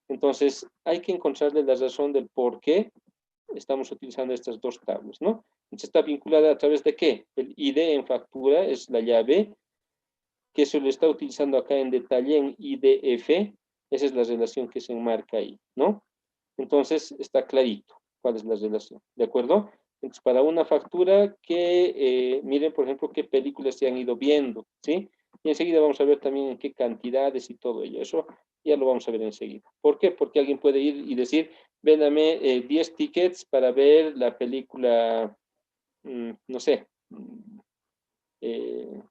Entonces, hay que encontrarle la razón del por qué estamos utilizando estas dos tablas, ¿no? Entonces, está vinculada a través de ¿qué? El ID en factura es la llave que se lo está utilizando acá en detalle en IDF, esa es la relación que se enmarca ahí, ¿no? Entonces, está clarito cuál es la relación, ¿de acuerdo? Entonces, para una factura que, miren, por ejemplo, qué películas se han ido viendo, ¿sí? Y enseguida vamos a ver también en qué cantidades y todo ello. Eso ya lo vamos a ver enseguida. ¿Por qué? Porque alguien puede ir y decir, véndame 10 tickets para ver la película, no sé, eh,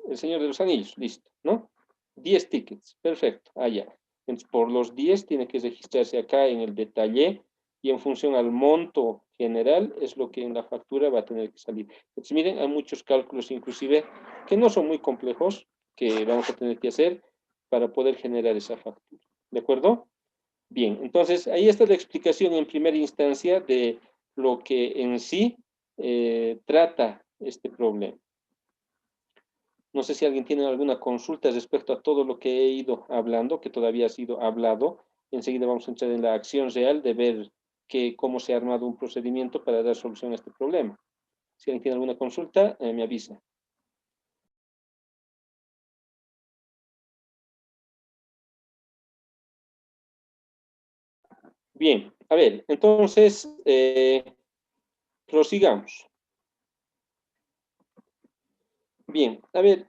El Señor de los Anillos, listo, ¿no? 10 tickets, perfecto, allá. Entonces, por los 10 tiene que registrarse acá en el detalle y en función al monto general es lo que en la factura va a tener que salir. Entonces, miren, hay muchos cálculos inclusive que no son muy complejos que vamos a tener que hacer para poder generar esa factura. ¿De acuerdo? Bien, entonces ahí está la explicación en primera instancia de lo que en sí trata este problema. No sé si alguien tiene alguna consulta respecto a todo lo que he ido hablando, que todavía ha sido hablado. Enseguida vamos a entrar en la acción real de ver cómo se ha armado un procedimiento para dar solución a este problema. Si alguien tiene alguna consulta, me avisa. Bien, a ver, entonces, prosigamos. Bien, a ver,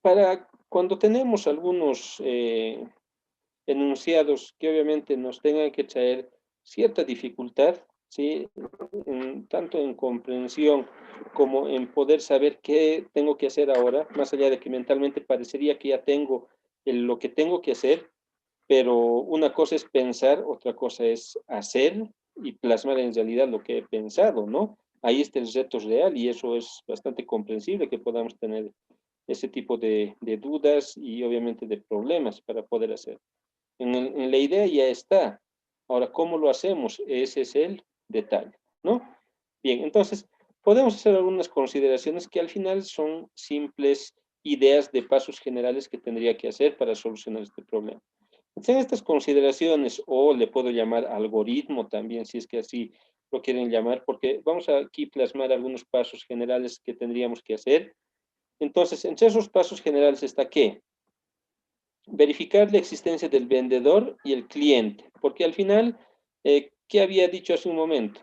para cuando tenemos algunos enunciados que obviamente nos tengan que traer cierta dificultad, ¿sí? Tanto en comprensión como en poder saber qué tengo que hacer ahora, más allá de que mentalmente parecería que ya tengo lo que tengo que hacer, pero una cosa es pensar, otra cosa es hacer y plasmar en realidad lo que he pensado, ¿no? Ahí está el reto real y eso es bastante comprensible que podamos tener ese tipo de dudas y obviamente de problemas para poder hacer. En la idea ya está. Ahora, ¿cómo lo hacemos? Ese es el detalle, ¿no? Bien, entonces, podemos hacer algunas consideraciones que al final son simples ideas de pasos generales que tendría que hacer para solucionar este problema. En estas consideraciones, o le puedo llamar algoritmo también, si es que así lo quieren llamar, porque vamos a aquí plasmar algunos pasos generales que tendríamos que hacer. Entonces, entre esos pasos generales está ¿qué? Verificar la existencia del vendedor y el cliente, porque al final, ¿qué había dicho hace un momento?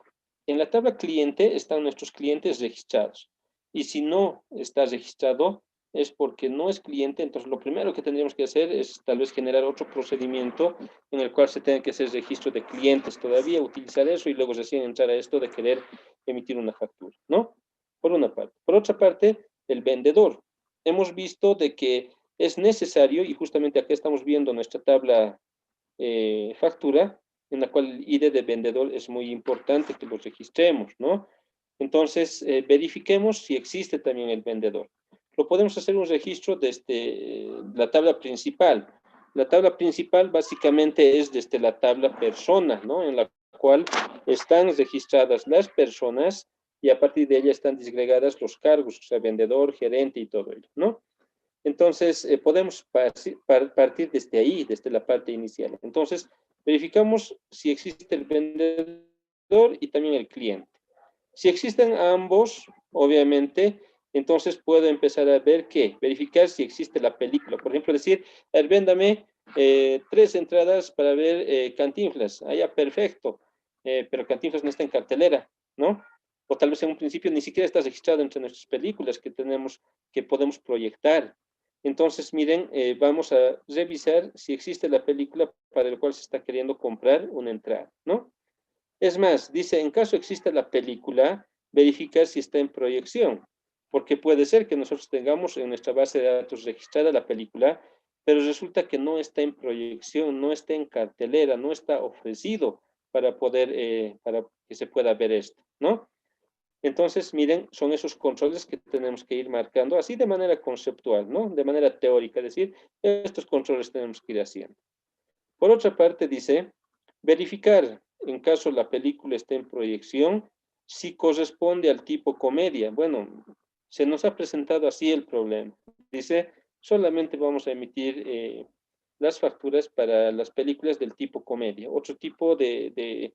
En la tabla cliente están nuestros clientes registrados, y si no está registrado es porque no es cliente, entonces lo primero que tendríamos que hacer es tal vez generar otro procedimiento en el cual se tenga que hacer registro de clientes todavía, utilizar eso y luego recién entrar a esto de querer emitir una factura, ¿no? Por una parte. Por otra parte, el vendedor. Hemos visto de que es necesario, y justamente acá estamos viendo nuestra tabla factura, en la cual el ID de vendedor es muy importante que lo registremos, ¿no? Entonces, verifiquemos si existe también el vendedor. Lo podemos hacer un registro desde la tabla principal. La tabla principal básicamente es desde la tabla persona, ¿no? En la cual están registradas las personas y a partir de ella están disgregadas los cargos, o sea, vendedor, gerente y todo ello, ¿no? Entonces, podemos partir desde ahí, desde la parte inicial. Entonces, verificamos si existe el vendedor y también el cliente. Si existen ambos, obviamente, entonces puedo empezar a ver qué, verificar si existe la película. Por ejemplo, decir, a ver, véndame 3 entradas para ver Cantinflas. Ah, ya, perfecto. Pero Cantinflas no está en cartelera, ¿no? O tal vez en un principio ni siquiera está registrado entre nuestras películas que tenemos, que podemos proyectar. Entonces, miren, vamos a revisar si existe la película para la cual se está queriendo comprar una entrada, ¿no? Es más, dice, en caso exista la película, verificar si está en proyección, porque puede ser que nosotros tengamos en nuestra base de datos registrada la película, pero resulta que no está en proyección, no está en cartelera, no está ofrecido para poder, para que se pueda ver esto, ¿no? Entonces, miren, son esos controles que tenemos que ir marcando, así de manera conceptual, ¿no? De manera teórica, es decir, estos controles tenemos que ir haciendo. Por otra parte, dice, verificar, en caso la película esté en proyección, si corresponde al tipo comedia. Bueno, se nos ha presentado así el problema. Dice, solamente vamos a emitir las facturas para las películas del tipo comedia. Otro tipo de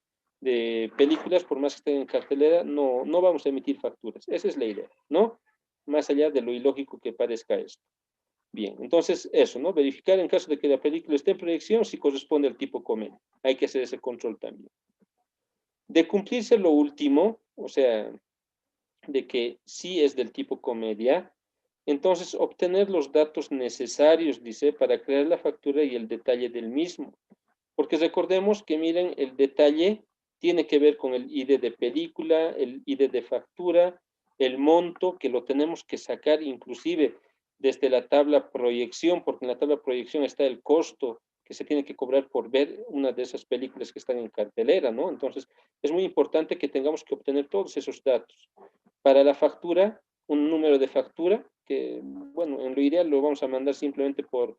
películas, por más que estén en cartelera, no vamos a emitir facturas. Esa es la idea, ¿no? Más allá de lo ilógico que parezca esto. Bien, entonces eso, ¿no? Verificar en caso de que la película esté en proyección si corresponde al tipo comedia. Hay que hacer ese control también. De cumplirse lo último, o sea, de que sí es del tipo comedia, entonces obtener los datos necesarios, dice, para crear la factura y el detalle del mismo. Porque recordemos que, miren, el detalle tiene que ver con el ID de película, el ID de factura, el monto, que lo tenemos que sacar inclusive desde la tabla proyección, porque en la tabla proyección está el costo que se tiene que cobrar por ver una de esas películas que están en cartelera, ¿no? Entonces, es muy importante que tengamos que obtener todos esos datos. Para la factura, un número de factura, que, bueno, en lo ideal lo vamos a mandar simplemente por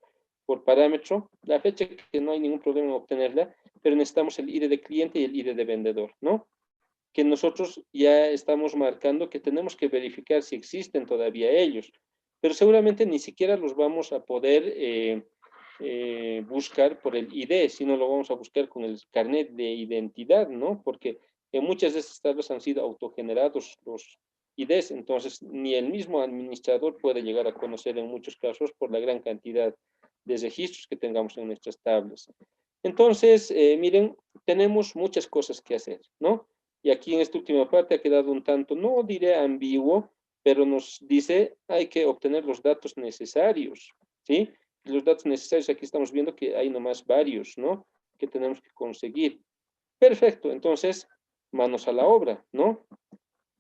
parámetro, la fecha que no hay ningún problema en obtenerla, pero necesitamos el ID de cliente y el ID de vendedor, ¿no? Que nosotros ya estamos marcando que tenemos que verificar si existen todavía ellos, pero seguramente ni siquiera los vamos a poder buscar por el ID, sino lo vamos a buscar con el carnet de identidad, ¿no? Porque en muchas de estas tablas han sido autogenerados los IDs, entonces ni el mismo administrador puede llegar a conocer en muchos casos por la gran cantidad de registros que tengamos en nuestras tablas. Entonces, miren, tenemos muchas cosas que hacer, ¿no? Y aquí en esta última parte ha quedado un tanto, no diré ambiguo, pero nos dice hay que obtener los datos necesarios, ¿sí? Los datos necesarios, aquí estamos viendo que hay nomás varios, ¿no? Que tenemos que conseguir. Perfecto, entonces, manos a la obra, ¿no?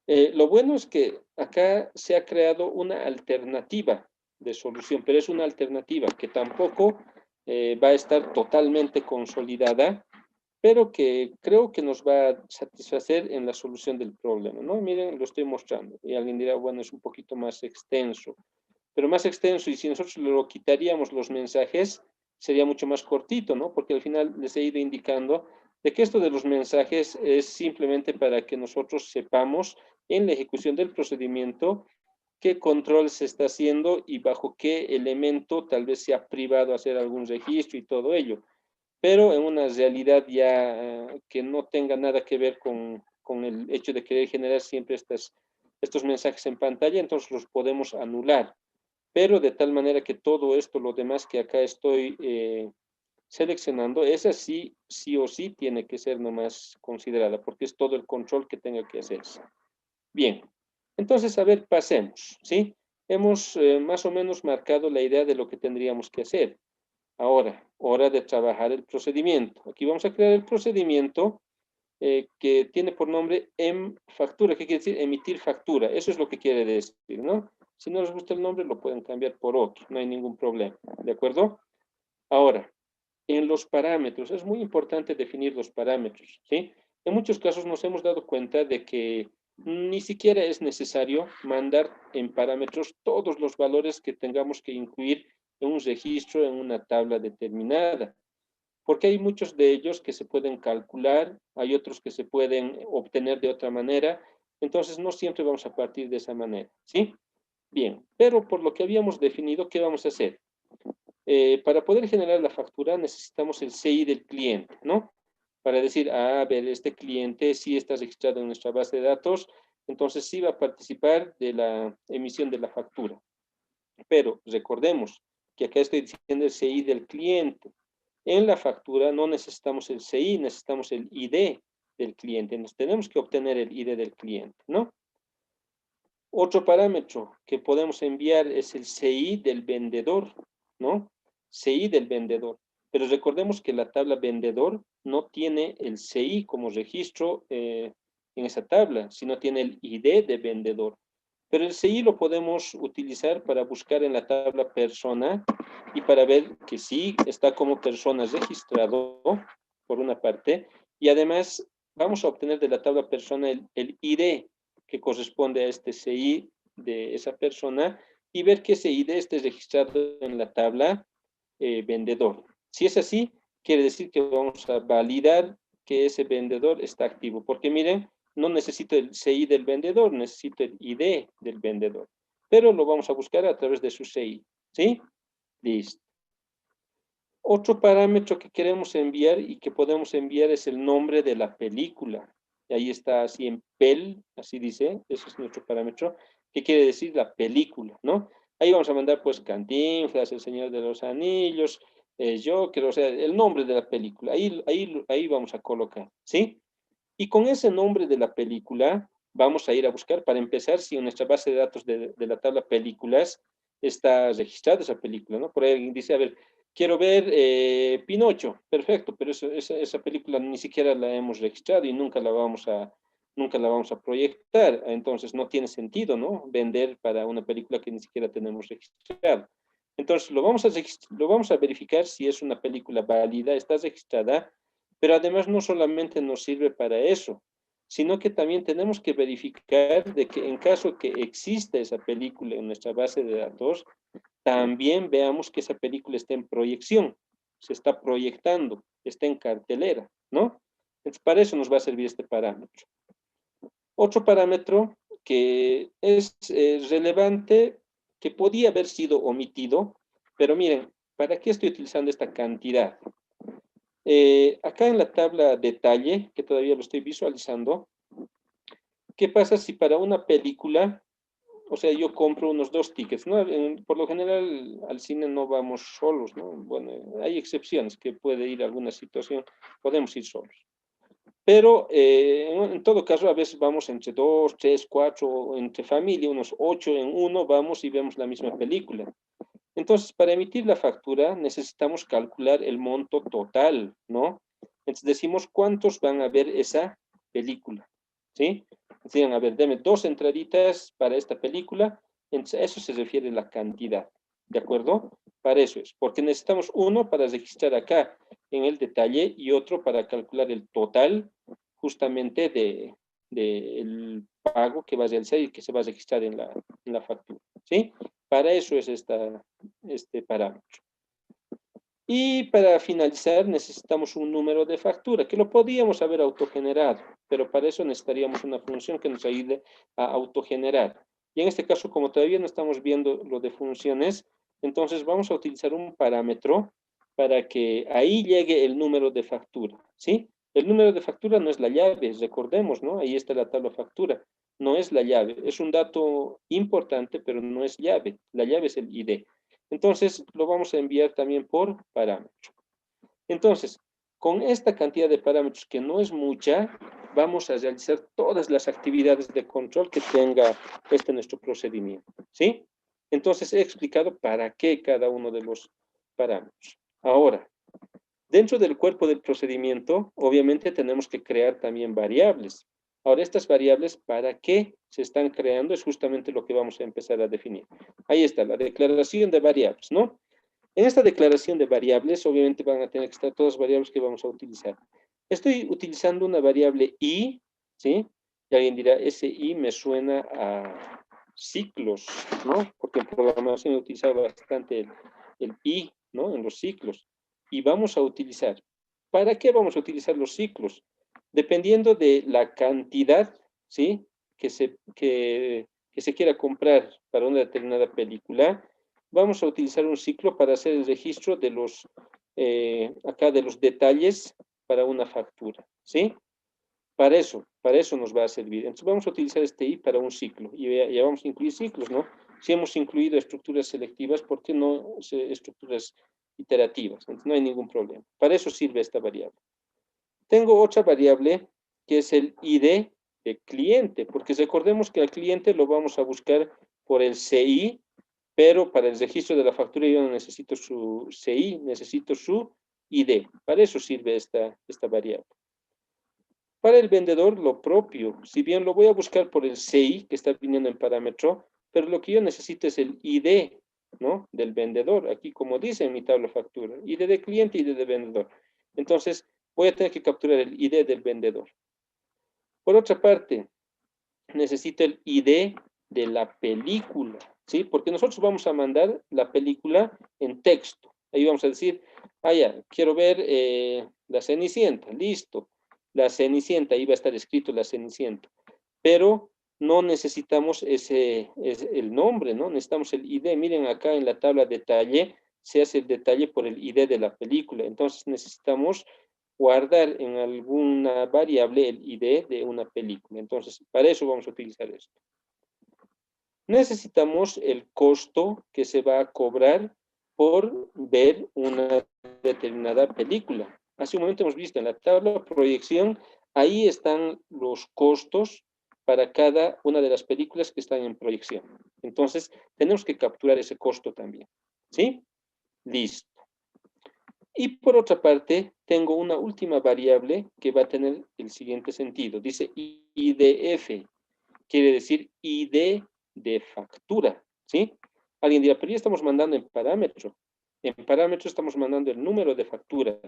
Lo bueno es que acá se ha creado una alternativa de solución, pero es una alternativa que tampoco va a estar totalmente consolidada, pero que creo que nos va a satisfacer en la solución del problema, ¿no? Miren, lo estoy mostrando. Y alguien dirá, bueno, es un poquito más extenso, pero más extenso, y si nosotros lo quitaríamos los mensajes, sería mucho más cortito, ¿no? Porque al final les he ido indicando de que esto de los mensajes es simplemente para que nosotros sepamos en la ejecución del procedimiento qué control se está haciendo y bajo qué elemento tal vez sea privado hacer algún registro y todo ello, pero en una realidad ya que no tenga nada que ver con el hecho de querer generar siempre estos mensajes en pantalla, entonces los podemos anular, pero de tal manera que todo esto, lo demás que acá estoy seleccionando, esa sí, sí o sí tiene que ser nomás considerada, porque es todo el control que tenga que hacerse. Bien, entonces, a ver, pasemos, ¿sí? Hemos más o menos marcado la idea de lo que tendríamos que hacer. Ahora, hora de trabajar el procedimiento. Aquí vamos a crear el procedimiento que tiene por nombre factura. ¿Qué quiere decir? Emitir factura. Eso es lo que quiere decir, ¿no? Si no les gusta el nombre, lo pueden cambiar por otro. No hay ningún problema. ¿De acuerdo? Ahora, en los parámetros. Es muy importante definir los parámetros, ¿sí? En muchos casos nos hemos dado cuenta de que ni siquiera es necesario mandar en parámetros todos los valores que tengamos que incluir en un registro, en una tabla determinada, porque hay muchos de ellos que se pueden calcular, hay otros que se pueden obtener de otra manera, entonces no siempre vamos a partir de esa manera, ¿sí? Bien, pero por lo que habíamos definido, ¿qué vamos a hacer? Para poder generar la factura necesitamos el CI del cliente, ¿no? Para decir, a ver, este cliente sí está registrado en nuestra base de datos, entonces sí va a participar de la emisión de la factura. Pero recordemos que acá estoy diciendo el CI del cliente. En la factura no necesitamos el CI, necesitamos el ID del cliente. Nos tenemos que obtener el ID del cliente, ¿no? Otro parámetro que podemos enviar es el CI del vendedor, ¿no? CI del vendedor. Pero recordemos que la tabla vendedor no tiene el CI como registro en esa tabla, sino tiene el ID de vendedor. Pero el CI lo podemos utilizar para buscar en la tabla persona y para ver que sí está como persona registrado, por una parte, y además vamos a obtener de la tabla persona el ID que corresponde a este CI de esa persona y ver que ese ID esté registrado en la tabla vendedor. Si es así, quiere decir que vamos a validar que ese vendedor está activo, porque miren, no necesito el CI del vendedor, necesito el ID del vendedor, pero lo vamos a buscar a través de su CI, ¿sí? Listo. Otro parámetro que queremos enviar y que podemos enviar es el nombre de la película. Y ahí está así en PEL, así dice, ese es nuestro parámetro, que quiere decir la película, ¿no? Ahí vamos a mandar pues Cantinflas, El Señor de los Anillos, Joker, o sea, el nombre de la película. Ahí vamos a colocar, ¿sí? Y con ese nombre de la película vamos a ir a buscar, para empezar, si en nuestra base de datos de la tabla películas está registrada esa película, ¿no? Por ahí alguien dice, a ver, quiero ver Pinocho, perfecto, pero esa película ni siquiera la hemos registrado y nunca la vamos a proyectar, entonces no tiene sentido, ¿no? Vender para una película que ni siquiera tenemos registrada. Entonces lo vamos a verificar si es una película válida, está registrada, pero además no solamente nos sirve para eso, sino que también tenemos que verificar de que en caso que exista esa película en nuestra base de datos, también veamos que esa película está en proyección, se está proyectando, está en cartelera, ¿no? Entonces, para eso nos va a servir este parámetro. Otro parámetro que es relevante, que podía haber sido omitido, pero miren, ¿para qué estoy utilizando esta cantidad? Acá en la tabla detalle, que todavía lo estoy visualizando, ¿qué pasa si para una película, o sea, yo compro unos 2 tickets, ¿no? Por lo general al cine no vamos solos, ¿no? Bueno, hay excepciones que puede ir alguna situación, podemos ir solos. Pero en todo caso, a veces vamos entre 2, 3, 4, entre familia, unos 8 en uno, vamos y vemos la misma película. Entonces, para emitir la factura necesitamos calcular el monto total, ¿no? Entonces decimos cuántos van a ver esa película, ¿sí? Decían, a ver, deme 2 entraditas para esta película, entonces a eso se refiere la cantidad, ¿de acuerdo? Para eso es, porque necesitamos uno para registrar acá en el detalle y otro para calcular el total justamente del pago que va a realizar y que se va a registrar en la factura, ¿sí? Para eso es este parámetro. Y para finalizar necesitamos un número de factura, que lo podríamos haber autogenerado, pero para eso necesitaríamos una función que nos ayude a autogenerar. Y en este caso, como todavía no estamos viendo lo de funciones, entonces vamos a utilizar un parámetro para que ahí llegue el número de factura, ¿sí? El número de factura no es la llave, recordemos, ¿no? Ahí está la tabla factura, no es la llave, es un dato importante, pero no es llave, la llave es el ID. Entonces, lo vamos a enviar también por parámetro. Entonces, con esta cantidad de parámetros, que no es mucha, vamos a realizar todas las actividades de control que tenga nuestro procedimiento, ¿sí? Entonces, he explicado para qué cada uno de los parámetros. Ahora, dentro del cuerpo del procedimiento, obviamente tenemos que crear también variables. Ahora, estas variables, ¿para qué se están creando? Es justamente lo que vamos a empezar a definir. Ahí está, la declaración de variables, ¿no? En esta declaración de variables, obviamente van a tener que estar todas las variables que vamos a utilizar. Estoy utilizando una variable i, ¿sí? Y alguien dirá, ese i me suena a ciclos, ¿no? Porque en programación he utilizado bastante el i, ¿no? En los ciclos. Y vamos a utilizar. ¿Para qué vamos a utilizar los ciclos? Dependiendo de la cantidad, ¿sí? Que se quiera comprar para una determinada película, vamos a utilizar un ciclo para hacer el registro de acá de los detalles para una factura, ¿sí? Para eso nos va a servir. Entonces vamos a utilizar este i para un ciclo y ya vamos a incluir ciclos, ¿no? Si hemos incluido estructuras selectivas, ¿por qué no estructuras iterativas? Entonces no hay ningún problema. Para eso sirve esta variable. Tengo otra variable que es el ID de cliente, porque recordemos que al cliente lo vamos a buscar por el CI, pero para el registro de la factura yo no necesito su CI, necesito su ID. Para eso sirve esta variable. Para el vendedor, lo propio. Si bien lo voy a buscar por el CI, que está viniendo en parámetro, pero lo que yo necesito es el ID, ¿no? Del vendedor. Aquí, como dice en mi tabla factura, ID de cliente y ID de vendedor. Entonces, voy a tener que capturar el ID del vendedor. Por otra parte, necesito el ID de la película, ¿sí? Porque nosotros vamos a mandar la película en texto. Ahí vamos a decir, ya, quiero ver la Cenicienta, listo. La Cenicienta, ahí va a estar escrito la Cenicienta. Pero no necesitamos el nombre, ¿no? Necesitamos el ID. Miren acá en la tabla detalle, se hace el detalle por el ID de la película. Entonces necesitamos guardar en alguna variable el ID de una película. Entonces, para eso vamos a utilizar esto. Necesitamos el costo que se va a cobrar por ver una determinada película. Hace un momento hemos visto en la tabla de proyección, ahí están los costos para cada una de las películas que están en proyección. Entonces, tenemos que capturar ese costo también. ¿Sí? Listo. Y por otra parte, tengo una última variable que va a tener el siguiente sentido. Dice IDF, quiere decir ID de factura, ¿sí? Alguien dirá, pero ya estamos mandando en parámetro. En parámetro estamos mandando el número de factura.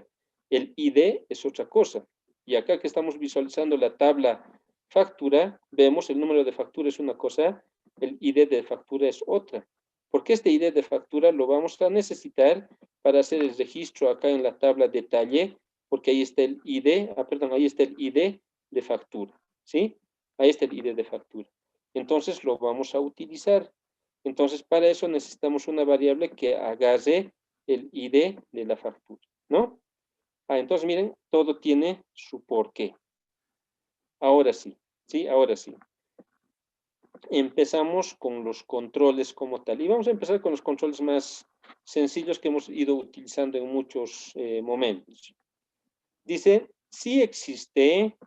El ID es otra cosa. Y acá que estamos visualizando la tabla factura, vemos el número de factura es una cosa, el ID de factura es otra. Porque este ID de factura lo vamos a necesitar para hacer el registro acá en la tabla detalle, porque ahí está el ID, perdón, ahí está el ID de factura, ¿sí? Ahí está el ID de factura. Entonces lo vamos a utilizar. Entonces para eso necesitamos una variable que agarre el ID de la factura, ¿no? Entonces miren, todo tiene su porqué. Ahora sí, ¿sí? Ahora sí. Empezamos con los controles como tal. Y vamos a empezar con los controles más sencillos que hemos ido utilizando en muchos momentos. Dice, si existe,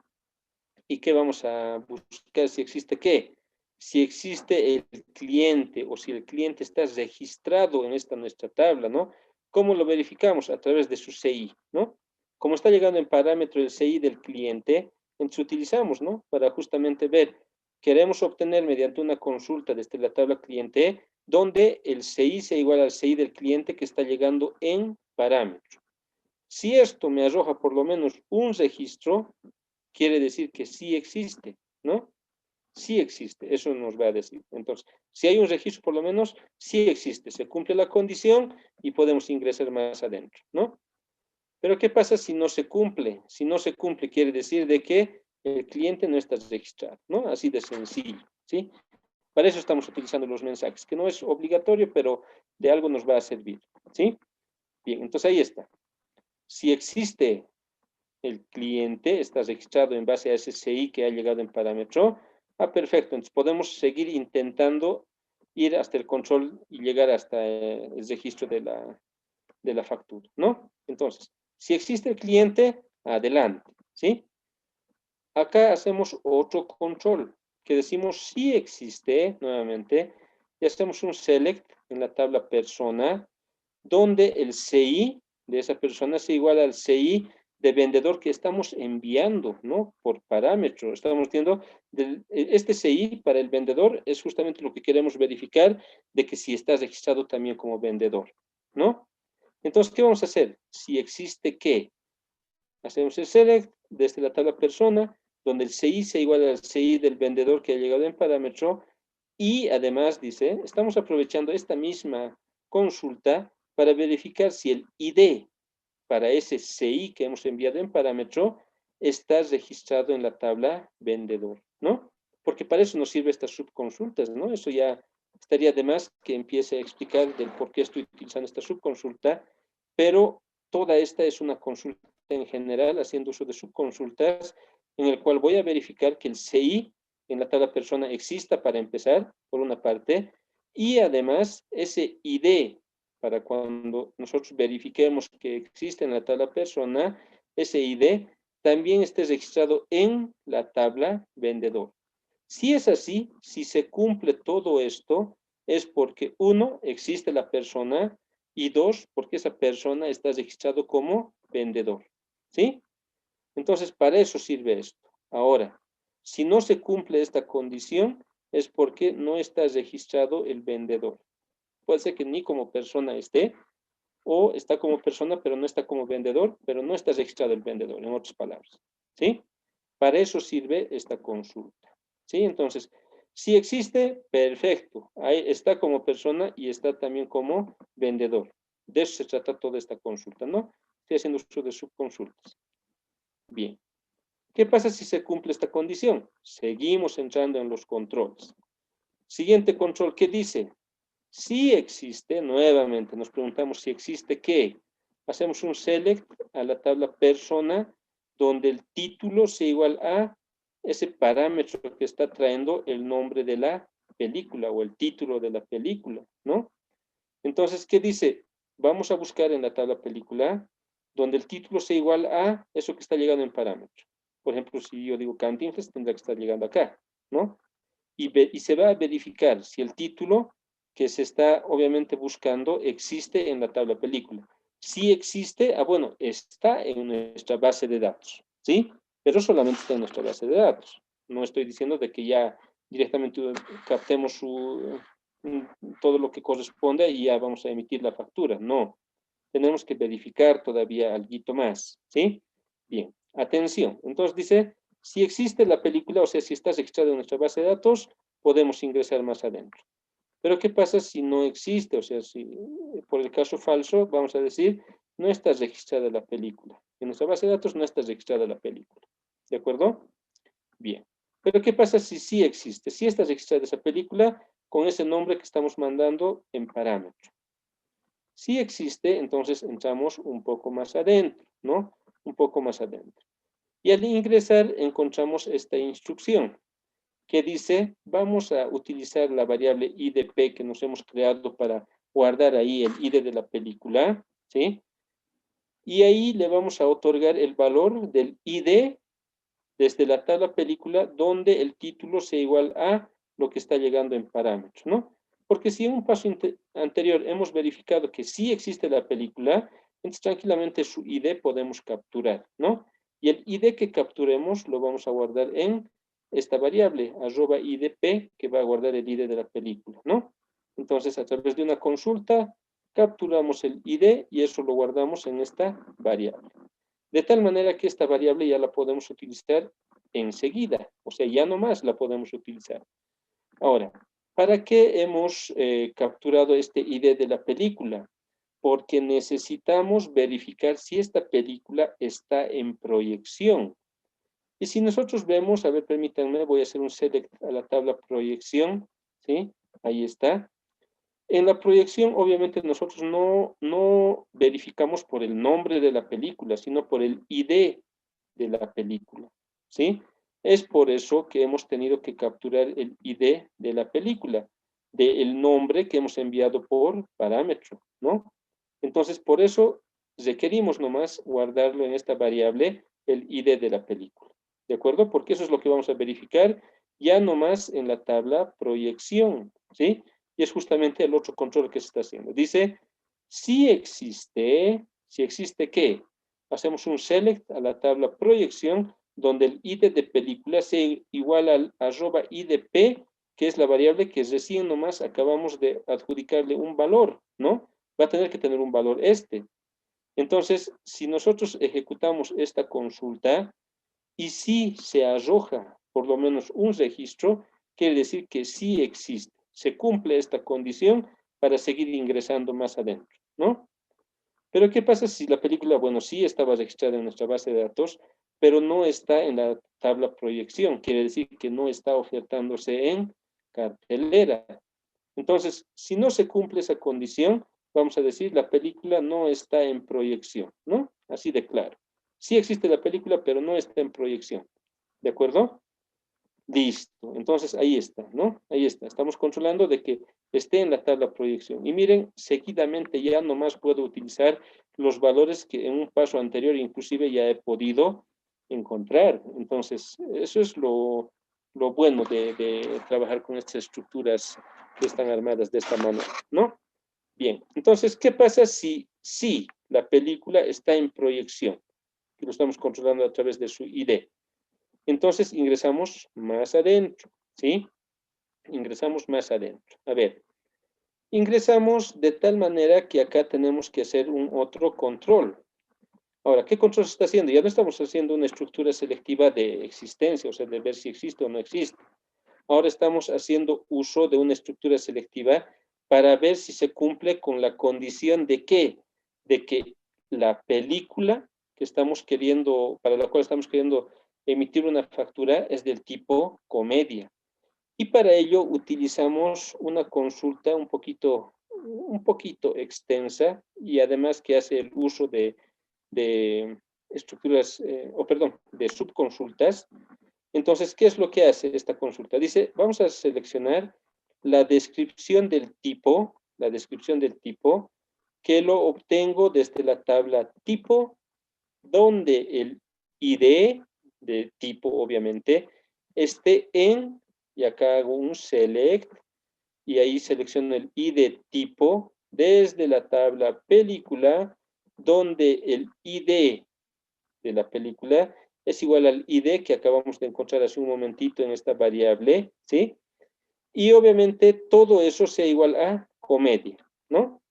¿y qué vamos a buscar? Si existe qué. Si existe el cliente o si el cliente está registrado en esta nuestra tabla, ¿no? ¿Cómo lo verificamos? A través de su CI, ¿no? Como está llegando en parámetro el CI del cliente, entonces utilizamos, ¿no? Para justamente ver, queremos obtener mediante una consulta desde la tabla cliente, donde el CI sea igual al CI del cliente que está llegando en parámetro. Si esto me arroja por lo menos un registro, quiere decir que sí existe, ¿no? Sí existe, eso nos va a decir. Entonces, si hay un registro, por lo menos, sí existe, se cumple la condición y podemos ingresar más adentro, ¿no? Pero ¿qué pasa si no se cumple? Si no se cumple, quiere decir de que el cliente no está registrado, ¿no? Así de sencillo, ¿sí? Para eso estamos utilizando los mensajes, que no es obligatorio, pero de algo nos va a servir, ¿sí? Bien, entonces ahí está. Si existe el cliente, está registrado en base a ese CI que ha llegado en parámetro. Perfecto, entonces podemos seguir intentando ir hasta el control y llegar hasta el registro de la factura, ¿no? Entonces, si existe el cliente, adelante, ¿sí? Acá hacemos otro control, que decimos si existe, nuevamente, y hacemos un select en la tabla persona, donde el CI de esa persona sea igual al CI de vendedor que estamos enviando, ¿no? Por parámetro. Estamos viendo, este CI para el vendedor es justamente lo que queremos verificar de que si está registrado también como vendedor, ¿no? Entonces, ¿qué vamos a hacer? Si existe ¿qué? Hacemos el select desde la tabla persona, donde el CI sea igual al CI del vendedor que ha llegado en parámetro, y además dice, estamos aprovechando esta misma consulta para verificar si el ID para ese CI que hemos enviado en parámetro está registrado en la tabla vendedor, ¿no? Porque para eso nos sirve estas subconsultas, ¿no? Eso ya estaría de más que empiece a explicar del por qué estoy utilizando esta subconsulta, pero toda esta es una consulta en general, haciendo uso de subconsultas, en el cual voy a verificar que el CI en la tabla persona exista para empezar, por una parte, y además ese ID para cuando nosotros verifiquemos que existe en la tabla persona, ese ID también esté registrado en la tabla vendedor. Si es así, si se cumple todo esto, es porque uno, existe la persona y dos, porque esa persona está registrado como vendedor. ¿Sí? Entonces, para eso sirve esto. Ahora, si no se cumple esta condición, es porque no está registrado el vendedor. Puede ser que ni como persona esté, o está como persona, pero no está como vendedor, pero no está registrado el vendedor, en otras palabras. ¿Sí? Para eso sirve esta consulta. ¿Sí? Entonces, si existe, perfecto. Ahí está como persona y está también como vendedor. De eso se trata toda esta consulta, ¿no? Estoy haciendo uso de subconsultas. Bien. ¿Qué pasa si se cumple esta condición? Seguimos entrando en los controles. Siguiente control, ¿qué dice? Si existe, nuevamente nos preguntamos si existe qué. Hacemos un select a la tabla persona donde el título sea igual a ese parámetro que está trayendo el nombre de la película o el título de la película, ¿no? Entonces, ¿qué dice? Vamos a buscar en la tabla película donde el título sea igual a eso que está llegando en parámetro. Por ejemplo, si yo digo Cantinflas, tendrá que estar llegando acá, ¿no? Y se va a verificar si el título que se está obviamente buscando existe en la tabla película. Si existe, bueno, está en nuestra base de datos, ¿sí? Pero solamente está en nuestra base de datos. No estoy diciendo de que ya directamente captemos todo lo que corresponde y ya vamos a emitir la factura. No, tenemos que verificar todavía algo más, ¿sí? Bien, atención. Entonces dice, si existe la película, o sea, si está registrada en nuestra base de datos, podemos ingresar más adentro. Pero ¿qué pasa si no existe? O sea, si por el caso falso, vamos a decir, no está registrada la película. En nuestra base de datos no está registrada la película. ¿De acuerdo? Bien. Pero ¿qué pasa si sí existe? Si está registrada esa película con ese nombre que estamos mandando en parámetro. Si existe, entonces entramos un poco más adentro, ¿no? Un poco más adentro. Y al ingresar encontramos esta instrucción que dice, vamos a utilizar la variable IDP que nos hemos creado para guardar ahí el ID de la película, ¿sí? Y ahí le vamos a otorgar el valor del ID desde la tabla película donde el título sea igual a lo que está llegando en parámetros, ¿no? Porque si en un paso anterior hemos verificado que sí existe la película, entonces tranquilamente su ID podemos capturar, ¿no? Y el ID que capturemos lo vamos a guardar en esta variable, @idp, que va a guardar el ID de la película, ¿no? Entonces, a través de una consulta, capturamos el ID y eso lo guardamos en esta variable. De tal manera que esta variable ya la podemos utilizar enseguida, o sea, ya no más la podemos utilizar. Ahora, ¿para qué hemos capturado este ID de la película? Porque necesitamos verificar si esta película está en proyección. Y si nosotros vemos, a ver, permítanme, voy a hacer un select a la tabla proyección, ¿sí? Ahí está. En la proyección, obviamente, nosotros no verificamos por el nombre de la película, sino por el ID de la película, ¿sí? Es por eso que hemos tenido que capturar el ID de la película, del nombre que hemos enviado por parámetro, ¿no? Entonces, por eso requerimos nomás guardarlo en esta variable, el ID de la película, ¿de acuerdo? Porque eso es lo que vamos a verificar ya nomás en la tabla proyección, ¿sí? Y es justamente el otro control que se está haciendo. Dice, si existe ¿qué? Hacemos un select a la tabla proyección donde el ID de película sea igual al @idp, que es la variable que recién nomás acabamos de adjudicarle un valor, ¿no? Va a tener que tener un valor este. Entonces, si nosotros ejecutamos esta consulta y si se arroja por lo menos un registro, quiere decir que sí existe. Se cumple esta condición para seguir ingresando más adentro, ¿no? Pero ¿qué pasa si la película, bueno, sí estaba registrada en nuestra base de datos, pero no está en la tabla proyección? Quiere decir que no está ofertándose en cartelera. Entonces, si no se cumple esa condición, vamos a decir la película no está en proyección, ¿no? Así de claro. Sí existe la película, pero no está en proyección. ¿De acuerdo? Listo. Entonces, ahí está, ¿no? Ahí está. Estamos controlando de que esté en la tabla proyección. Y miren, seguidamente ya nomás puedo utilizar los valores que en un paso anterior inclusive ya he podido encontrar. Entonces, eso es lo bueno de trabajar con estas estructuras que están armadas de esta manera, ¿no? Bien. Entonces, ¿qué pasa si la película está en proyección? Que lo estamos controlando a través de su ID. Entonces ingresamos más adentro, ¿sí? Ingresamos más adentro. A ver, ingresamos de tal manera que acá tenemos que hacer un otro control. Ahora, ¿qué control se está haciendo? Ya no estamos haciendo una estructura selectiva de existencia, o sea, de ver si existe o no existe. Ahora estamos haciendo uso de una estructura selectiva para ver si se cumple con la condición de qué, de que la película que estamos queriendo, para la cual estamos queriendo emitir una factura es del tipo comedia. Y para ello utilizamos una consulta un poquito extensa y además que hace el uso de estructuras, o perdón, de subconsultas. Entonces, ¿qué es lo que hace esta consulta? Dice, vamos a seleccionar la descripción del tipo, que lo obtengo desde la tabla tipo, donde el ID de tipo, obviamente, esté en, y acá hago un select, y ahí selecciono el ID tipo desde la tabla película, donde el ID de la película es igual al ID que acabamos de encontrar hace un momentito en esta variable, ¿sí? Y obviamente todo eso sea igual a comedia, ¿no?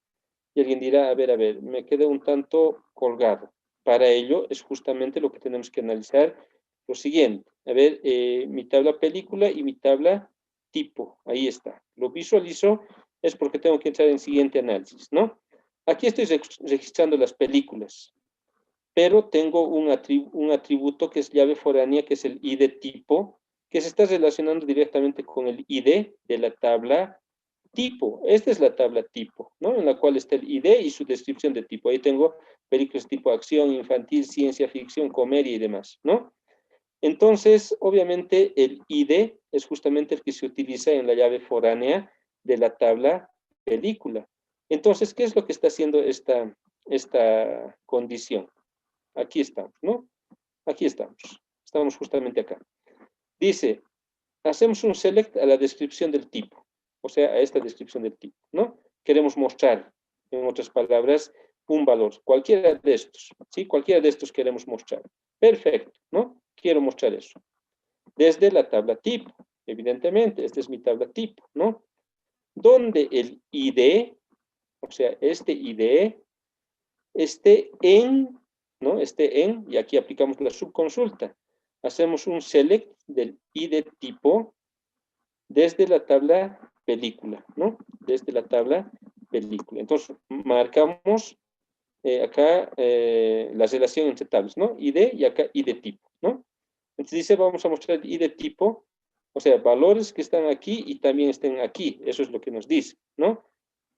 Y alguien dirá, a ver, me quedé un tanto colgado. Para ello es justamente lo que tenemos que analizar lo siguiente. A ver, mi tabla película y mi tabla tipo, ahí está. Lo visualizo, es porque tengo que entrar en siguiente análisis, ¿no? Aquí estoy registrando las películas, pero tengo un atributo que es llave foránea, que es el ID tipo, que se está relacionando directamente con el ID de la tabla tipo. Esta es la tabla tipo, ¿no? En la cual está el ID y su descripción de tipo. Ahí tengo películas tipo acción, infantil, ciencia ficción, comedia y demás, ¿no? Entonces, obviamente, el ID es justamente el que se utiliza en la llave foránea de la tabla película. Entonces, ¿qué es lo que está haciendo esta condición? Aquí estamos, ¿no? Aquí estamos. Estamos justamente acá. Dice, hacemos un select a la descripción del tipo, o sea, a esta descripción del tipo, ¿no? Queremos mostrar, en otras palabras, un valor, cualquiera de estos, ¿sí? Cualquiera de estos queremos mostrar. Perfecto, ¿no? Quiero mostrar eso. Desde la tabla tipo, evidentemente, esta es mi tabla tipo, ¿no? Donde el ID, o sea, este ID, esté en, ¿no? Esté en, y aquí aplicamos la subconsulta. Hacemos un select del ID tipo desde la tabla película, ¿no? Desde la tabla película. Entonces, marcamos acá la relación entre tablas, ¿no? ID y acá ID tipo, ¿no? Entonces dice, vamos a mostrar ID tipo, o sea, valores que están aquí y también estén aquí. Eso es lo que nos dice, ¿no?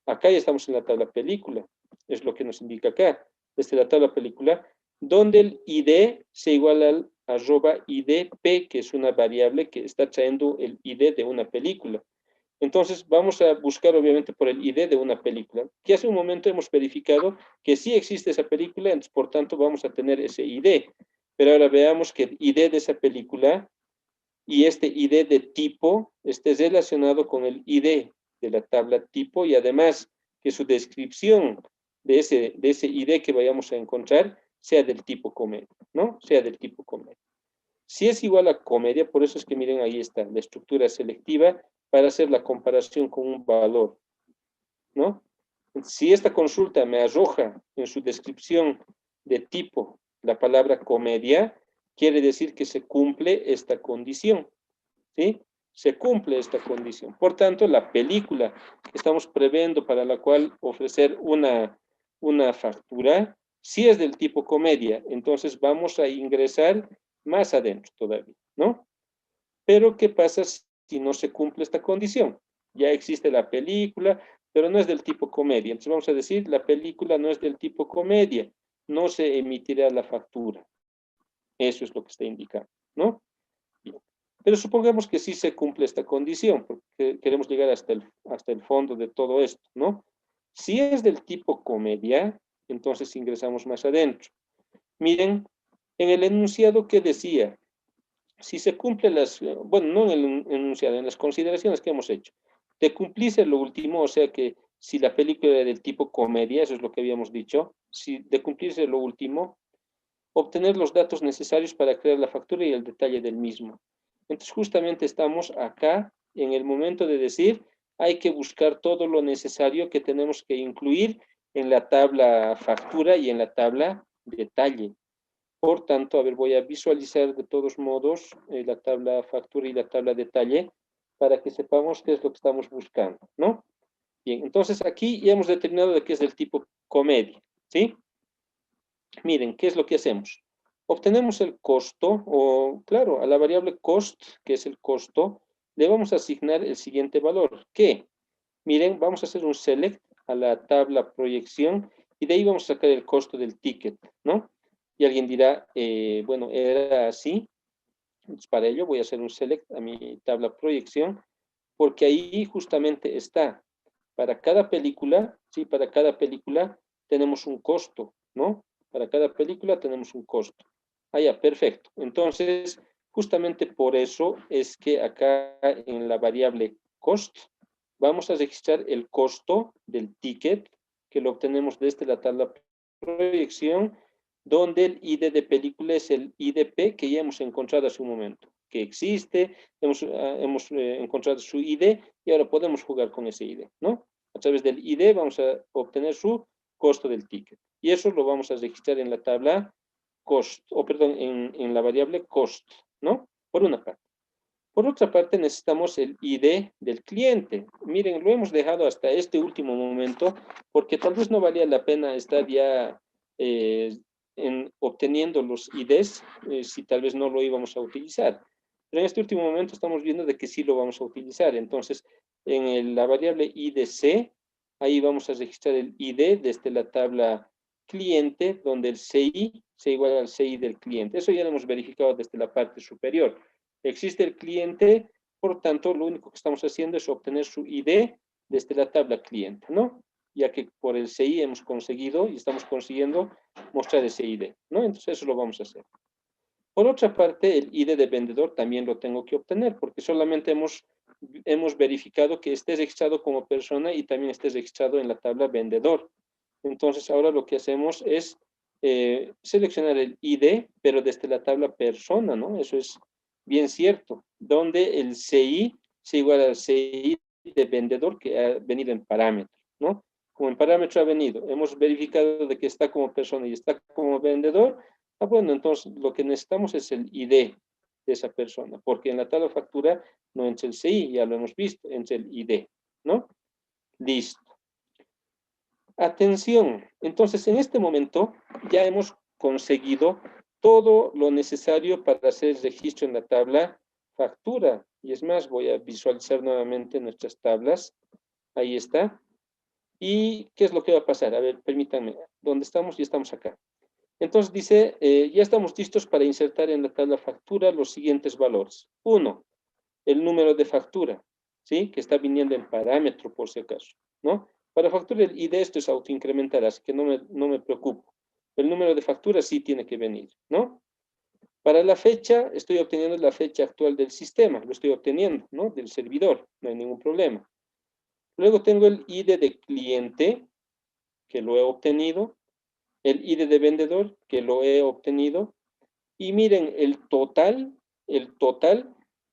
Acá ya estamos en la tabla película, es lo que nos indica acá, desde la tabla película, donde el ID se iguala al arroba IDP, que es una variable que está trayendo el ID de una película. Entonces vamos a buscar obviamente por el ID de una película, que hace un momento hemos verificado que sí existe esa película, entonces por tanto vamos a tener ese ID. Pero ahora veamos que el ID de esa película y este ID de tipo esté relacionado con el ID de la tabla tipo y además que su descripción de ese ID que vayamos a encontrar sea del tipo comedia, ¿no? Sea del tipo comedia. Si es igual a comedia, por eso es que miren ahí está la estructura selectiva para hacer la comparación con un valor, ¿no? Si esta consulta me arroja en su descripción de tipo la palabra comedia, quiere decir que se cumple esta condición, ¿sí? Se cumple esta condición. Por tanto, la película que estamos previendo para la cual ofrecer una factura, si es del tipo comedia, entonces vamos a ingresar más adentro todavía, ¿no? Pero, ¿qué pasa si no se cumple esta condición? Ya existe la película, pero no es del tipo comedia. Entonces vamos a decir, la película no es del tipo comedia, no se emitirá la factura. Eso es lo que está indicando, ¿no? Bien. Pero supongamos que sí se cumple esta condición, porque queremos llegar hasta el fondo de todo esto, ¿no? Si es del tipo comedia, entonces ingresamos más adentro. Miren, en el enunciado que decía, si se cumple bueno, no en el enunciado, en las consideraciones que hemos hecho, de cumplirse lo último, o sea que si la película era del tipo comedia, eso es lo que habíamos dicho, si de cumplirse lo último, obtener los datos necesarios para crear la factura y el detalle del mismo. Entonces, justamente estamos acá en el momento de decir, hay que buscar todo lo necesario que tenemos que incluir en la tabla factura y en la tabla detalle. Por tanto, a ver, voy a visualizar de todos modos la tabla factura y la tabla detalle para que sepamos qué es lo que estamos buscando, ¿no? Bien, entonces aquí ya hemos determinado de qué es del tipo comedia, ¿sí? Miren, ¿qué es lo que hacemos? Obtenemos el costo, o claro, a la variable cost, que es el costo, le vamos a asignar el siguiente valor, que, miren, vamos a hacer un select a la tabla proyección y de ahí vamos a sacar el costo del ticket, ¿no? Y alguien dirá, bueno, era así. Entonces, para ello voy a hacer un select a mi tabla proyección, porque ahí justamente está, para cada película, ¿sí? Para cada película tenemos un costo, ¿no? Para cada película tenemos un costo. Ah, ya, perfecto. Entonces, justamente por eso es que acá en la variable cost vamos a registrar el costo del ticket, que lo obtenemos desde la tabla proyección, donde el ID de película es el IDP que ya hemos encontrado hace un momento, que existe, hemos encontrado su ID y ahora podemos jugar con ese ID, ¿no? A través del ID vamos a obtener su costo del ticket. Y eso lo vamos a registrar en la tabla cost, o perdón, en la variable cost, ¿no? Por una parte. Por otra parte, necesitamos el ID del cliente. Miren, lo hemos dejado hasta este último momento porque tal vez no valía la pena estar ya eh, obteniendo los IDs si tal vez no lo íbamos a utilizar. Pero en este último momento estamos viendo de que sí lo vamos a utilizar. Entonces, la variable IDC, ahí vamos a registrar el ID desde la tabla cliente, donde el CI se iguala al CI del cliente. Eso ya lo hemos verificado desde la parte superior. Existe el cliente, por tanto, lo único que estamos haciendo es obtener su ID desde la tabla cliente, ¿no? Ya que por el CI hemos conseguido y estamos consiguiendo mostrar ese ID, ¿no? Entonces eso lo vamos a hacer. Por otra parte, el ID de vendedor también lo tengo que obtener porque solamente hemos verificado que esté registrado como persona y también esté registrado en la tabla vendedor. Entonces ahora lo que hacemos es seleccionar el ID, pero desde la tabla persona, ¿no? Eso es bien cierto, donde el CI se iguala al CI de vendedor que ha venido en parámetro, ¿no? Como en parámetro ha venido, hemos verificado de que está como persona y está como vendedor. Ah, bueno, entonces lo que necesitamos es el ID de esa persona, porque en la tabla factura no entra el CI, ya lo hemos visto, entra el ID, ¿no? Listo. Atención, entonces en este momento ya hemos conseguido todo lo necesario para hacer el registro en la tabla factura. Y es más, voy a visualizar nuevamente nuestras tablas. Ahí está. ¿Y qué es lo que va a pasar? A ver, permítanme. ¿Dónde estamos? Ya estamos acá. Entonces dice, ya estamos listos para insertar en la tabla factura los siguientes valores. 1, el número de factura, ¿sí? Que está viniendo en parámetro por si acaso, ¿no? Para factura el ID esto es autoincremental, así que no me preocupo. El número de factura sí tiene que venir, ¿no? Para la fecha, estoy obteniendo la fecha actual del sistema, lo estoy obteniendo, ¿no? Del servidor, no hay ningún problema. Luego tengo el ID de cliente, que lo he obtenido, el ID de vendedor, que lo he obtenido, y miren, el total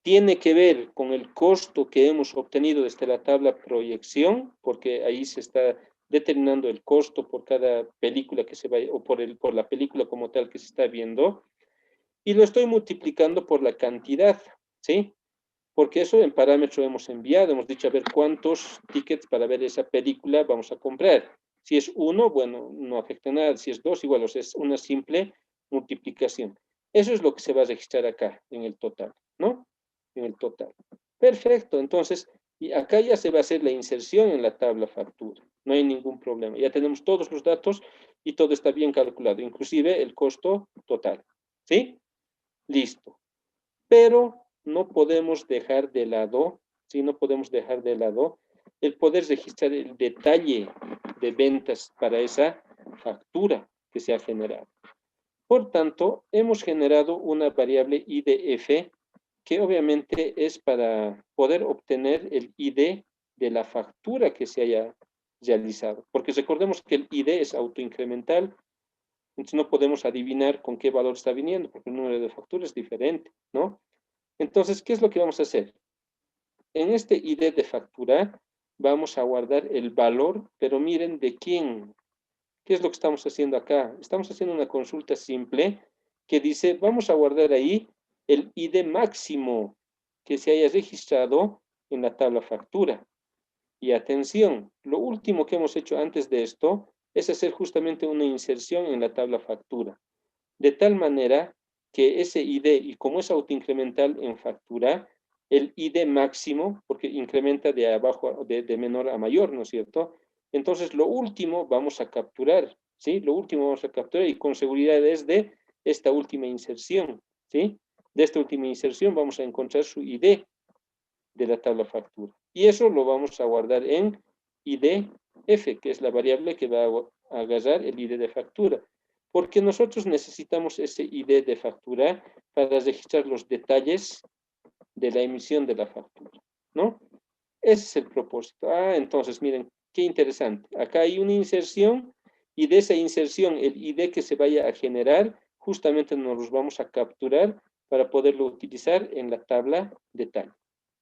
tiene que ver con el costo que hemos obtenido desde la tabla proyección, porque ahí se está determinando el costo por cada película que se vaya, o por la película como tal que se está viendo, y lo estoy multiplicando por la cantidad, ¿sí? Porque eso en parámetro hemos enviado, hemos dicho a ver cuántos tickets para ver esa película vamos a comprar. Si es uno, bueno, no afecta nada. Si es dos, igual, o sea, es una simple multiplicación. Eso es lo que se va a registrar acá en el total, ¿no? En el total. Perfecto, entonces, y acá ya se va a hacer la inserción en la tabla factura. No hay ningún problema. Ya tenemos todos los datos y todo está bien calculado, inclusive el costo total. ¿Sí? Listo. Pero no podemos dejar de lado, ¿sí? No podemos dejar de lado el poder registrar el detalle de ventas para esa factura que se ha generado. Por tanto, hemos generado una variable IDF que obviamente es para poder obtener el ID de la factura que se haya realizado. Porque recordemos que el ID es autoincremental, entonces no podemos adivinar con qué valor está viniendo, porque el número de factura es diferente, ¿no? Entonces, ¿qué es lo que vamos a hacer? En este ID de factura vamos a guardar el valor, pero miren de quién. ¿Qué es lo que estamos haciendo acá? Estamos haciendo una consulta simple que dice, vamos a guardar ahí el ID máximo que se haya registrado en la tabla factura. Y atención, lo último que hemos hecho antes de esto es hacer justamente una inserción en la tabla factura. De tal manera que ese ID, y como es autoincremental en factura, el ID máximo, porque incrementa de abajo, de menor a mayor, ¿no es cierto? Entonces, lo último vamos a capturar, ¿sí? Lo último vamos a capturar y con seguridad es de esta última inserción, ¿sí? De esta última inserción vamos a encontrar su ID de la tabla factura. Y eso lo vamos a guardar en IDF, que es la variable que va a agarrar el ID de factura. Porque nosotros necesitamos ese ID de factura para registrar los detalles de la emisión de la factura, ¿no? Ese es el propósito. Ah, entonces, miren, qué interesante. Acá hay una inserción y de esa inserción, el ID que se vaya a generar, justamente nos los vamos a capturar para poderlo utilizar en la tabla detalle.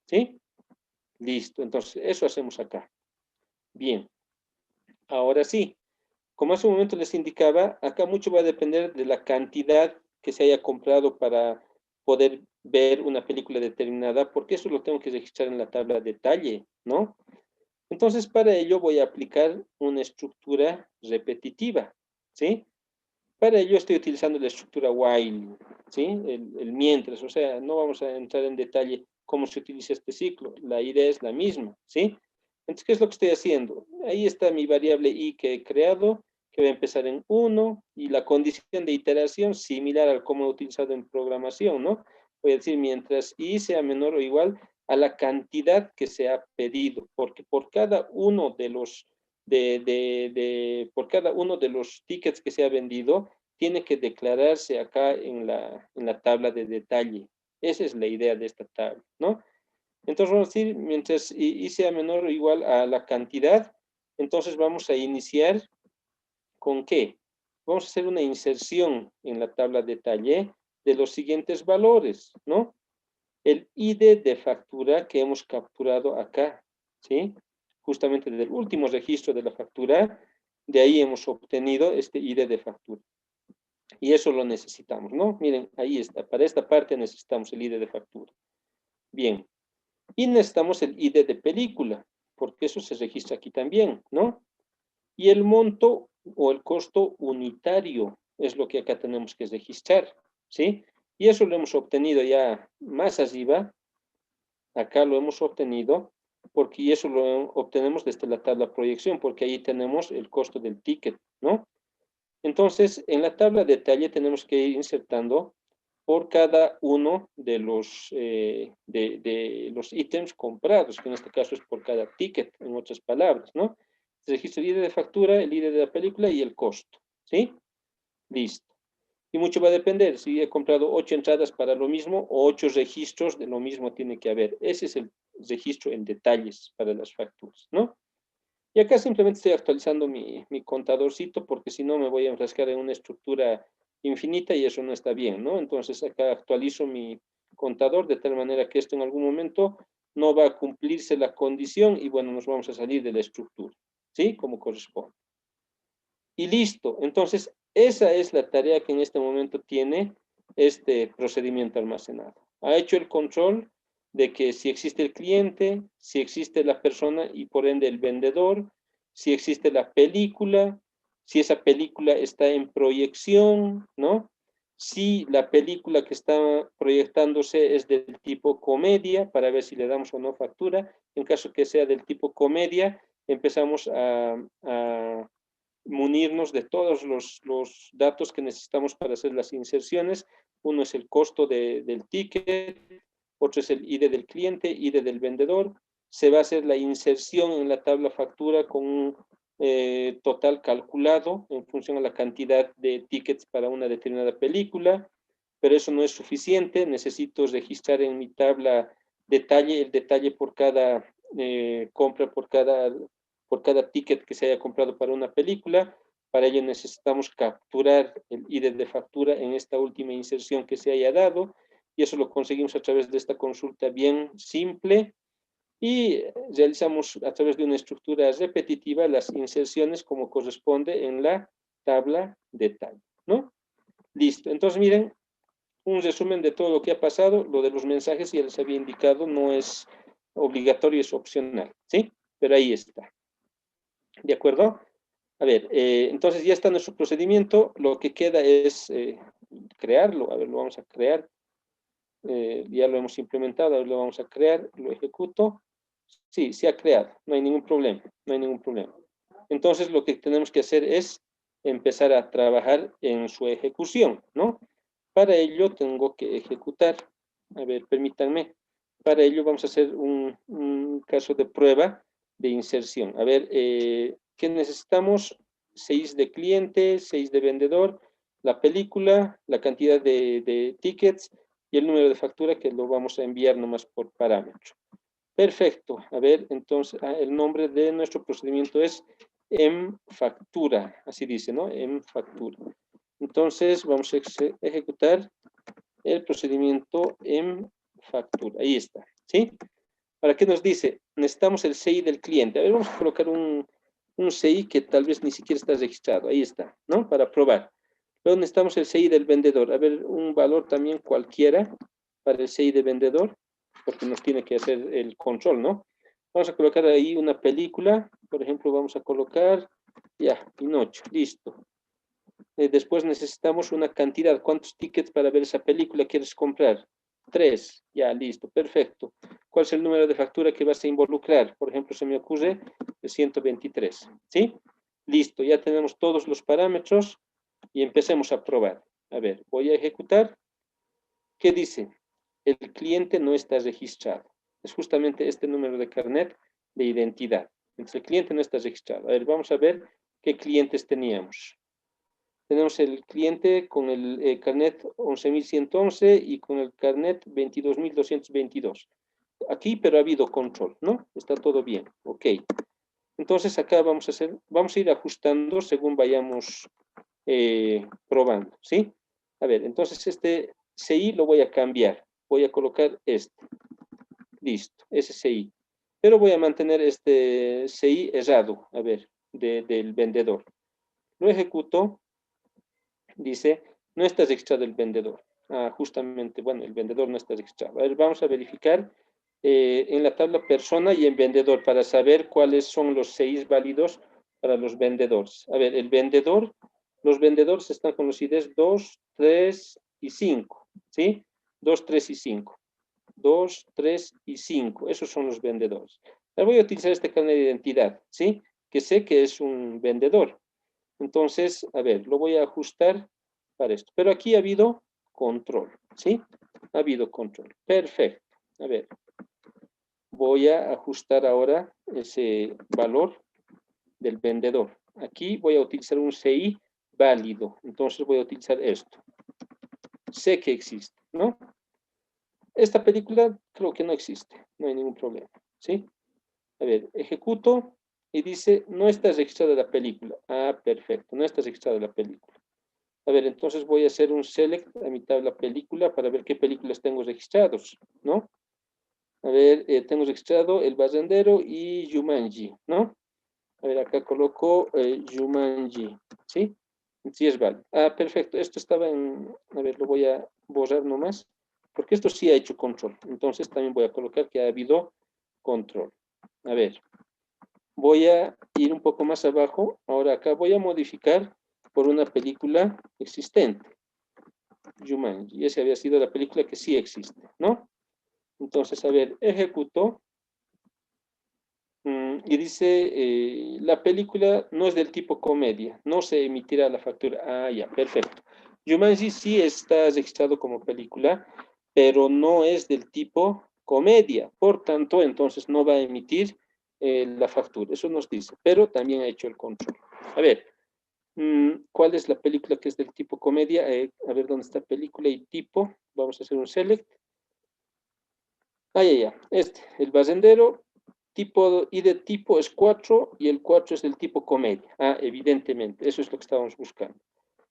¿Sí? Listo. Entonces, eso hacemos acá. Bien. Ahora sí, como hace un momento les indicaba, acá mucho va a depender de la cantidad que se haya comprado para poder ver una película determinada, porque eso lo tengo que registrar en la tabla detalle, ¿no? Entonces, para ello voy a aplicar una estructura repetitiva, ¿sí? Para ello estoy utilizando la estructura while, ¿sí? El mientras, o sea, no vamos a entrar en detalle cómo se utiliza este ciclo. La idea es la misma, ¿sí? Entonces, ¿qué es lo que estoy haciendo? Ahí está mi variable i que he creado, que va a empezar en 1, y la condición de iteración similar al como he utilizado en programación, ¿no? Voy a decir mientras i sea menor o igual a la cantidad que se ha pedido, porque por cada uno de los por cada uno de los tickets que se ha vendido, tiene que declararse acá en la tabla de detalle. Esa es la idea de esta tabla, ¿no? Entonces vamos a decir, mientras i sea menor o igual a la cantidad, entonces vamos a iniciar ¿con qué? Vamos a hacer una inserción en la tabla de detalle de los siguientes valores, ¿no? El ID de factura que hemos capturado acá, ¿sí? Justamente del último registro de la factura, de ahí hemos obtenido este ID de factura. Y eso lo necesitamos, ¿no? Miren, ahí está. Para esta parte necesitamos el ID de factura. Bien. Y necesitamos el ID de película, porque eso se registra aquí también, ¿no? Y el monto o el costo unitario es lo que acá tenemos que registrar, ¿sí? Y eso lo hemos obtenido ya más arriba. Acá lo hemos obtenido porque y eso lo obtenemos desde la tabla proyección, porque ahí tenemos el costo del ticket, ¿no? Entonces, en la tabla de detalle tenemos que ir insertando por cada uno de los ítems comprados, que en este caso es por cada ticket, en otras palabras, ¿no? Se registra el ID de factura, el ID de la película y el costo, ¿sí? Listo. Y mucho va a depender, si he comprado 8 entradas para lo mismo o 8 registros de lo mismo tiene que haber. Ese es el registro en detalles para las facturas, ¿no? Y acá simplemente estoy actualizando mi contadorcito porque si no me voy a enfrascar en una estructura infinita y eso no está bien, ¿no? Entonces acá actualizo mi contador de tal manera que esto en algún momento no va a cumplirse la condición y bueno, nos vamos a salir de la estructura, ¿sí? Como corresponde. Y listo. Entonces, esa es la tarea que en este momento tiene este procedimiento almacenado. Ha hecho el control de que si existe el cliente, si existe la persona y por ende el vendedor, si existe la película, si esa película está en proyección, ¿no? Si la película que está proyectándose es del tipo comedia, para ver si le damos o no factura. En caso que sea del tipo comedia, empezamos a munirnos de todos los datos que necesitamos para hacer las inserciones. Uno es el costo del ticket, otro es el ID del cliente, ID del vendedor. Se va a hacer la inserción en la tabla factura con un total calculado en función a la cantidad de tickets para una determinada película, pero eso no es suficiente. Necesito registrar en mi tabla detalle, el detalle por cada compra, por cada ticket que se haya comprado para una película. Para ello necesitamos capturar el ID de factura en esta última inserción que se haya dado y eso lo conseguimos a través de esta consulta bien simple y realizamos a través de una estructura repetitiva las inserciones como corresponde en la tabla detalle, ¿no? Listo. Entonces, miren, un resumen de todo lo que ha pasado. Lo de los mensajes ya les había indicado, no es obligatorio, es opcional, ¿sí? Pero ahí está. ¿De acuerdo? A ver, entonces ya está nuestro procedimiento. Lo que queda es crearlo. A ver, lo vamos a crear. Ya lo hemos implementado, ahora lo vamos a crear, lo ejecuto. Sí, se ha creado, no hay ningún problema, no hay ningún problema. Entonces lo que tenemos que hacer es empezar a trabajar en su ejecución, ¿no? Para ello tengo que ejecutar, a ver, permítanme, para ello vamos a hacer un caso de prueba de inserción. A ver, ¿qué necesitamos? 6 de cliente, 6 de vendedor, la película, la cantidad de tickets y el número de factura que lo vamos a enviar nomás por parámetro. Perfecto. A ver, entonces, el nombre de nuestro procedimiento es factura, así dice, ¿no? Factura. Entonces, vamos a ejecutar el procedimiento factura. Ahí está, ¿sí? ¿Para qué nos dice? Necesitamos el CI del cliente. A ver, vamos a colocar un CI que tal vez ni siquiera está registrado. Ahí está, ¿no? Para probar. Luego necesitamos el CI del vendedor. A ver, un valor también cualquiera para el CI de vendedor, porque nos tiene que hacer el control, ¿no? Vamos a colocar ahí una película. Por ejemplo, vamos a colocar, ya, Pinocho, listo. Después necesitamos una cantidad. ¿Cuántos tickets para ver esa película quieres comprar? 3. Ya, listo, perfecto. ¿Cuál es el número de factura que vas a involucrar? Por ejemplo, se me ocurre el 123. ¿Sí? Listo, ya tenemos todos los parámetros y empecemos a probar. A ver, voy a ejecutar. ¿Qué dice? El cliente no está registrado. Es justamente este número de carnet de identidad. Entonces, el cliente no está registrado. A ver, vamos a ver qué clientes teníamos. Tenemos el cliente con el carnet 11.111 y con el carnet 22.222. Aquí, pero ha habido control, ¿no? Está todo bien. Ok. Entonces, acá vamos a ir ajustando según vayamos probando, ¿sí? A ver, entonces este CI lo voy a cambiar. Voy a colocar este. Listo, ese CI. Pero voy a mantener este CI errado, a ver, del vendedor. Lo ejecuto. Dice, no está registrado el vendedor. Justamente, bueno, el vendedor no está registrado. A ver, vamos a verificar en la tabla persona y en vendedor para saber cuáles son los 6 válidos para los vendedores. A ver, el vendedor, los vendedores están con los IDs 2, 3 y 5, ¿sí? 2, 3 y 5. 2, 3 y 5. Esos son los vendedores. Ahora voy a utilizar este carnet de identidad, ¿sí? Que sé que es un vendedor. Entonces, a ver, lo voy a ajustar para esto. Pero aquí ha habido control, ¿sí? Ha habido control. Perfecto. A ver, voy a ajustar ahora ese valor del vendedor. Aquí voy a utilizar un CI válido. Entonces voy a utilizar esto. Sé que existe, ¿no? Esta película creo que no existe. No hay ningún problema, ¿sí? A ver, ejecuto y dice, no está registrada la película. Perfecto, no está registrada la película. A ver, entonces voy a hacer un select a mi tabla película para ver qué películas tengo registrados, ¿no? A ver, tengo registrado El Barrendero y Jumanji, ¿no? A ver, acá coloco Jumanji, ¿sí? Sí es válido. Perfecto. Esto estaba en... A ver, lo voy a borrar nomás, porque esto sí ha hecho control. Entonces también voy a colocar que ha habido control. A ver, voy a ir un poco más abajo. Ahora acá voy a modificar por una película existente. Jumanji. Y esa había sido la película que sí existe, ¿no? Entonces, a ver, ejecuto. Y dice, la película no es del tipo comedia, no se emitirá la factura. Ya, perfecto. Jumanji sí está registrado como película, pero no es del tipo comedia. Por tanto, entonces no va a emitir la factura. Eso nos dice, pero también ha hecho el control. A ver, ¿cuál es la película que es del tipo comedia? A ver dónde está película y tipo. Vamos a hacer un select. Ya. El barrendero, tipo y de tipo es 4 y el 4 es del tipo comedia. Evidentemente, eso es lo que estábamos buscando.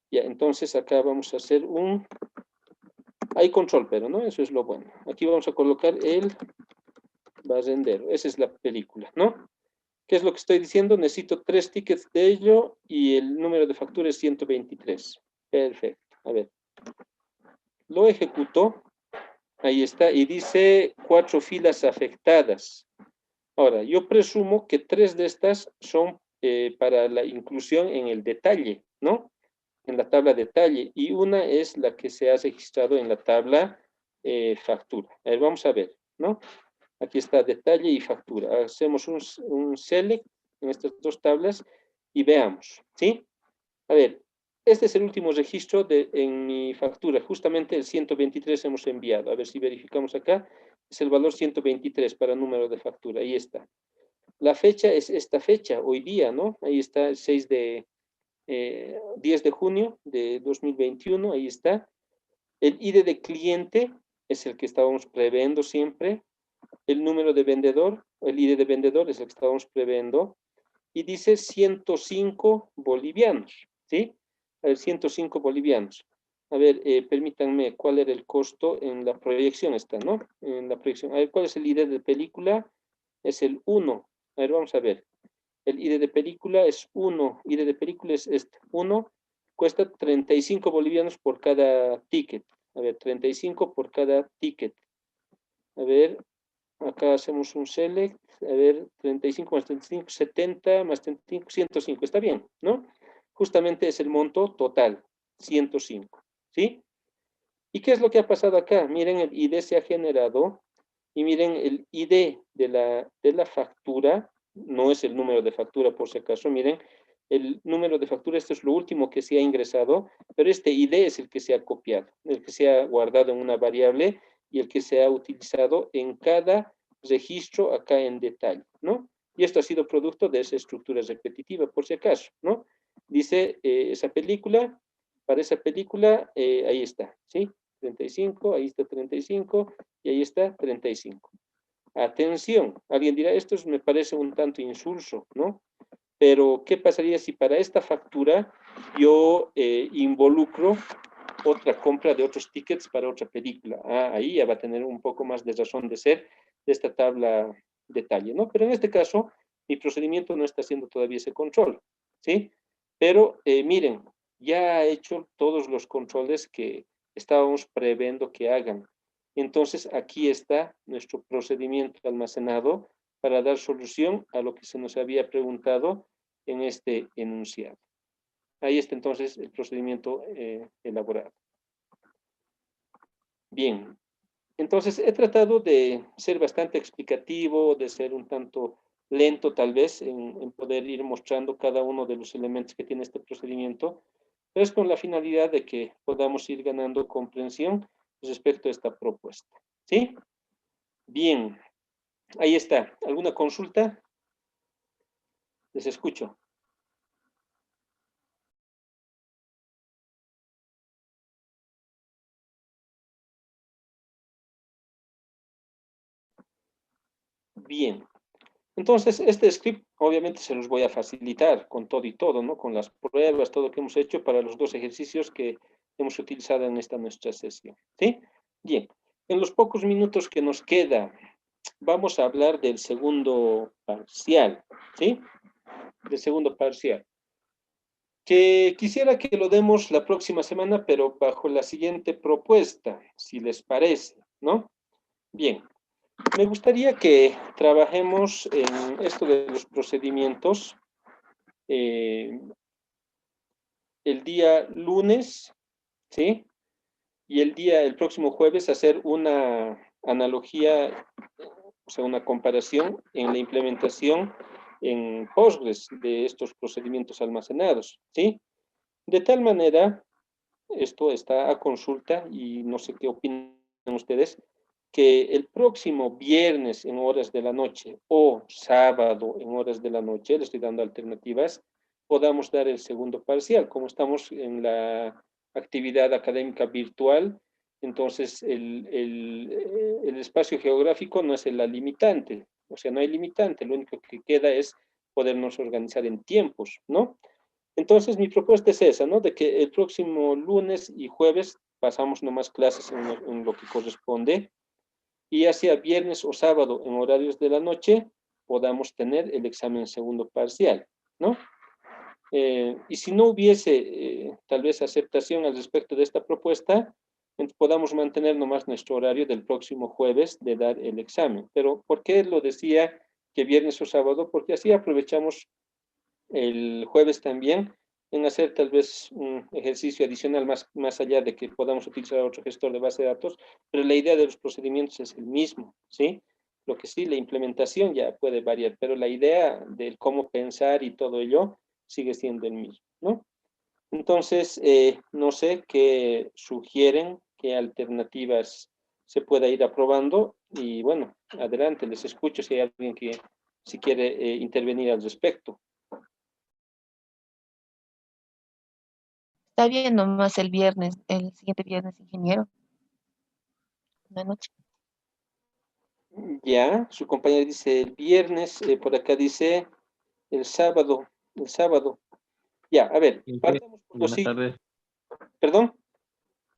Ya, entonces acá vamos a hacer hay control, pero no, eso es lo bueno. Aquí vamos a colocar el barrendero. Esa es la película, ¿no? ¿Qué es lo que estoy diciendo? Necesito 3 tickets de ello y el número de factura es 123. Perfecto. A ver. Lo ejecuto. Ahí está. Y dice 4 filas afectadas. Ahora, yo presumo que 3 de estas son para la inclusión en el detalle, ¿no? En la tabla detalle. Y una es la que se ha registrado en la tabla factura. A ver, vamos a ver, ¿no? Aquí está detalle y factura. Hacemos un select en estas dos tablas y veamos, ¿sí? A ver, este es el último registro en mi factura. Justamente el 123 hemos enviado. A ver si verificamos acá. Es el valor 123 para número de factura. Ahí está. La fecha es esta fecha, hoy día, ¿no? Ahí está el 10 de junio de 2021. Ahí está. El ID de cliente es el que estábamos previendo siempre. El número de vendedor, el ID de vendedor es el que estábamos previendo. Y dice 105 bolivianos, ¿sí? A ver, 105 bolivianos. A ver, permítanme, ¿cuál era el costo en la proyección esta, no? En la proyección. A ver, ¿cuál es el ID de película? Es el 1. A ver, vamos a ver. El ID de película es 1. ID de película es este. 1 cuesta 35 bolivianos por cada ticket. A ver, 35 por cada ticket. A ver, acá hacemos un select, a ver, 35 más 35, 70 más 35, 105, está bien, ¿no? Justamente es el monto total, 105, ¿sí? ¿Y qué es lo que ha pasado acá? Miren, el ID se ha generado y miren el ID de la factura, no es el número de factura por si acaso, miren, el número de factura, esto es lo último que se ha ingresado, pero este ID es el que se ha copiado, el que se ha guardado en una variable y el que se ha utilizado en cada registro acá en detalle, ¿no? Y esto ha sido producto de esa estructura repetitiva, por si acaso, ¿no? Dice esa película, para esa película, ahí está, ¿sí? 35, ahí está 35 y ahí está 35. Atención, alguien dirá, esto me parece un tanto insulso, ¿no? Pero, ¿qué pasaría si para esta factura yo involucro otra compra de otros tickets para otra película? Ahí ya va a tener un poco más de razón de ser de esta tabla detalle, ¿no? Pero en este caso, mi procedimiento no está haciendo todavía ese control, ¿sí? Pero miren, ya ha hecho todos los controles que estábamos previendo que hagan. Entonces, aquí está nuestro procedimiento almacenado para dar solución a lo que se nos había preguntado en este enunciado. Ahí está entonces el procedimiento elaborado. Bien, entonces he tratado de ser bastante explicativo, de ser un tanto lento tal vez en poder ir mostrando cada uno de los elementos que tiene este procedimiento, pero es con la finalidad de que podamos ir ganando comprensión respecto a esta propuesta. ¿Sí? Bien, ahí está. ¿Alguna consulta? Les escucho. Bien. Entonces, este script obviamente se los voy a facilitar con todo y todo, ¿no? Con las pruebas, todo lo que hemos hecho para los dos ejercicios que hemos utilizado en esta nuestra sesión, ¿sí? Bien, en los pocos minutos que nos queda, vamos a hablar del segundo parcial, ¿sí? Del segundo parcial. Que quisiera que lo demos la próxima semana, pero bajo la siguiente propuesta, si les parece, ¿no? Bien. Me gustaría que trabajemos en esto de los procedimientos el día lunes, ¿sí? Y el próximo jueves hacer una analogía, o sea, una comparación en la implementación en Postgres de estos procedimientos almacenados, ¿sí? De tal manera, esto está a consulta y no sé qué opinan ustedes, que el próximo viernes en horas de la noche o sábado en horas de la noche, le estoy dando alternativas, podamos dar el segundo parcial. Como estamos en la actividad académica virtual, entonces el espacio geográfico no es la limitante, o sea, no hay limitante, lo único que queda es podernos organizar en tiempos, ¿no? Entonces, mi propuesta es esa, ¿no? De que el próximo lunes y jueves pasamos nomás clases en lo que corresponde y hacia viernes o sábado en horarios de la noche podamos tener el examen segundo parcial, ¿no? Y si no hubiese tal vez aceptación al respecto de esta propuesta, podamos mantener nomás nuestro horario del próximo jueves de dar el examen. Pero, ¿por qué lo decía que viernes o sábado? Porque así aprovechamos el jueves también en hacer tal vez un ejercicio adicional más allá de que podamos utilizar otro gestor de base de datos, pero la idea de los procedimientos es el mismo, ¿sí? Lo que sí, la implementación ya puede variar, pero la idea del cómo pensar y todo ello sigue siendo el mismo, ¿no? Entonces, no sé qué sugieren, qué alternativas se pueda ir aprobando y bueno, adelante, les escucho si hay alguien que si quiere intervenir al respecto. Está bien nomás el viernes, el siguiente viernes, ingeniero, en la noche. Ya, su compañero dice el viernes, por acá dice el sábado. Ya, a ver, Inge, partamos por lo buenas siguiente, tardes. perdón,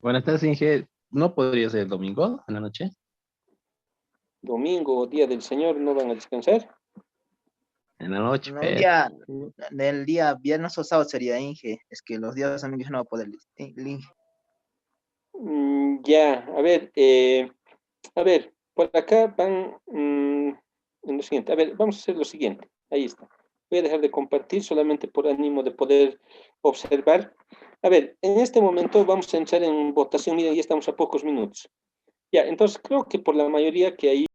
Buenas tardes, Inge. ¿No podría ser el domingo en la noche? domingo, día del Señor, ¿no van a descansar? En la noche, No, un pero. día, del día viernes o sábado sería Inge. Es que los días amigos no va a poder el Inge. Ya, a ver, por acá van en lo siguiente. A ver, vamos a hacer lo siguiente. Ahí está. Voy a dejar de compartir solamente por ánimo de poder observar. A ver, en este momento vamos a entrar en votación. Miren, ya estamos a pocos minutos. Ya, entonces creo que por la mayoría que hay